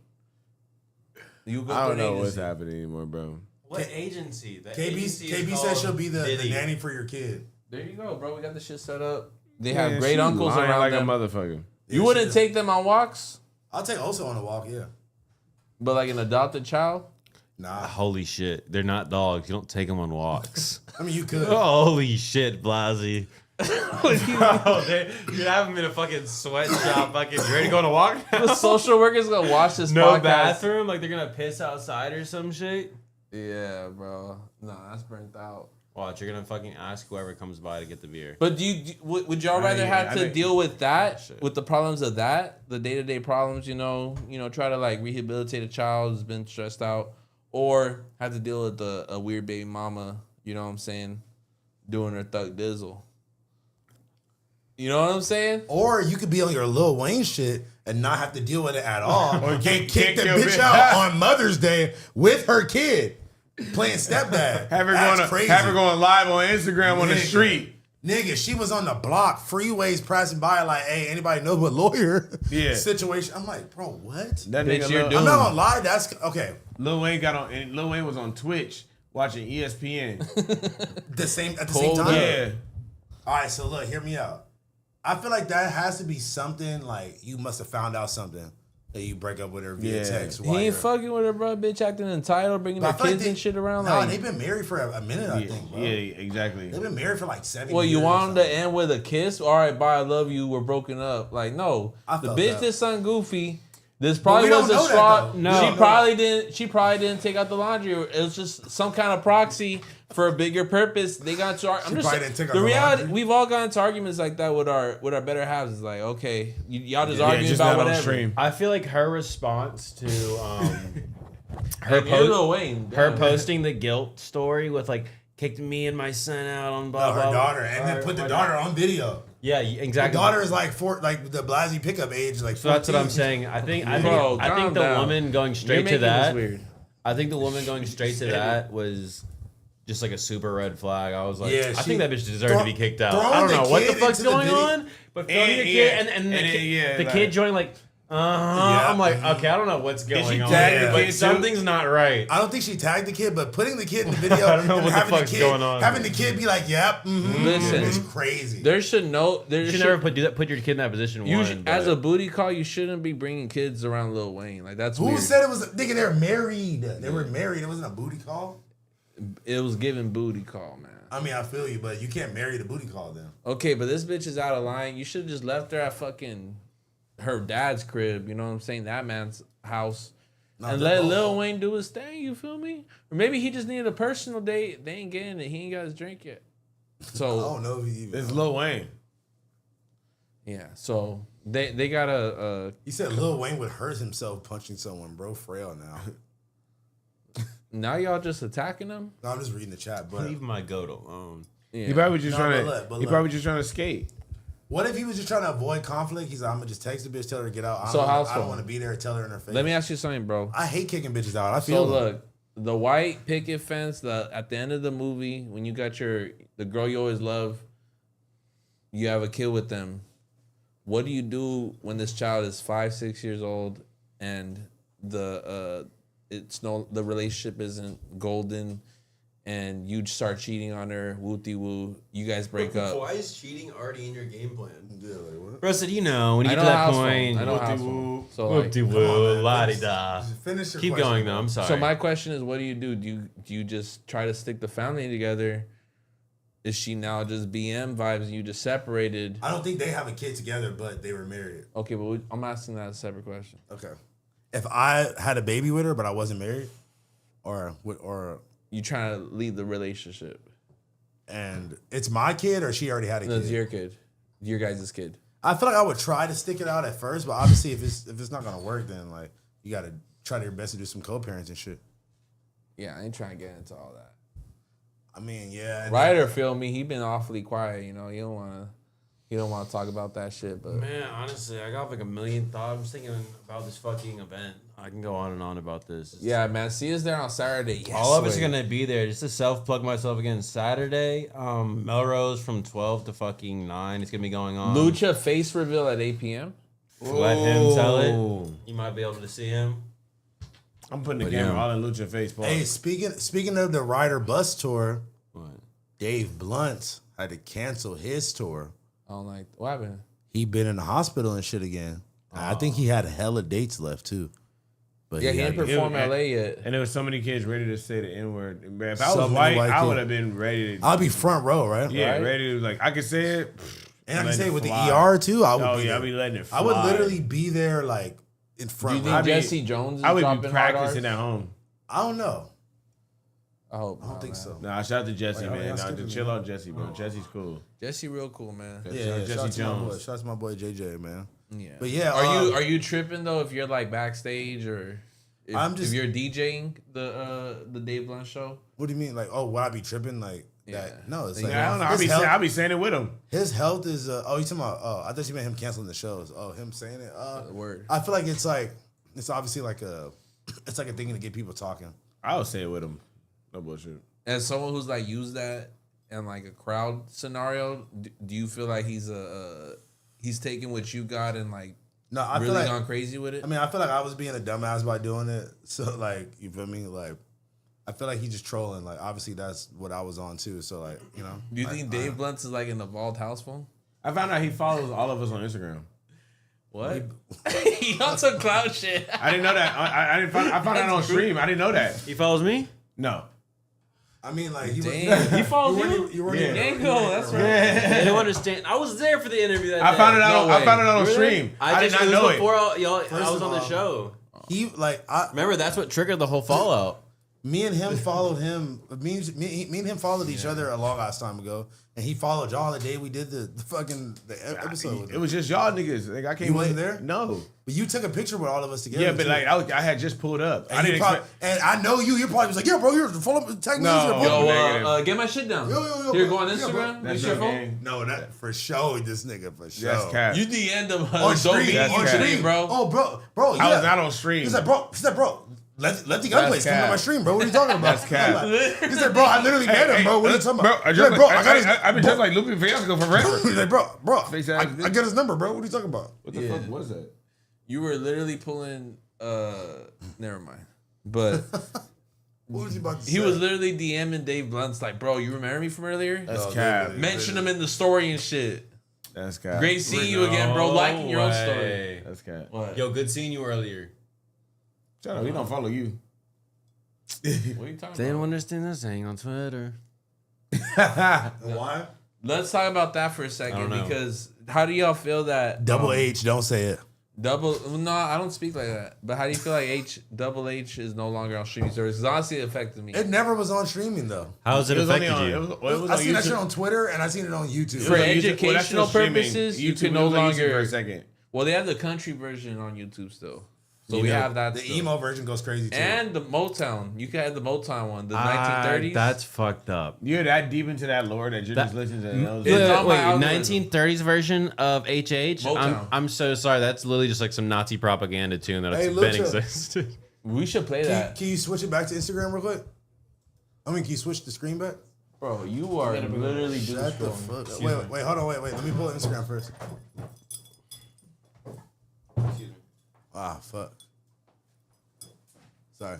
You will go I through don't an know what's agency. happening anymore, bro. What agency? The KB agency is KB said called she'll be the Diddy. nanny for your kid. There you go, bro. We got the shit set up. They Man, have great she uncles lying around like them. a motherfucker. You Yeah, wouldn't she- take them on walks, I'll take Oso on a walk. Yeah. but like an adopted child? Nah. Holy shit, they're not dogs. You don't take them on walks. I mean, you could. Holy shit, Blazzy. Bro, you'd have him in a fucking sweatshop, fucking ready to go on a walk. The social worker's gonna watch this No podcast. bathroom, like they're gonna piss outside or some shit. Yeah, bro. No, that's burnt out. Watch, you're gonna fucking ask whoever comes by to get the beer. But would y'all rather have to deal with that, Shit. with the problems of that, the day-to-day problems, you know, try to like rehabilitate a child who's been stressed out, or have to deal with a weird baby mama, you know what I'm saying, doing her thug dizzle. You know what I'm saying? Or you could be on your Lil Wayne shit and not have to deal with it at all. Or kick the your bitch bitch out on Mother's Day with her kid playing stepdad. Have her That's crazy. going live on Instagram on the Nigga. street. Nigga, she was on the block, freeways passing by, like, hey, anybody know what lawyer? Yeah. Situation. I'm like, bro, what? That Bitch, nigga you're Lil, doing- I'm not gonna lie, that's okay. Lil Wayne got on, and Lil Wayne was on Twitch watching ESPN. At the same Pulled time. Yeah. All right, so look, hear me out. I feel like that has to be something like you must have found out something that you break up with her via Yeah. text. He while ain't you're- fucking with her, bro. Bitch acting entitled, bringing But their I feel like kids and shit around. No, Like, they've been married for a minute, I think, bro. Yeah, exactly. They've been married for like 7 well, years. you or want them to something. end with a kiss? All right, bye, I love you. We're broken up. Like, no, I the felt bitch that. did something goofy. This probably we don't was a know that, straw. though. No. She probably didn't. She probably didn't take out the laundry. It was just some kind of proxy for a bigger purpose. They got into. I'm just probably didn't take out the the reality. laundry. We've all gotten into arguments like that with our better halves. It's like, okay, y'all just arguing just about not on whatever. stream. I feel like her response to Her her post, Lil Wayne. her damn. posting the guilt story with like kicked me and my son out on blah No, blah her blah. daughter, and then put the daughter on video. Yeah, The exactly. daughter is like the Blazzy pickup age, like 14. So that's what I'm saying. I think Bro, I calm think the down. woman going You're straight to making this that. weird. I think the woman going straight to that was just like a super red flag. I was like, Yeah, I she- think that bitch deserved to be kicked out. throwing I don't the know what the kid fuck's into the going video- on, but throwing the kid yeah, and the and kid, yeah, the like- kid joining like, Yeah. I'm like, okay, I don't know what's she going on, tag the but kid too? something's not right. I don't think she tagged the kid, but putting the kid in the video, I don't know and what the having fuck's kid, going on. having the kid be like, "Yep, Listen. it's crazy." There should no. There You should should never put your kid in that position. You One, should, but- as a booty call, you shouldn't be bringing kids around Lil Wayne. Like that's Who weird. said it was? Nigga, they're married. They were married. It wasn't a booty call. It was giving booty call, man. I mean, I feel you, but you can't marry the booty call then. Okay, but this bitch is out of line. You should have just left her at fucking her dad's crib. You know what I'm saying? That man's house. Not And the- let oh. Lil Wayne do his thing. You feel me? Or maybe he just needed a personal date. They ain't getting it. He ain't got his drink yet. I So don't know if he even. It's Lil Wayne. yeah. So they got a He said Lil Wayne would hurt himself punching someone, bro. Frail now. now y'all just attacking him. No, I'm just reading the chat, but Leave my goat alone. Yeah. He probably just No, trying but to. look, but He look. probably just trying to skate. what if he was just trying to avoid conflict? He's like, I'm gonna just text the bitch, tell her to get out. So I how don't so? want to be there, tell her in her face. Let me ask you something, bro. I hate kicking bitches out. I So feel them. look, the white picket fence, at the end of the movie, when you got the girl you always love, you have a kid with them. What do you do when this child is 5, 6 years old and the relationship isn't golden, and you start cheating on her, wooty woo, you guys break up. Why is cheating already in your game plan? Yeah, like what? Bro said, you know, when you I get know to that house phone. point, I know house phone. So like, woo, la di da. Finish your Keep question, going bro. though. I'm sorry. so my question is, what do? Do you just try to stick the family together? Is she now just BM vibes and you just separated? I don't think they have a kid together, but they were married. Okay, but I'm asking that as a separate question. Okay. If I had a baby with her, but I wasn't married, or You trying to leave the relationship? and it's my kid, or she already had a No, kid. it's your kid, your guys' kid. I feel like I would try to stick it out at first, but obviously, if it's not gonna work, then like you gotta try your best to do some co-parents and shit. Yeah, I ain't trying to get into all that. I mean, yeah. and Ryder, feel me? He been awfully quiet. You know, he don't want to talk about that shit. But Man, honestly, I got like a million thoughts. I'm just thinking about this fucking event. I can go on and on about this. yeah, man, see us there on Saturday. Yes, All of us are wait. gonna be there. Just to self-plug myself again. Saturday, Melrose from 12 to fucking 9. It's gonna be going on. Lucha face reveal at 8 p.m. Let him tell it. You might be able to see him. I'm putting the But camera yeah. all in Lucha face. Paul. Hey, speaking of the Ryder bus tour, What? Dave Blunt had to cancel his tour. I don't like what happened. He been in the hospital and shit again. I think he had hella dates left too. But Yeah, he had didn't to- perform LA yet. And there was so many kids ready to say the N word. If I So was many white, white I kids. would have been ready to. I'll be front row, right? Yeah, Right? ready to like I could say it. And I can letting say it with the fly. ER too. I would Oh be yeah, there. I'll be letting it fly. I would literally be there like in Do you front think row. be- Jesse Jones is I would dropping be hard practicing Rs? at home. I don't know. I hope. I don't think so. Nah, shout out to Jesse, Wait, man. y'all Nah, skipping me, chill man. out, Jesse, bro. Jesse's cool. Jesse, real cool, man. Yeah, Jesse shout out to my Jones. boy. Shout out to my boy JJ, man. Yeah. But yeah, Are you tripping though if you're like backstage or if you're DJing the Dave Blunt show? What do you mean? Like, oh, would I be tripping? Like Yeah. that? No, it's Yeah, like I don't know. his I'll be saying it with him. his health is. Oh, you talking about? Oh, I thought you meant him canceling the shows. Oh, him saying it. Word. I feel like it's obviously like it's like a thing to get people talking. I'll say it with him. No bullshit. As someone who's like used that in like a crowd scenario, do you feel like he's taking what you got and like No, I really feel like gone crazy with it? I mean, I feel like I was being a dumbass by doing it. So like, you feel me? Like, I feel like he's just trolling. Like, obviously that's what I was on too. So like, you know. Do you think Dave Blunt's is like an evolved house phone? I found out he follows all of us on Instagram. What? He on some cloud shit. I didn't know that. I found out on stream. I didn't know that. He follows me? No. I mean, like he Damn. He follows you? You weren't Yeah. even- Dango, that's right. I don't understand. I was there for the interview that day. I found it out. No I way. found it out on Really? stream. I did just- not it was know it. before y'all, I First was of on the all- show. He like Remember, that's what triggered the whole fallout. me and him followed him. Me and him followed each other a long ass time ago, and he followed y'all the day we did the episode. With It him. was just y'all niggas. Like I can't. You wasn't wait. there? No. But you took a picture with all of us together. Yeah, but too. like I had just pulled up. And I didn't you probably, expect. and I know you. You probably was like, "Yeah, bro, you're follow tag me No. Instagram, bro." Yo, Negative. get my shit down. Yo, Here, bro. go on Yeah, bro. Instagram. That's Use your your phone. game. No, that for sure. This nigga for sure. That's cap. You DM'd him On stream, That's on cap. stream, bro. Oh, bro, yeah. I was not on stream. He said, bro, let the gun That's place come to cap. my stream, bro. What are you talking about? That's cap. He said, bro, I literally met him, bro. What are you talking about? Bro, He's like, bro, I got his. I've been just like Lupe Fiasco forever. He's like, bro, Face I ass bitch. got his number, bro. What are you talking about? What the fuck was that? You were literally pulling. Never mind. But What was he about to say? he was literally DMing Dave Blunt's like, bro, you remember me from earlier? That's No, cap. literally. Mention him in the story and shit. That's cap. Great seeing you again, bro. Liking your own story. way. That's cap. What? Yo, good seeing you earlier. Shut up. He don't follow you. What are you talking They don't about? understand this thing on Twitter. Why? Let's talk about that for a I second don't know. because how do y'all feel that Double H, don't say it. No, I don't speak like that. But how do you feel like Double H is no longer on streaming services? Honestly, it affected me. It never was on streaming though. How's it It was only affected on. you? It was I on seen that YouTube. shit on Twitter and I seen it on YouTube. For It was on YouTube. educational that's still streaming. purposes, you YouTube, can it no was on YouTube longer- for a second. Well, they have the country version on YouTube still, so You we know, have that. The still. emo version goes crazy too. and the Motown. You can have the Motown one, the Ah, 1930s. That's fucked up. You're that deep into that lore that you're That- just listening to those. It's Wait, on my algorithm. 1930s version of HH? Motown. I'm so sorry. That's literally just like some Nazi propaganda tune that Hey, been Lucha. existed. We should play that, Can you switch it back to Instagram real quick? I mean, can you switch the screen back? bro. You are literally doom Shut the scrolling. fuck up. Wait, hold on, wait. Let me pull Instagram first. Ah, fuck. Sorry.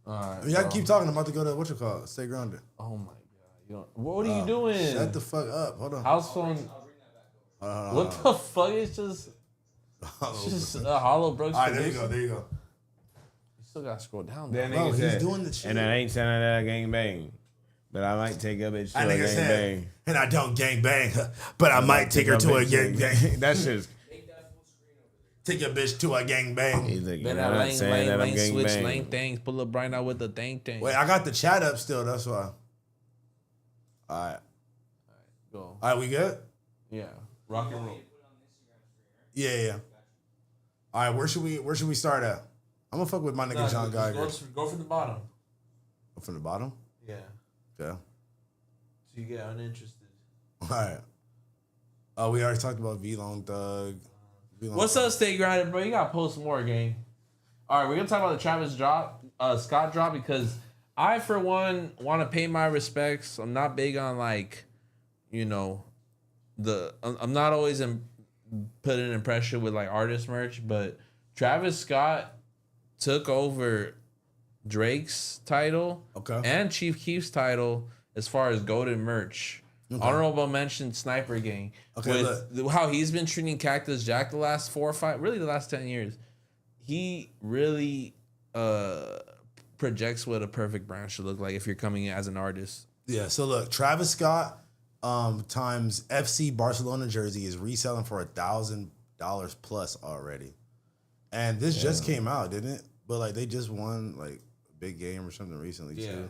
All right. I mean, I keep talking. I'm about to go to what you call it. Stay grounded. Oh my god. What are you doing? Shut the fuck up. Hold on. House phone. Hold on. What the fuck? It's just a hollow Brooks. All right, there you go. There you go. You still gotta scroll down. That Bro, nigga he's said, doing the shit. and that ain't sounding that gang bang. But I might take a bitch to That a nigga gang said, bang. and I don't gang bang, but I might take her to a gang bang. That shit's. Take your bitch to a gang bang. He's like, Then I'm not saying that I'm gang switch bang. lane things. Pull up right now with the thing. Wait, I got the chat up still. That's why. All right. Go. All right, we good? Yeah. Rock and roll. Yeah. All right, where should we start at? I'm gonna fuck with my nigga John Geiger. Go from the bottom. From the bottom? Yeah. Yeah. So you get uninterested. All right. Oh, we already talked about V-Long Thug. What's up, Stay Grounded, bro? You gotta post more, gang. All right, we're gonna talk about the Travis Scott drop because I, for one, want to pay my respects. I'm not big on I'm not always putting in pressure with like artist merch, but Travis Scott took over Drake's title and Chief Keef's title as far as golden merch. Okay. Honorable mention Sniper Gang. Okay, with how he's been treating Cactus Jack the last 4 or 5, really the last 10 years. He really projects what a perfect brand should look like if you're coming in as an artist. Yeah, so look, Travis Scott times FC Barcelona jersey is reselling for $1,000 plus already. And this just came out, didn't it? But like they just won like a big game or something recently too.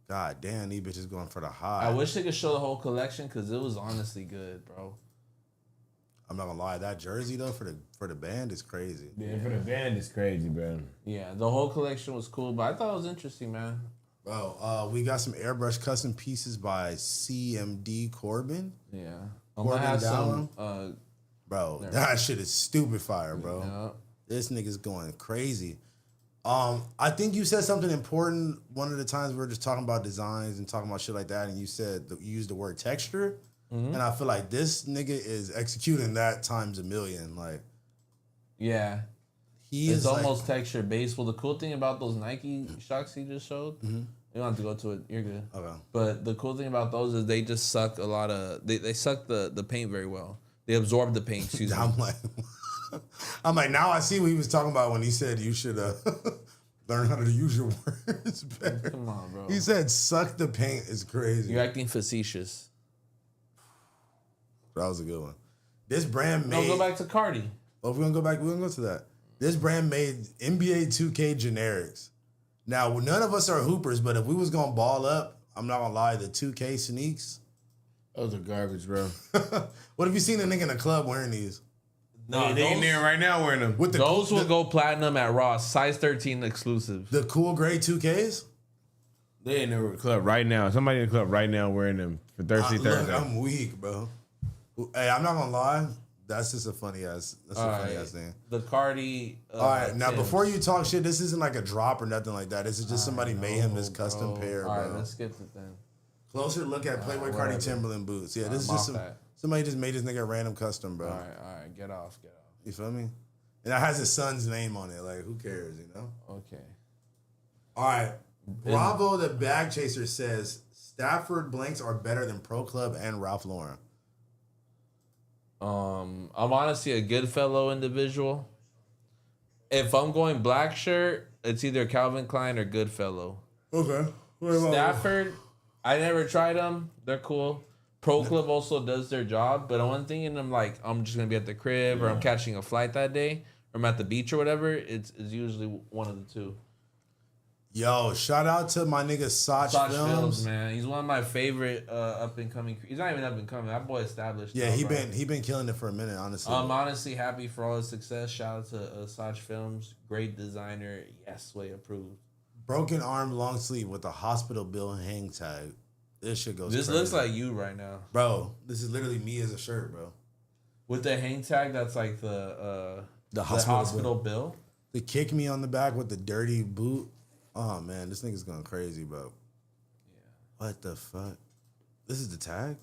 God damn, these bitches going for the high. I wish they could show the whole collection because it was honestly good, bro. I'm not gonna lie, that jersey though for the band is crazy. Yeah, for the band is crazy, bro. Yeah, the whole collection was cool, but I thought it was interesting, man. Bro, we got some airbrush custom pieces by CMD Corbin. Yeah, Corbin have Down. some. Bro, that shit is stupid fire, bro. Yeah. This nigga's going crazy. I think you said something important one of the times we were just talking about designs and talking about shit like that, and you said you used the word texture, and I feel like this nigga is executing that times a million. Like, yeah, it's almost texture based. Well, the cool thing about those Nike shocks he just showed, you don't have to go to it. You're good. Okay. But the cool thing about those is they just suck a lot of. They suck the paint very well. They absorb the paint. Excuse me. I'm like, now I see what he was talking about when he said you should learn how to use your words better. Come on, bro. He said suck the paint is crazy. You're acting facetious. That was a good one. This brand made... No, go back to Cardi. Oh, we're going to go to that. This brand made NBA 2K generics. Now, none of us are hoopers, but if we was going to ball up, I'm not going to lie, the 2K sneaks... Those are garbage, bro. What have you seen a nigga in a club wearing these? No, they in there right now wearing them. With those will go platinum at Ross, size 13 exclusive. The cool gray 2Ks? They in the club right now. Somebody in the club right now wearing them for Thursday. I'm weak, bro. Hey, I'm not gonna lie. That's just a funny ass. That's a funny ass thing. The Cardi. All right, now before you talk shit, this isn't like a drop or nothing like that. This is just somebody made him this custom pair, bro. All right, let's skip it then. Closer look at Playboy Cardi Timberland boots. Yeah, this is just somebody just made this nigga a random custom, bro. All right, get off. You feel me? And that has his son's name on it. Like, who cares, you know? Okay. All right. Bravo, the bag chaser says Stafford blanks are better than Pro Club and Ralph Lauren. I'm honestly a Goodfellow individual. If I'm going black shirt, it's either Calvin Klein or Goodfellow. Okay. Stafford, I never tried them. They're cool. Pro Club also does their job, but one thing, and I'm like, I'm just gonna be at the crib, or I'm catching a flight that day, or I'm at the beach or whatever. It's usually one of the two. Yo, shout out to my nigga Soch Films, man. He's one of my favorite up and coming. He's not even up and coming. That boy established. Yeah, he been killing it for a minute, honestly. I'm honestly happy for all his success. Shout out to Soch Films, great designer. Yes, way approved. Broken arm, long sleeve with a hospital bill hang tag. This shit goes. This crazy. looks like you right now, bro. This is literally me as a shirt, bro. With the hang tag, that's like the hospital bill. They kick me on the back with the dirty boot. Oh man, this nigga's going crazy, bro. Yeah. What the fuck? This is the tag?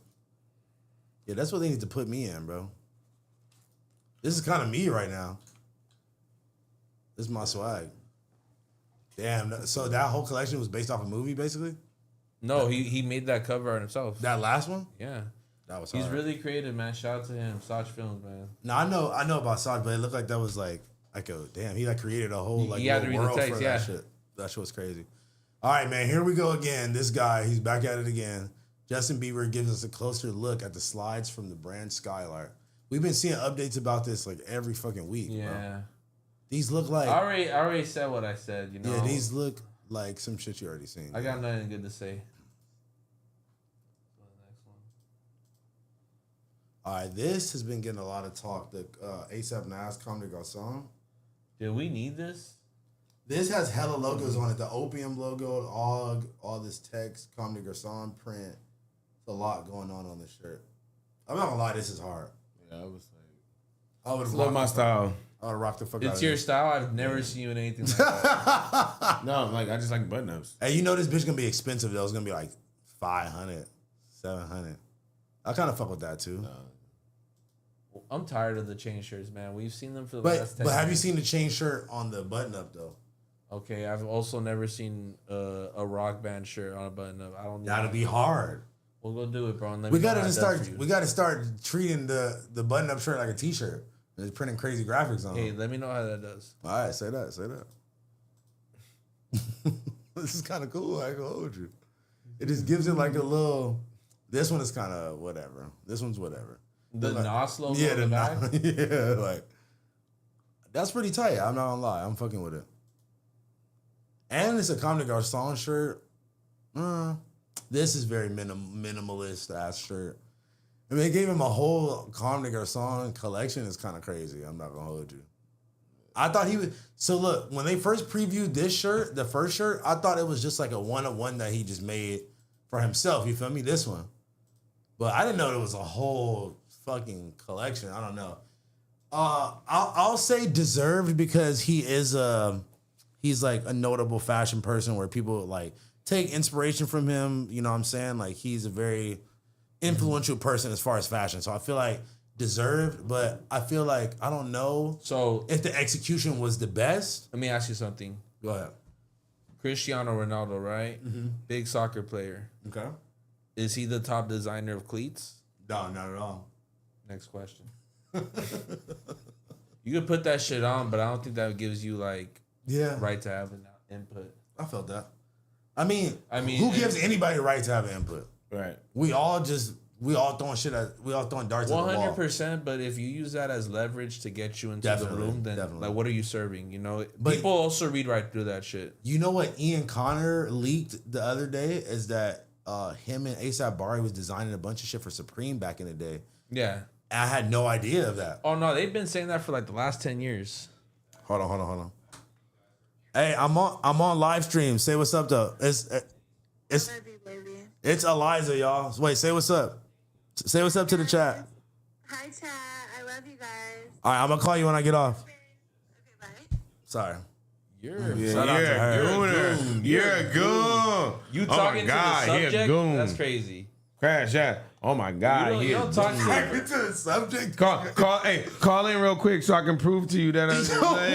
Yeah, that's what they need to put me in, bro. This is kind of me right now. This is my swag. Damn. So that whole collection was based off a movie, basically? No, he made that cover art himself. That last one? Yeah. That was hard. He's really creative, man. Shout out to him. Saj Films, man. No, I know about Saj, but it looked like that was like a damn. He like created a whole like he had to little read the world text, for yeah. that shit. That shit was crazy. All right, man. Here we go again. This guy, he's back at it again. Justin Bieber gives us a closer look at the slides from the brand Skylark. We've been seeing updates about this like every fucking week. Yeah. Bro. These look like I already said what I said. You know. Yeah, these look like some shit you already seen. I got nothing good to say. All right, this has been getting a lot of talk. The ASAP Nas Comme des Garçons. Do we need this? This has hella logos on it. The Opium logo, all this text, Comme des Garçons print. There's a lot going on this shirt. I'm not gonna lie, this is hard. Yeah, I was I would love my style. I would rock the fuck out of It's your this. style. I've never seen you in anything like that. No, like I just like button ups. Hey, you know this bitch gonna be expensive though. It's gonna be like 500, 700. I kind of fuck with that too. I'm tired of the chain shirts, man. We've seen them for the But last 10 have you years. seen the chain shirt on the button up though? Okay, I've also never seen a rock band shirt on a button up. I don't. That'd be hard. We'll go do it, bro. And let We me know gotta how just it does start. for you. We gotta start treating the button up shirt like a t-shirt. And just printing crazy graphics on Hey, it. let me know how that does. All right, say that. Say that. This is kind of cool. I can hold you. It just gives it like a little. This one is kind of whatever. This one's whatever. The Like, Nas logo yeah, on the back? yeah, like that's pretty tight. I'm not gonna lie. I'm fucking with it. And it's a Comme des Garçons shirt. This is very minimalist ass shirt. I mean, they gave him a whole Comme des Garçons collection. It's kind of crazy. I'm not gonna hold you. I thought he would. So look, when they first previewed this shirt, the first shirt, I thought it was just like a one-of-one that he just made for himself. You feel me? This one, but I didn't know it was a whole fucking collection. I don't know. I'll say deserved because he is he's like a notable fashion person where people like take inspiration from him. You know what I'm saying? Like he's a very influential person as far as fashion. So I feel like deserved, but I feel like I don't know So if the execution was the best. let me ask you something. Go ahead. Cristiano Ronaldo, right? Big soccer player. Okay. Is he the top designer of cleats? No, not at all. Next question. You could put that shit on, but I don't think that gives you like Yeah. right to have an input. I felt that. I mean, mean, who gives anybody the right to have input? Right. We all throwing shit at, we all throwing darts at the wall. 100%, but if you use that as leverage to get you into Definitely, the room, then definitely. like what are you serving? You know, But- people also read right through that shit. You know what Ian Connor leaked the other day is that him and ASAP Bari was designing a bunch of shit for Supreme back in the day. Yeah. I had no idea of that. Oh no, they've been saying that for like the last 10 years. Hold on. Hey, I'm on live stream. Say what's up though. It's Eliza, y'all. Wait, say what's up. Say what's up to the chat. Hi, chat. I love you guys. All right, I'm gonna call you when I get off. Okay, bye. Sorry. You're Shout out to her. You're a goon. You Oh talking my God, to the he a subject? goon. That's crazy. Crash out. Oh my God. You don't talk to Back to the subject. Call in real quick so I can prove to you that I'm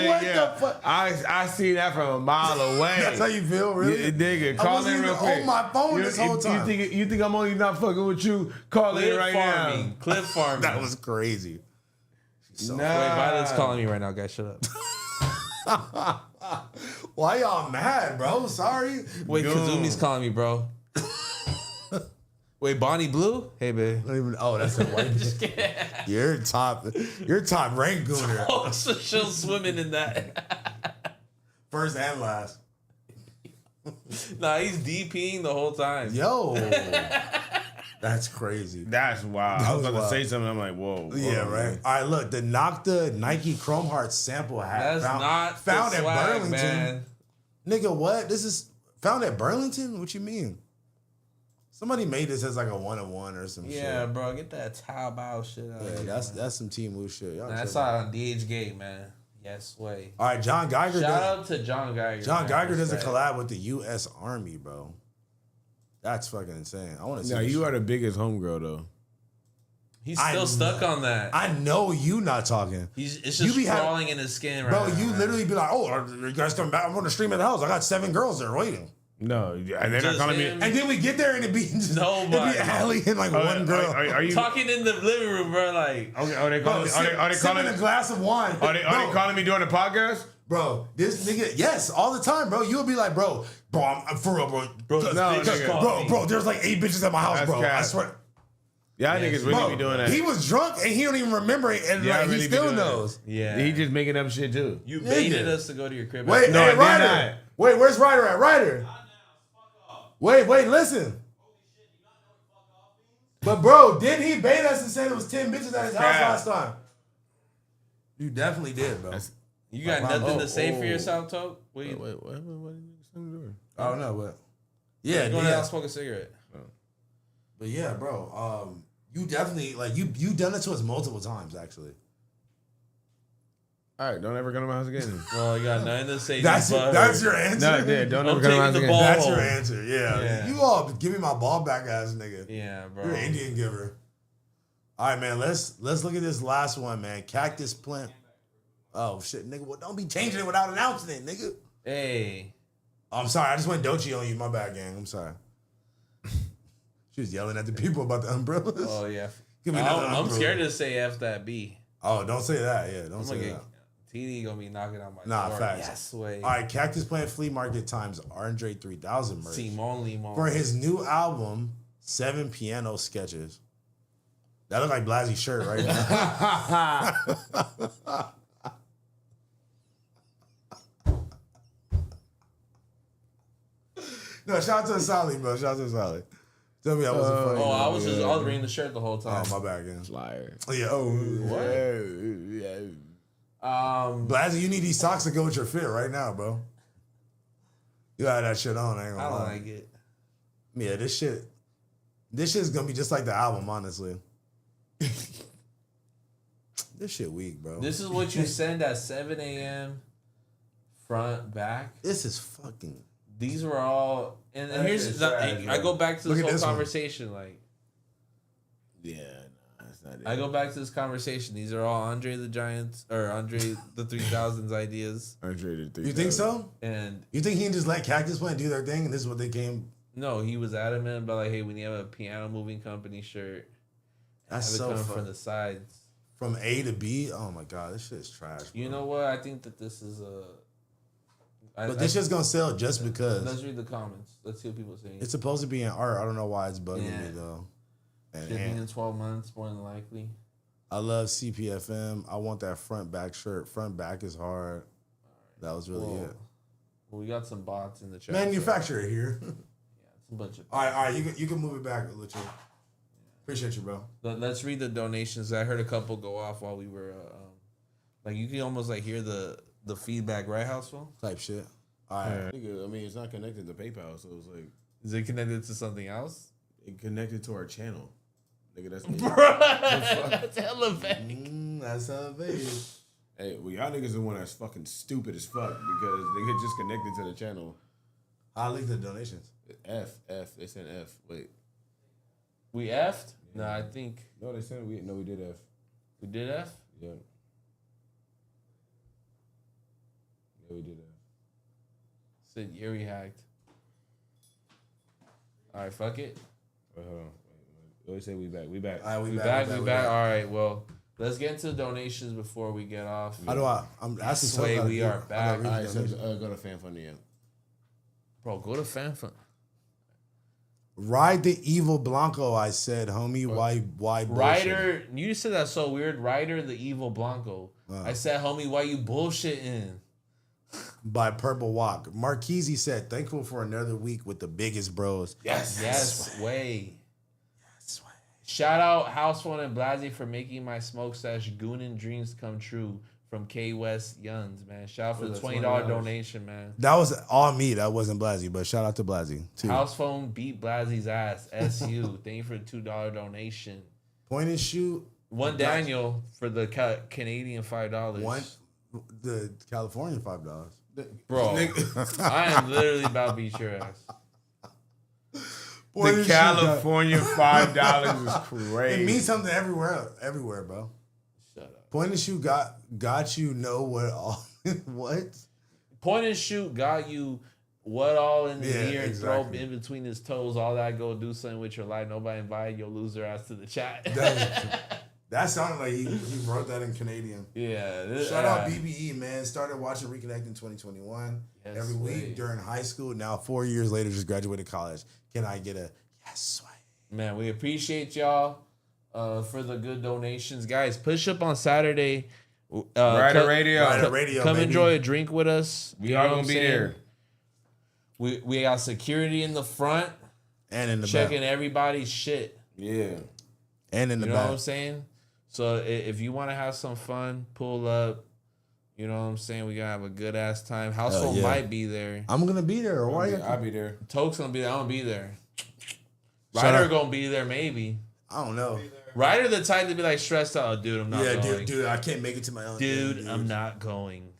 What the fuck? I see that from a mile away. That's how you feel, really? Yeah, nigga, I call wasn't in real even quick. on my phone this whole time. You think I'm only not fucking with you? Call in right now. Clip farming. That was crazy. Nah. Wait, Violet's calling me right now, guys. Shut up. Why y'all mad, bro? Sorry. Wait, Kazumi's calling me, bro. Wait, Bonnie Blue? Hey, babe. Oh, that's a white bitch. You're top rank gooner. Oh, so she'll swimming in that. First and last. Nah, he's DPing the whole time. Yo. That's crazy. That's wild. I was about to wild. say something. I'm like, whoa. Yeah, whoa, right. man. All right, look, the Nocta Nike Chrome Heart sample hat That's found the at swag, Burlington. man. Nigga, what? This is found at Burlington? What you mean? Somebody made this as like a 1-of-1 or some shit. Yeah, bro, get that Taobao shit out of here. That's some Team Wu shit. Y'all That's tripping. on DH Gate, man. Yes, way. All right, John Geiger. Shout out to John Geiger. John man. Geiger does a Respect. collab with the U.S. Army, bro. That's fucking insane. I want to see. Now this you shit. are the biggest homegirl though. He's still stuck on that. I know you not talking. It's just crawling in his skin right now. Bro, you literally be like, oh, you guys coming back? I'm on the stream at the house. I got 7 girls there waiting. No, and they're not calling me. And then we get there and it be just nobody. It be Allie and like one girl. Are you talking in the living room, bro? Like, okay, are they calling? Are they calling a glass of wine? Are they calling me during the podcast? Bro, this nigga, yes, all the time, bro. You'll be like, bro, I'm for real, bro. Bro, there's like 8 bitches at my house, bro. I swear. Yeah, I niggas really be doing that. He was drunk and he don't even remember it, and like, he still knows. Yeah, he just making up shit too. You baited us to go to your crib. Wait, no, hey, Ryder. Wait, where's Ryder at? Ryder. Wait, listen. But bro, didn't he bait us and say there was 10 bitches at his house last time? You definitely did, bro. You got nothing to say for yourself, Toke? Wait, what are you doing? I don't know, but yeah, going out and smoke a cigarette. But yeah, bro, you definitely like you done it to us multiple times, actually. All right, don't ever come to my house again. Well, you got nothing to say. That's your answer. No, yeah, don't ever come to my house again. That's your answer. Yeah. You all give me my ball back, ass nigga. Yeah, bro. You're an Indian giver. All right, man. Let's look at this last one, man. Cactus plant. Oh shit, nigga. Well, don't be changing it without announcing it, nigga. Hey. I'm sorry. I just went Dochi on you. My bad, gang. I'm sorry. She was yelling at the people about the umbrellas. Oh yeah. Give me I'm scared to say F that B. Oh, don't say that. Yeah, don't say that. TD gonna be knocking on my door. Facts. Yes, way. All right, Cactus Plant Flea Market times Andre 3000 merch. Simon. For his new album, 7 Piano Sketches. That look like Blazzy's shirt right now. No, shout out to Sally, bro. Shout out to Sally. Tell me I wasn't funny. Oh, I was reading the shirt the whole time. Oh, my bad, again. Liar. Yeah. Oh, what? Yeah. Blazzy, you need these socks to go with your fit right now, bro. You got that shit on. I ain't gonna lie. I like it. Yeah, this shit's gonna be just like the album, honestly. This shit weak, bro. This is what you send at 7 a.m. front, back. This is fucking. These were all, and here's trash, I go back to this whole conversation, one. like. Yeah, no, that's not it. I go back to this conversation. These are all Andre the Giant's or Andre the 3000's ideas. Andre the 3000. You think so? And you think he can just let Cactus Plant do their thing, and this is what they came? No, he was adamant about like, hey, when you have a piano moving company shirt, that's so fun from the sides, from A to B. Oh my god, this shit is trash. Bro. You know what? I think that this is a. But this shit's gonna sell just because. Let's read the comments. Let's see what people say. It's supposed to be in art. I don't know why it's bugging me though. Shipping in 12 months, more than likely. I love CPFM. I want that front back shirt. Front back is hard. That was really it. Well, we got some bots in the chat. Manufacturer here. Yeah, it's a bunch of. All right. You can move it back, Lucha. Appreciate you, bro. Let's read the donations. I heard a couple go off while we were, like you can almost like hear the feedback, right, Houseful? Type shit. All right. Nigga, I mean, it's not connected to PayPal, so it's like. Is it connected to something else? It connected to our channel. Nigga, that's. That's hella vague. That's hella vague. Hey, well, y'all niggas the one that's fucking stupid as fuck because they get just connected to the channel. I'll leave the donations. F. They sent F. Wait. We F'd? No, I think. No, they sent we did F. We did F? Yeah. Yeah, we did F. Said Yuri hacked. Alright, fuck it. Wait, hold on. Wait. Always say we back. We back. All right, We back. Alright, well, let's get into the donations before we get off. How do I? I'm asking. Way we are back. All right, so go to FanFund again. Bro, go to FanFund. Ride the evil Blanco, I said, homie. Why bullshit? Ryder, you said that so weird. Ryder the evil Blanco. I said, homie, why you bullshitting? By Purple Walk. Marquise said, thankful for another week with the biggest bros. Yes, way. Shout out House One and Blazzy for making my smoke stash goonin' dreams come true from K West Yuns, man. Shout out for the $20 donation, man. That was all me. That wasn't Blazzy, but shout out to Blazzy too. House Phone beat Blazzy's ass. SU. Thank you for the $2 donation. Point and shoot. One Daniel for the Canadian $5. One the Californian $5. Bro, I am literally about to beat your ass. The California $5 is crazy. It means something everywhere, bro. Shut up. Point and shoot got you know what all what? Point and shoot got you what all in the Yeah, ear and exactly. throw in between his toes. All that go do something with your life. Nobody invited your loser ass to the chat. That sounded like he wrote that in Canadian. Yeah. Shout out BBE, man. Started watching Reconnected in 2021. Yes, every week way. during high school. Now 4 years later, just graduated college. Can I get a yes? Man, we appreciate y'all for the good donations. Guys, push up on Saturday. Rider Radio. Rider Radio, Come baby. enjoy a drink with us. We You all know what gonna I'm be saying? there. We got security in the front, And in the checking back. everybody's shit. Yeah. And in the You know what I'm back. saying? So if you want to have some fun, pull up. You know what I'm saying? We gonna have a good ass time. House phone yeah. might be there. I'm gonna be there. Why you? I'll be there. Toke's gonna be there. I'm gonna be there. Shout Ryder out. gonna be there maybe. I don't know. Ryder the type to be like stressed out. Oh, dude, I'm not Yeah, going. dude, I can't make it to my own. Dude, game, I'm not going.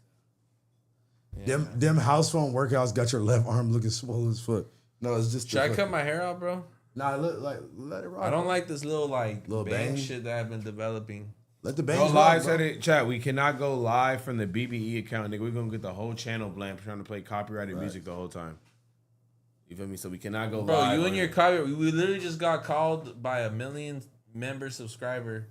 Yeah. Them house phone workouts got your left arm looking swollen as fuck. No, it's just. Should I cut my hair out, bro? Nah, look like let it rock. I don't like this little Little bang bang? shit that I've been developing. Let the Go bangs live, rock, bro. said it, chat. We cannot go live from the BBE account, nigga. We're gonna get the whole channel blank trying to play copyrighted music the whole time. You feel me? So we cannot go Bro, live. you on and your it. copy, we literally just got called by a 1 million member subscriber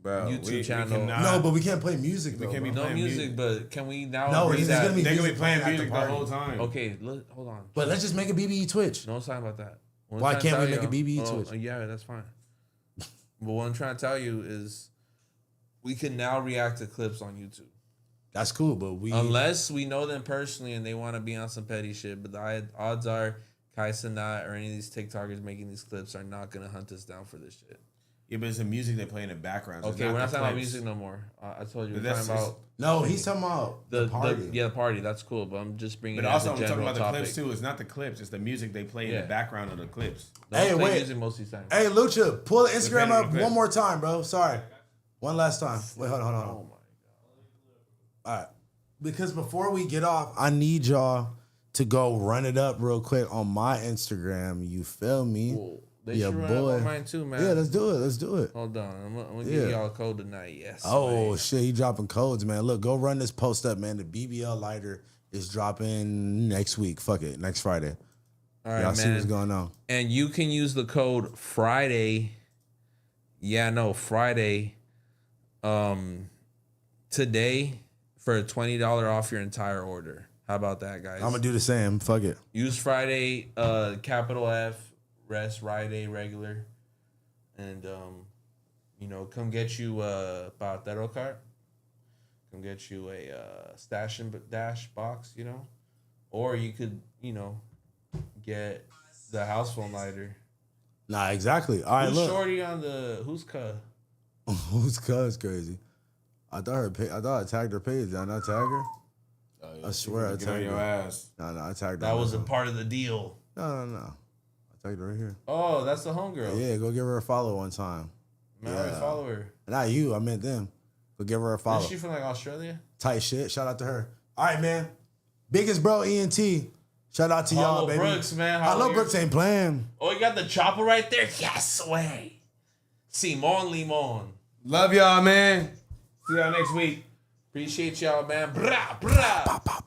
Bro, YouTube channel. cannot- No, but we can't play music. We though, can't be bro. No playing music, but can we now No, bring it's that? gonna be They gonna be music playing playing at music the the whole party. time. Okay, hold on. But let's just make a BBE Twitch. No, talking about that. What Why I'm trying can't to we tell make a you- BBE Twitch? Yeah, that's fine. But what I'm trying to tell you is we can now react to clips on YouTube. That's cool, but we Unless we know them personally and they want to be on some petty shit. But the odds are Kaisa not or any of these TikTokers making these clips are not going to hunt us down for this shit. Yeah, but it's the music they play in the background. So it's Okay, we're not the talking about clips. music no more. I told you But we're talking that's- about no. He's talking about the party. the party. That's cool, but I'm just bringing But it as also, a I'm talking general about the topic. clips too. It's not the clips; it's the music they play in Yeah. the background of the clips. Don't Hey, play wait. music most of the time. Hey, Lucha, pull the Instagram Depending on up the one clip. more time, bro. Sorry, one last time. Wait, hold on. Oh my god. All right, because before we get off, I need y'all to go run it up real quick on my Instagram. You feel me? Cool. They Yeah, should run it boy. on mine too, man. Yeah, let's do it. Let's do it. Hold on. I'm gonna Yeah. give y'all a code tonight. Yes. Oh man. shit, he dropping codes, man. Look, go run this post up, man. The BBL lighter is dropping next week. Fuck it, next Friday. All right, Y'all man. see what's going on. And you can use the code Friday. Yeah, no, Friday. Today for a $20 off your entire order. How about that, guys? I'm gonna do the same. Fuck it. Use Friday, capital F, rest, Friday, regular. And, come get you a Potlord cart. Come get you a stash and dash box, Or you could, get the house phone lighter. Nah, exactly. All right, Who's look. shorty on who's cut? Who's cuz crazy? I thought I tagged her page. Did I not tag her? Oh, yeah. I swear I Get on tagged your her. ass. No, I tagged her. That was a myself. part of the deal. No. I tagged her right here. Oh, that's the homegirl. Yeah, go give her a follow one time. Man, I already follow her. Not you, I meant them. Go give her a follow. Is she from Australia? Tight shit. Shout out to her. All right, man. Biggest bro, ENT. Shout out to y'all, Hollow baby. Brooks, man. Hollow Brooks ain't playing. Oh, you got the chopper right there? Yes, way. Simon Limon. Love y'all, man. See y'all next week. Appreciate y'all, man. Brah, brah.